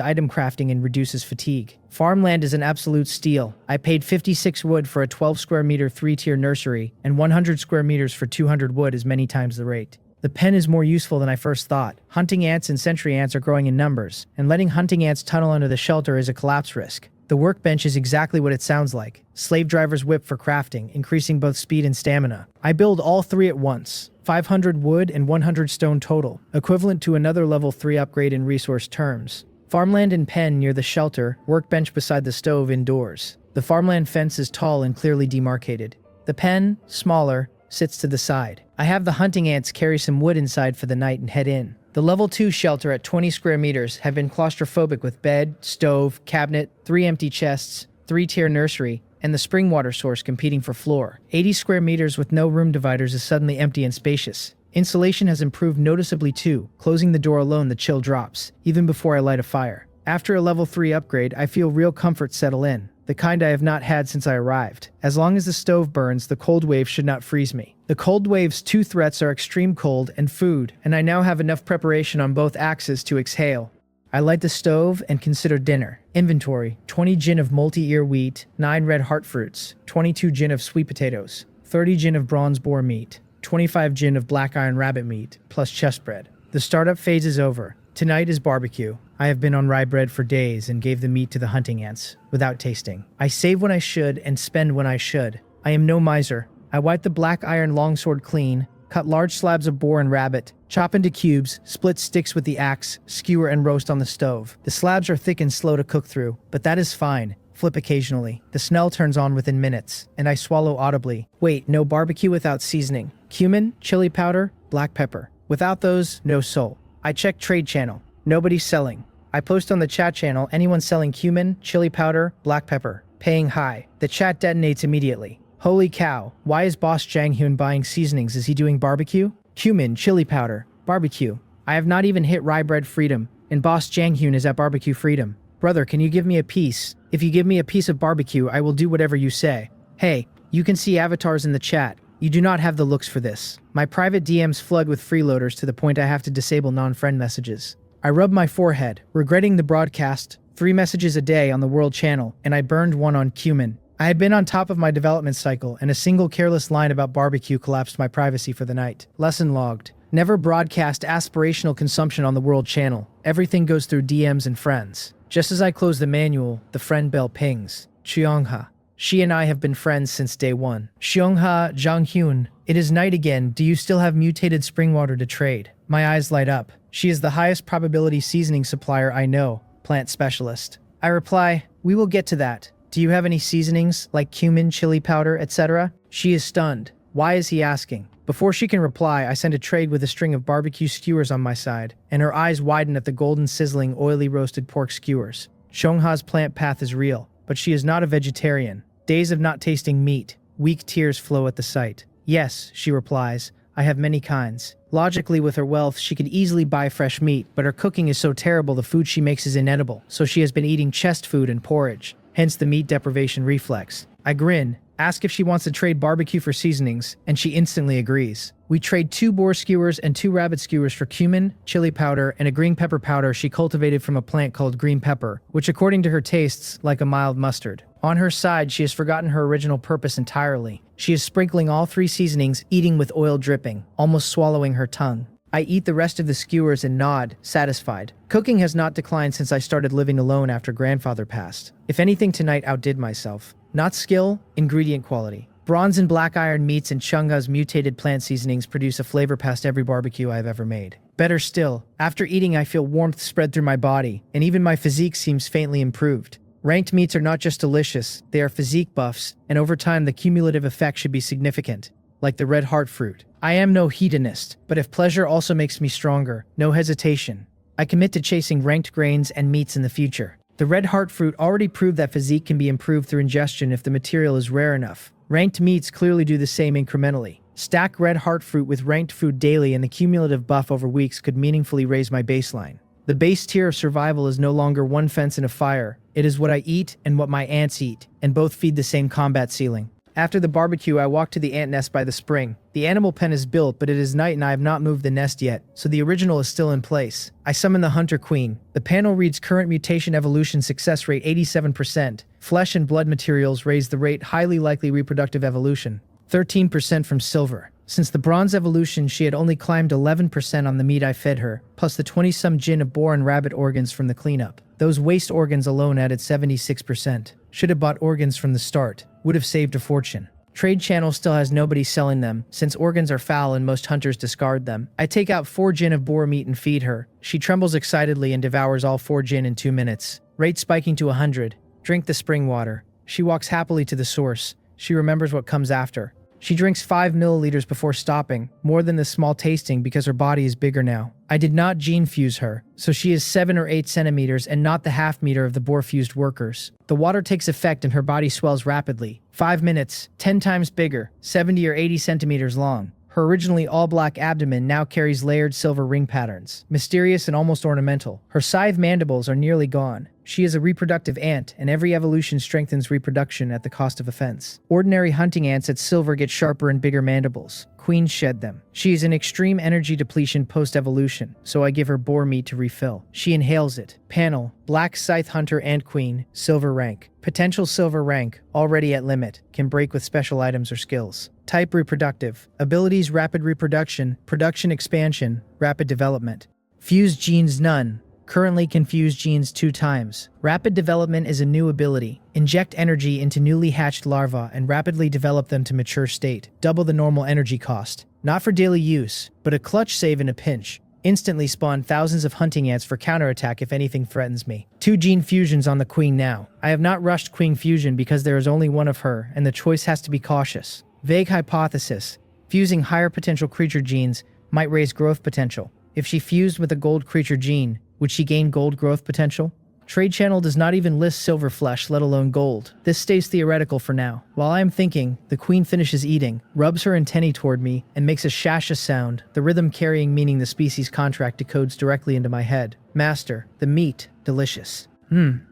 item crafting and reduces fatigue. Farmland is an absolute steal. I paid 56 wood for a 12 square meter 3-tier nursery, and 100 square meters for 200 wood is many times the rate. The pen is more useful than I first thought. Hunting ants and sentry ants are growing in numbers, and letting hunting ants tunnel under the shelter is a collapse risk. The workbench is exactly what it sounds like. Slave driver's whip for crafting, increasing both speed and stamina. I build all 3 at once. 500 wood and 100 stone total, equivalent to another level 3 upgrade in resource terms. Farmland and pen near the shelter, workbench beside the stove indoors. The farmland fence is tall and clearly demarcated. The pen, smaller, sits to the side. I have the hunting ants carry some wood inside for the night and head in. The level 2 shelter at 20 square meters have been claustrophobic with bed, stove, cabinet, 3 empty chests, 3-tier nursery, and the spring water source competing for floor. 80 square meters with no room dividers is suddenly empty and spacious. Insulation has improved noticeably too. Closing the door alone, the chill drops, even before I light a fire. After a level 3 upgrade, I feel real comfort settle in, the kind I have not had since I arrived. As long as the stove burns, the cold wave should not freeze me. The cold wave's two threats are extreme cold and food, and I now have enough preparation on both axes to exhale. I light the stove and consider dinner. Inventory: 20 gin of multi-ear wheat, 9 red heart fruits, 22 gin of sweet potatoes, 30 gin of bronze boar meat, 25 gin of black iron rabbit meat, plus chest bread. The startup phase is over. Tonight is barbecue. I have been on rye bread for days and gave the meat to the hunting ants, without tasting. I save when I should and spend when I should. I am no miser. I wipe the black iron longsword clean, cut large slabs of boar and rabbit, chop into cubes, split sticks with the axe, skewer and roast on the stove. The slabs are thick and slow to cook through, but that is fine. Flip occasionally. The smell turns on within minutes, and I swallow audibly. Wait, no barbecue without seasoning. Cumin, chili powder, black pepper. Without those, no soul. I check trade channel. Nobody's selling. I post on the chat channel, anyone selling cumin, chili powder, black pepper. Paying high. The chat detonates immediately. Holy cow, why is Boss Jang Hyun buying seasonings? Is he doing barbecue? Cumin, chili powder, barbecue. I have not even hit rye bread freedom, and Boss Jang Hyun is at barbecue freedom. Brother, can you give me a piece? If you give me a piece of barbecue, I will do whatever you say. Hey, you can see avatars in the chat. You do not have the looks for this. My private DMs flood with freeloaders to the point I have to disable non-friend messages. I rub my forehead, regretting the broadcast. 3 messages a day on the world channel, and I burned one on cumin. I had been on top of my development cycle, and a single careless line about barbecue collapsed my privacy for the night. Lesson logged. Never broadcast aspirational consumption on the world channel. Everything goes through DMs and friends. Just as I close the manual, the friend bell pings. Cheongha. She and I have been friends since day one. Cheongha Janghyun. It is night again. Do you still have mutated spring water to trade? My eyes light up. She is the highest probability seasoning supplier I know. Plant specialist. I reply, we will get to that. Do you have any seasonings, like cumin, chili powder, etc.? She is stunned. Why is he asking? Before she can reply, I send a trade with a string of barbecue skewers on my side, and her eyes widen at the golden sizzling, oily roasted pork skewers. Cheongha's plant path is real, but she is not a vegetarian. Days of not tasting meat. Weak tears flow at the sight. Yes, she replies, I have many kinds. Logically, with her wealth, she could easily buy fresh meat, but her cooking is so terrible the food she makes is inedible, so she has been eating chest food and porridge. Hence the meat deprivation reflex. I grin, ask if she wants to trade barbecue for seasonings, and she instantly agrees. We trade 2 boar skewers and 2 rabbit skewers for cumin, chili powder, and a green pepper powder she cultivated from a plant called green pepper, which according to her tastes like a mild mustard. On her side, she has forgotten her original purpose entirely. She is sprinkling all 3 seasonings, eating with oil dripping, almost swallowing her tongue. I eat the rest of the skewers and nod, satisfied. Cooking has not declined since I started living alone after grandfather passed. If anything, tonight outdid myself. Not skill, ingredient quality. Bronze and black iron meats and Cheongha's mutated plant seasonings produce a flavor past every barbecue I have ever made. Better still, after eating I feel warmth spread through my body, and even my physique seems faintly improved. Ranked meats are not just delicious, they are physique buffs, and over time the cumulative effect should be significant, like the red heart fruit. I am no hedonist, but if pleasure also makes me stronger, no hesitation. I commit to chasing ranked grains and meats in the future. The red heart fruit already proved that physique can be improved through ingestion if the material is rare enough. Ranked meats clearly do the same incrementally. Stack red heart fruit with ranked food daily and the cumulative buff over weeks could meaningfully raise my baseline. The base tier of survival is no longer one fence and a fire. It is what I eat and what my ants eat, and both feed the same combat ceiling. After the barbecue, I walk to the ant nest by the spring. The animal pen is built, but it is night and I have not moved the nest yet, so the original is still in place. I summon the hunter queen. The panel reads current mutation evolution success rate 87%. Flesh and blood materials raise the rate highly likely reproductive evolution. 13% from silver. Since the bronze evolution, she had only climbed 11% on the meat I fed her, plus the 20-some gin of boar and rabbit organs from the cleanup. Those waste organs alone added 76%. Should have bought organs from the start. Would have saved a fortune. Trade channel still has nobody selling them, since organs are foul and most hunters discard them. I take out 4 gin of boar meat and feed her. She trembles excitedly and devours all 4 gin in 2 minutes. Rate spiking to 100. Drink the spring water. She walks happily to the source. She remembers what comes after. She drinks 5 milliliters before stopping, more than the small tasting because her body is bigger now. I did not gene fuse her, so she is 7 or 8 centimeters and not the half meter of the boar-fused workers. The water takes effect and her body swells rapidly. 5 minutes, 10 times bigger, 70 or 80 centimeters long. Her originally all-black abdomen now carries layered silver ring patterns, mysterious and almost ornamental. Her scythe mandibles are nearly gone. She is a reproductive ant, and every evolution strengthens reproduction at the cost of offense. Ordinary hunting ants at silver get sharper and bigger mandibles. Queens shed them. She is in extreme energy depletion post-evolution, so I give her boar meat to refill. She inhales it. Panel, black scythe hunter ant queen, silver rank. Potential silver rank, already at limit, can break with special items or skills. Type reproductive. Abilities rapid reproduction, production expansion, rapid development. Fused genes none. Currently confused genes 2 times. Rapid development is a new ability. Inject energy into newly hatched larvae and rapidly develop them to mature state. Double the normal energy cost. Not for daily use, but a clutch save in a pinch. Instantly spawn thousands of hunting ants for counterattack if anything threatens me. 2 gene fusions on the queen now. I have not rushed queen fusion because there is only one of her, and the choice has to be cautious. Vague hypothesis. Fusing higher potential creature genes might raise growth potential. If she fused with a gold creature gene, would she gain gold growth potential? Trade channel does not even list silver flesh, let alone gold. This stays theoretical for now. While I am thinking, the queen finishes eating, rubs her antennae toward me, and makes a shasha sound, the rhythm carrying meaning the species contract decodes directly into my head. Master, the meat, delicious.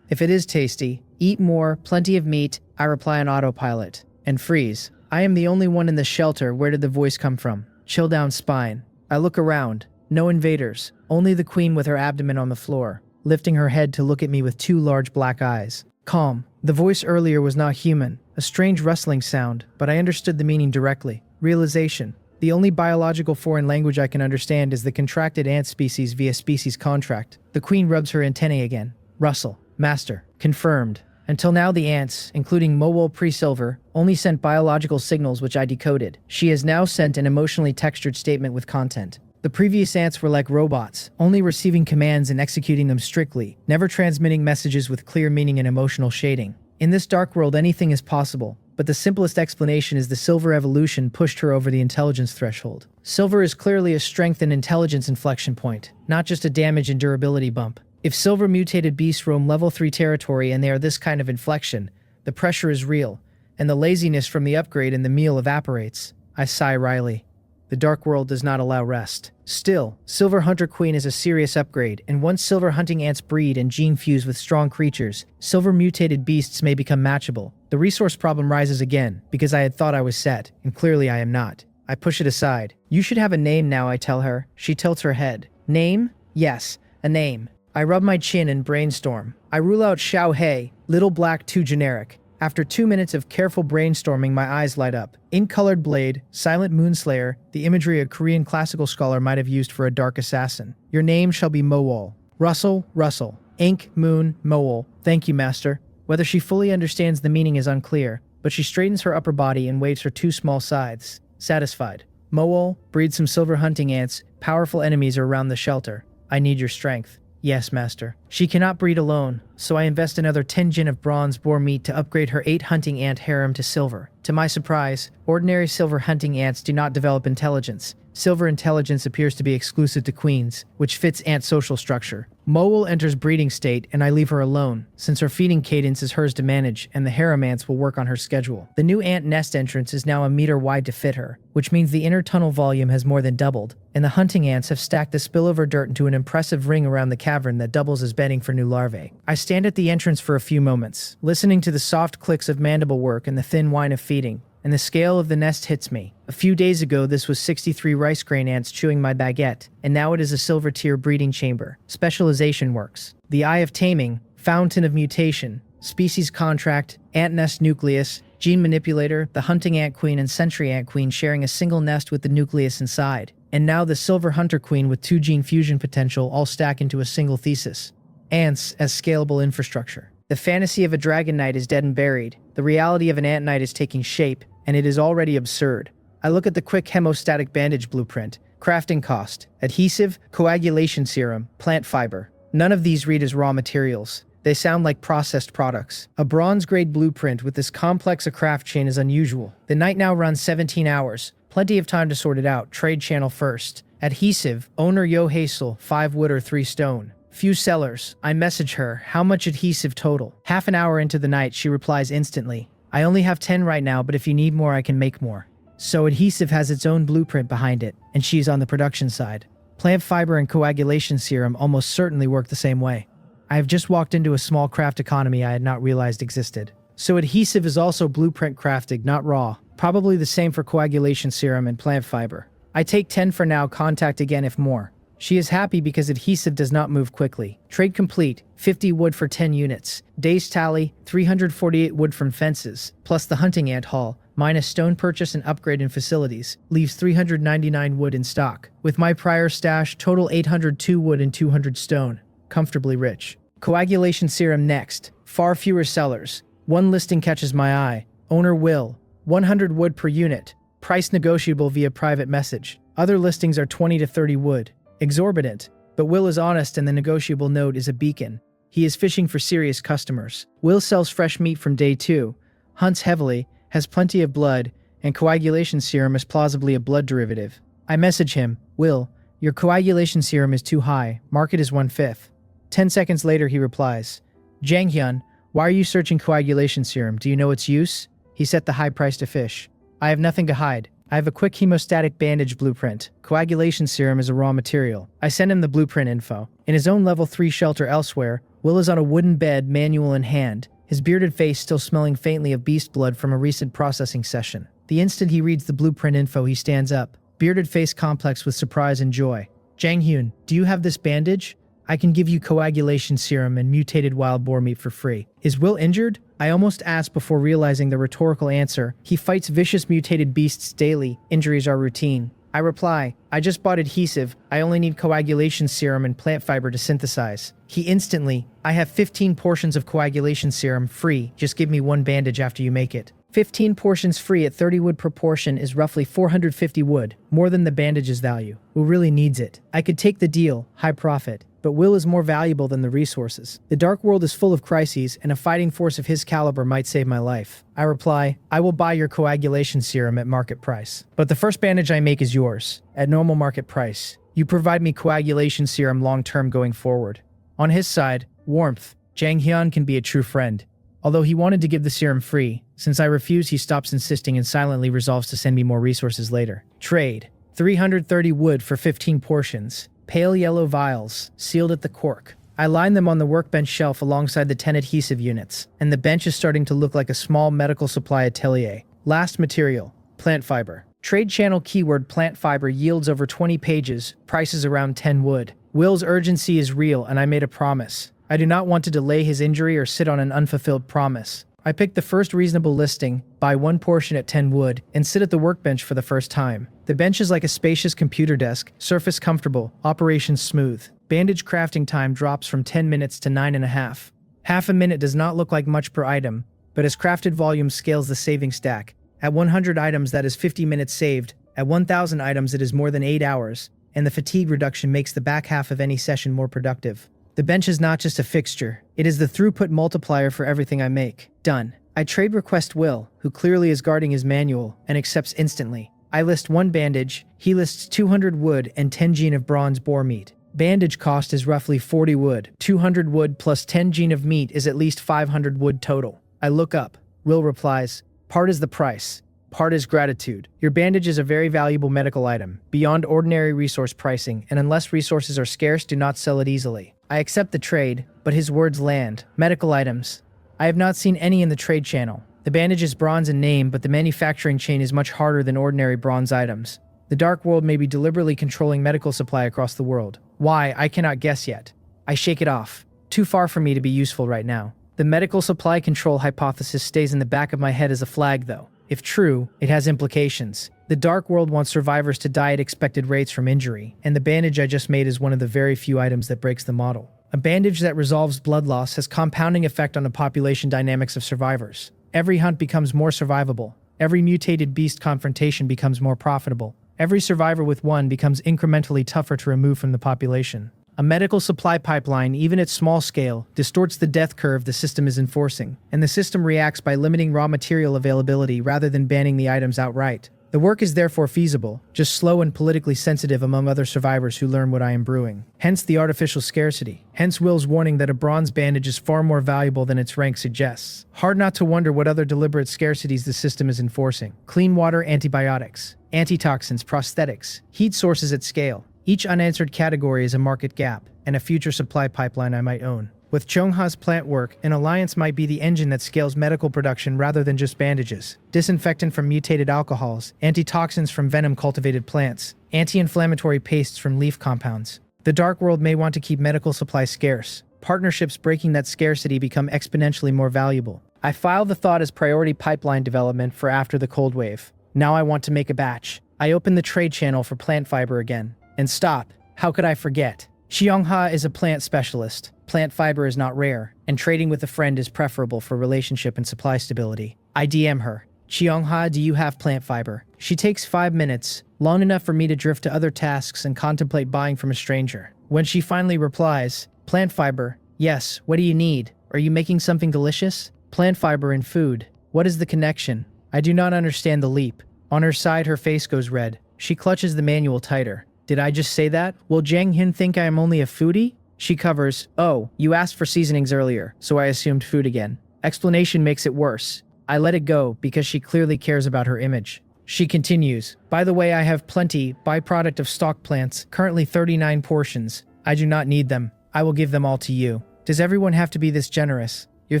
If it is tasty, eat more, plenty of meat, I reply on autopilot. And freeze. I am the only one in the shelter, where did the voice come from? Chill down spine. I look around. No invaders, only the queen with her abdomen on the floor, lifting her head to look at me with 2 large black eyes. Calm. The voice earlier was not human, a strange rustling sound, but I understood the meaning directly. Realization. The only biological foreign language I can understand is the contracted ant species via species contract. The queen rubs her antennae again. Rustle. Master. Confirmed. Until now the ants, including Mowol pre-silver, only sent biological signals which I decoded. She has now sent an emotionally textured statement with content. The previous ants were like robots, only receiving commands and executing them strictly, never transmitting messages with clear meaning and emotional shading. In this dark world anything is possible, but the simplest explanation is the silver evolution pushed her over the intelligence threshold. Silver is clearly a strength and intelligence inflection point, not just a damage and durability bump. If silver mutated beasts roam level 3 territory and they are this kind of inflection, the pressure is real, and the laziness from the upgrade and the meal evaporates. I sigh wryly. The dark world does not allow rest. Still, Silver Hunter Queen is a serious upgrade, and once silver hunting ants breed and gene fuse with strong creatures, silver mutated beasts may become matchable. The resource problem rises again, because I had thought I was set, and clearly I am not. I push it aside. You should have a name now, I tell her. She tilts her head. Name? Yes, a name. I rub my chin and brainstorm. I rule out Xiao Hei, Little Black too generic. After 2 minutes of careful brainstorming, my eyes light up. Ink-colored blade, silent moonslayer, the imagery a Korean classical scholar might have used for a dark assassin. Your name shall be Mowol. Russell. Ink, moon, Mowol. Thank you, master. Whether she fully understands the meaning is unclear, but she straightens her upper body and waves her 2 small scythes. Satisfied. Mowol, breed some silver hunting ants. Powerful enemies are around the shelter. I need your strength. Yes, master. She cannot breed alone, so I invest another 10 jin of bronze boar meat to upgrade her 8 hunting ant harem to silver. To my surprise, ordinary silver hunting ants do not develop intelligence. Silver intelligence appears to be exclusive to queens, which fits ant social structure. Mowol enters breeding state, and I leave her alone, since her feeding cadence is hers to manage, and the harem ants will work on her schedule. The new ant nest entrance is now a meter wide to fit her, which means the inner tunnel volume has more than doubled, and the hunting ants have stacked the spillover dirt into an impressive ring around the cavern that doubles as bedding for new larvae. I stand at the entrance for a few moments, listening to the soft clicks of mandible work and the thin whine of feeding, and the scale of the nest hits me. A few days ago, this was 63 rice grain ants chewing my baguette, and now it is a silver tier breeding chamber. Specialization works. The Eye of Taming, Fountain of Mutation, Species Contract, Ant Nest Nucleus, Gene Manipulator, the Hunting Ant Queen and Sentry Ant Queen sharing a single nest with the nucleus inside. And now the Silver Hunter Queen with 2 gene fusion potential all stack into a single thesis. Ants as scalable infrastructure. The fantasy of a dragon knight is dead and buried. The reality of an ant knight is taking shape, and it is already absurd. I look at the quick hemostatic bandage blueprint. Crafting cost, adhesive, coagulation serum, plant fiber. None of these read as raw materials. They sound like processed products. A bronze-grade blueprint with this complex a craft chain is unusual. The night now runs 17 hours. Plenty of time to sort it out. Trade channel first. Adhesive. Owner Yo Hazel. 5 wood or 3 stone. Few sellers. I message her. How much adhesive total? Half an hour into the night, she replies instantly. I only have 10 right now, but if you need more, I can make more. So adhesive has its own blueprint behind it, and she's on the production side. Plant fiber and coagulation serum almost certainly work the same way. I have just walked into a small craft economy I had not realized existed. So adhesive is also blueprint crafted, not raw. Probably the same for coagulation serum and plant fiber. I take 10 for now, contact again if more. She is happy because adhesive does not move quickly. Trade complete, 50 wood for 10 units. Days tally, 348 wood from fences, plus the hunting ant haul, minus stone purchase and upgrade in facilities, leaves 399 wood in stock. With my prior stash, total 802 wood and 200 stone. Comfortably rich. Coagulation serum next. Far fewer sellers. One listing catches my eye. Owner Will. 100 wood per unit. Price negotiable via private message. Other listings are 20 to 30 wood. Exorbitant, but Will is honest and the negotiable note is a beacon. He is fishing for serious customers. Will sells fresh meat from day 2, hunts heavily, has plenty of blood, and coagulation serum is plausibly a blood derivative. I message him, Will, your coagulation serum is too high, market is 1/5. 10 seconds later he replies, Janghyun, why are you searching coagulation serum? Do you know its use? He set the high price to fish. I have nothing to hide. I have a quick hemostatic bandage blueprint. Coagulation serum is a raw material. I send him the blueprint info. In his own level 3 shelter elsewhere, Will is on a wooden bed, manual in hand, his bearded face still smelling faintly of beast blood from a recent processing session. The instant he reads the blueprint info, he stands up, bearded face complex with surprise and joy. Janghyun, do you have this bandage? I can give you coagulation serum and mutated wild boar meat for free. Is Will injured? I almost asked before realizing the rhetorical answer. He fights vicious mutated beasts daily. Injuries are routine. I reply, I just bought adhesive. I only need coagulation serum and plant fiber to synthesize. He instantly, I have 15 portions of coagulation serum free. Just give me 1 bandage after you make it. 15 portions free at 30 wood per portion is roughly 450 wood, more than the bandage's value. Will really needs it. I could take the deal, high profit. But Will is more valuable than the resources. The dark world is full of crises, and a fighting force of his caliber might save my life. I reply, I will buy your coagulation serum at market price. But the first bandage I make is yours, at normal market price. You provide me coagulation serum long-term going forward. On his side, warmth. Janghyun can be a true friend. Although he wanted to give the serum free, since I refuse, he stops insisting and silently resolves to send me more resources later. Trade. 330 wood for 15 portions. Pale yellow vials, sealed at the cork. I line them on the workbench shelf alongside the 10 adhesive units, and the bench is starting to look like a small medical supply atelier. Last material, plant fiber. Trade channel keyword plant fiber yields over 20 pages, prices around 10 wood. Will's urgency is real, and I made a promise. I do not want to delay his injury or sit on an unfulfilled promise. I picked the first reasonable listing, buy 1 portion at 10 wood, and sit at the workbench for the first time. The bench is like a spacious computer desk, surface comfortable, operation smooth. Bandage crafting time drops from 10 minutes to 9.5. Half a minute does not look like much per item, but as crafted volume scales the saving stack. At 100 items that is 50 minutes saved, at 1,000 items it is more than 8 hours, and the fatigue reduction makes the back half of any session more productive. The bench is not just a fixture, it is the throughput multiplier for everything I make. Done. I trade request Will, who clearly is guarding his manual, and accepts instantly. I list 1 bandage, he lists 200 wood and 10 gene of bronze boar meat. Bandage cost is roughly 40 wood. 200 wood plus 10 gene of meat is at least 500 wood total. I look up. Will replies, part is the price. Part is gratitude. Your bandage is a very valuable medical item, beyond ordinary resource pricing, and unless resources are scarce, do not sell it easily. I accept the trade, but his words land. Medical items. I have not seen any in the trade channel. The bandage is bronze in name, but the manufacturing chain is much harder than ordinary bronze items. The dark world may be deliberately controlling medical supply across the world. Why, I cannot guess yet. I shake it off. Too far for me to be useful right now. The medical supply control hypothesis stays in the back of my head as a flag, though. If true, it has implications. The dark world wants survivors to die at expected rates from injury, and the bandage I just made is one of the very few items that breaks the model. A bandage that resolves blood loss has compounding effect on the population dynamics of survivors. Every hunt becomes more survivable. Every mutated beast confrontation becomes more profitable. Every survivor with one becomes incrementally tougher to remove from the population. A medical supply pipeline, even at small scale, distorts the death curve the system is enforcing, and the system reacts by limiting raw material availability rather than banning the items outright. The work is therefore feasible, just slow and politically sensitive among other survivors who learn what I am brewing. Hence the artificial scarcity. Hence Will's warning that a bronze bandage is far more valuable than its rank suggests. Hard not to wonder what other deliberate scarcities the system is enforcing. Clean water, antibiotics, antitoxins, prosthetics, heat sources at scale. Each unanswered category is a market gap, and a future supply pipeline I might own. With Chongha's plant work, an alliance might be the engine that scales medical production rather than just bandages. Disinfectant from mutated alcohols, antitoxins from venom-cultivated plants, anti-inflammatory pastes from leaf compounds. The dark world may want to keep medical supplies scarce. Partnerships breaking that scarcity become exponentially more valuable. I file the thought as priority pipeline development for after the cold wave. Now I want to make a batch. I open the trade channel for plant fiber again. And stop. How could I forget? Xiongha is a plant specialist. Plant fiber is not rare, and trading with a friend is preferable for relationship and supply stability. I DM her. Xiongha, do you have plant fiber? She takes 5 minutes, long enough for me to drift to other tasks and contemplate buying from a stranger. When she finally replies, plant fiber, yes, what do you need? Are you making something delicious? Plant fiber and food. What is the connection? I do not understand the leap. On her side, her face goes red. She clutches the manual tighter. Did I just say that? Will Jiang Hin think I am only a foodie? She covers, oh, you asked for seasonings earlier, so I assumed food again. Explanation makes it worse. I let it go because she clearly cares about her image. She continues, by the way, I have plenty, byproduct of stock plants, currently 39 portions. I do not need them. I will give them all to you. Does everyone have to be this generous? Your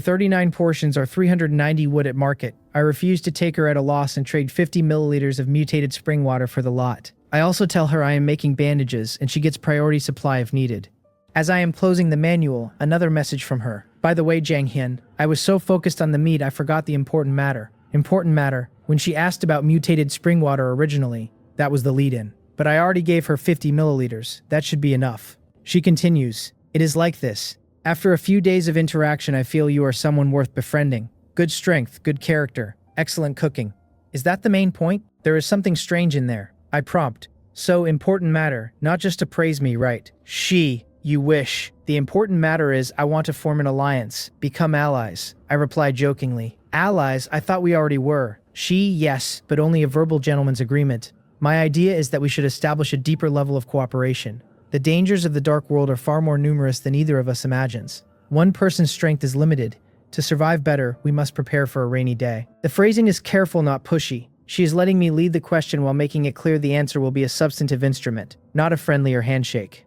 39 portions are 390 wood at market. I refuse to take her at a loss and trade 50 milliliters of mutated spring water for the lot. I also tell her I am making bandages and she gets priority supply if needed. As I am closing the manual, another message from her. By the way, Jiang Hin, I was so focused on the meat I forgot the important matter. Important matter, when she asked about mutated spring water originally, that was the lead-in. But I already gave her 50 milliliters. That should be enough. She continues, it is like this. After a few days of interaction, I feel you are someone worth befriending. Good strength, good character, excellent cooking. Is that the main point? There is something strange in there. I prompt. So, important matter, not just to praise me, right? You wish. The important matter is I want to form an alliance, become allies. I reply jokingly. Allies? I thought we already were. Yes, but only a verbal gentleman's agreement. My idea is that we should establish a deeper level of cooperation. The dangers of the dark world are far more numerous than either of us imagines. One person's strength is limited. To survive better, we must prepare for a rainy day. The phrasing is careful, not pushy. She is letting me lead the question while making it clear the answer will be a substantive instrument, not a friendlier handshake.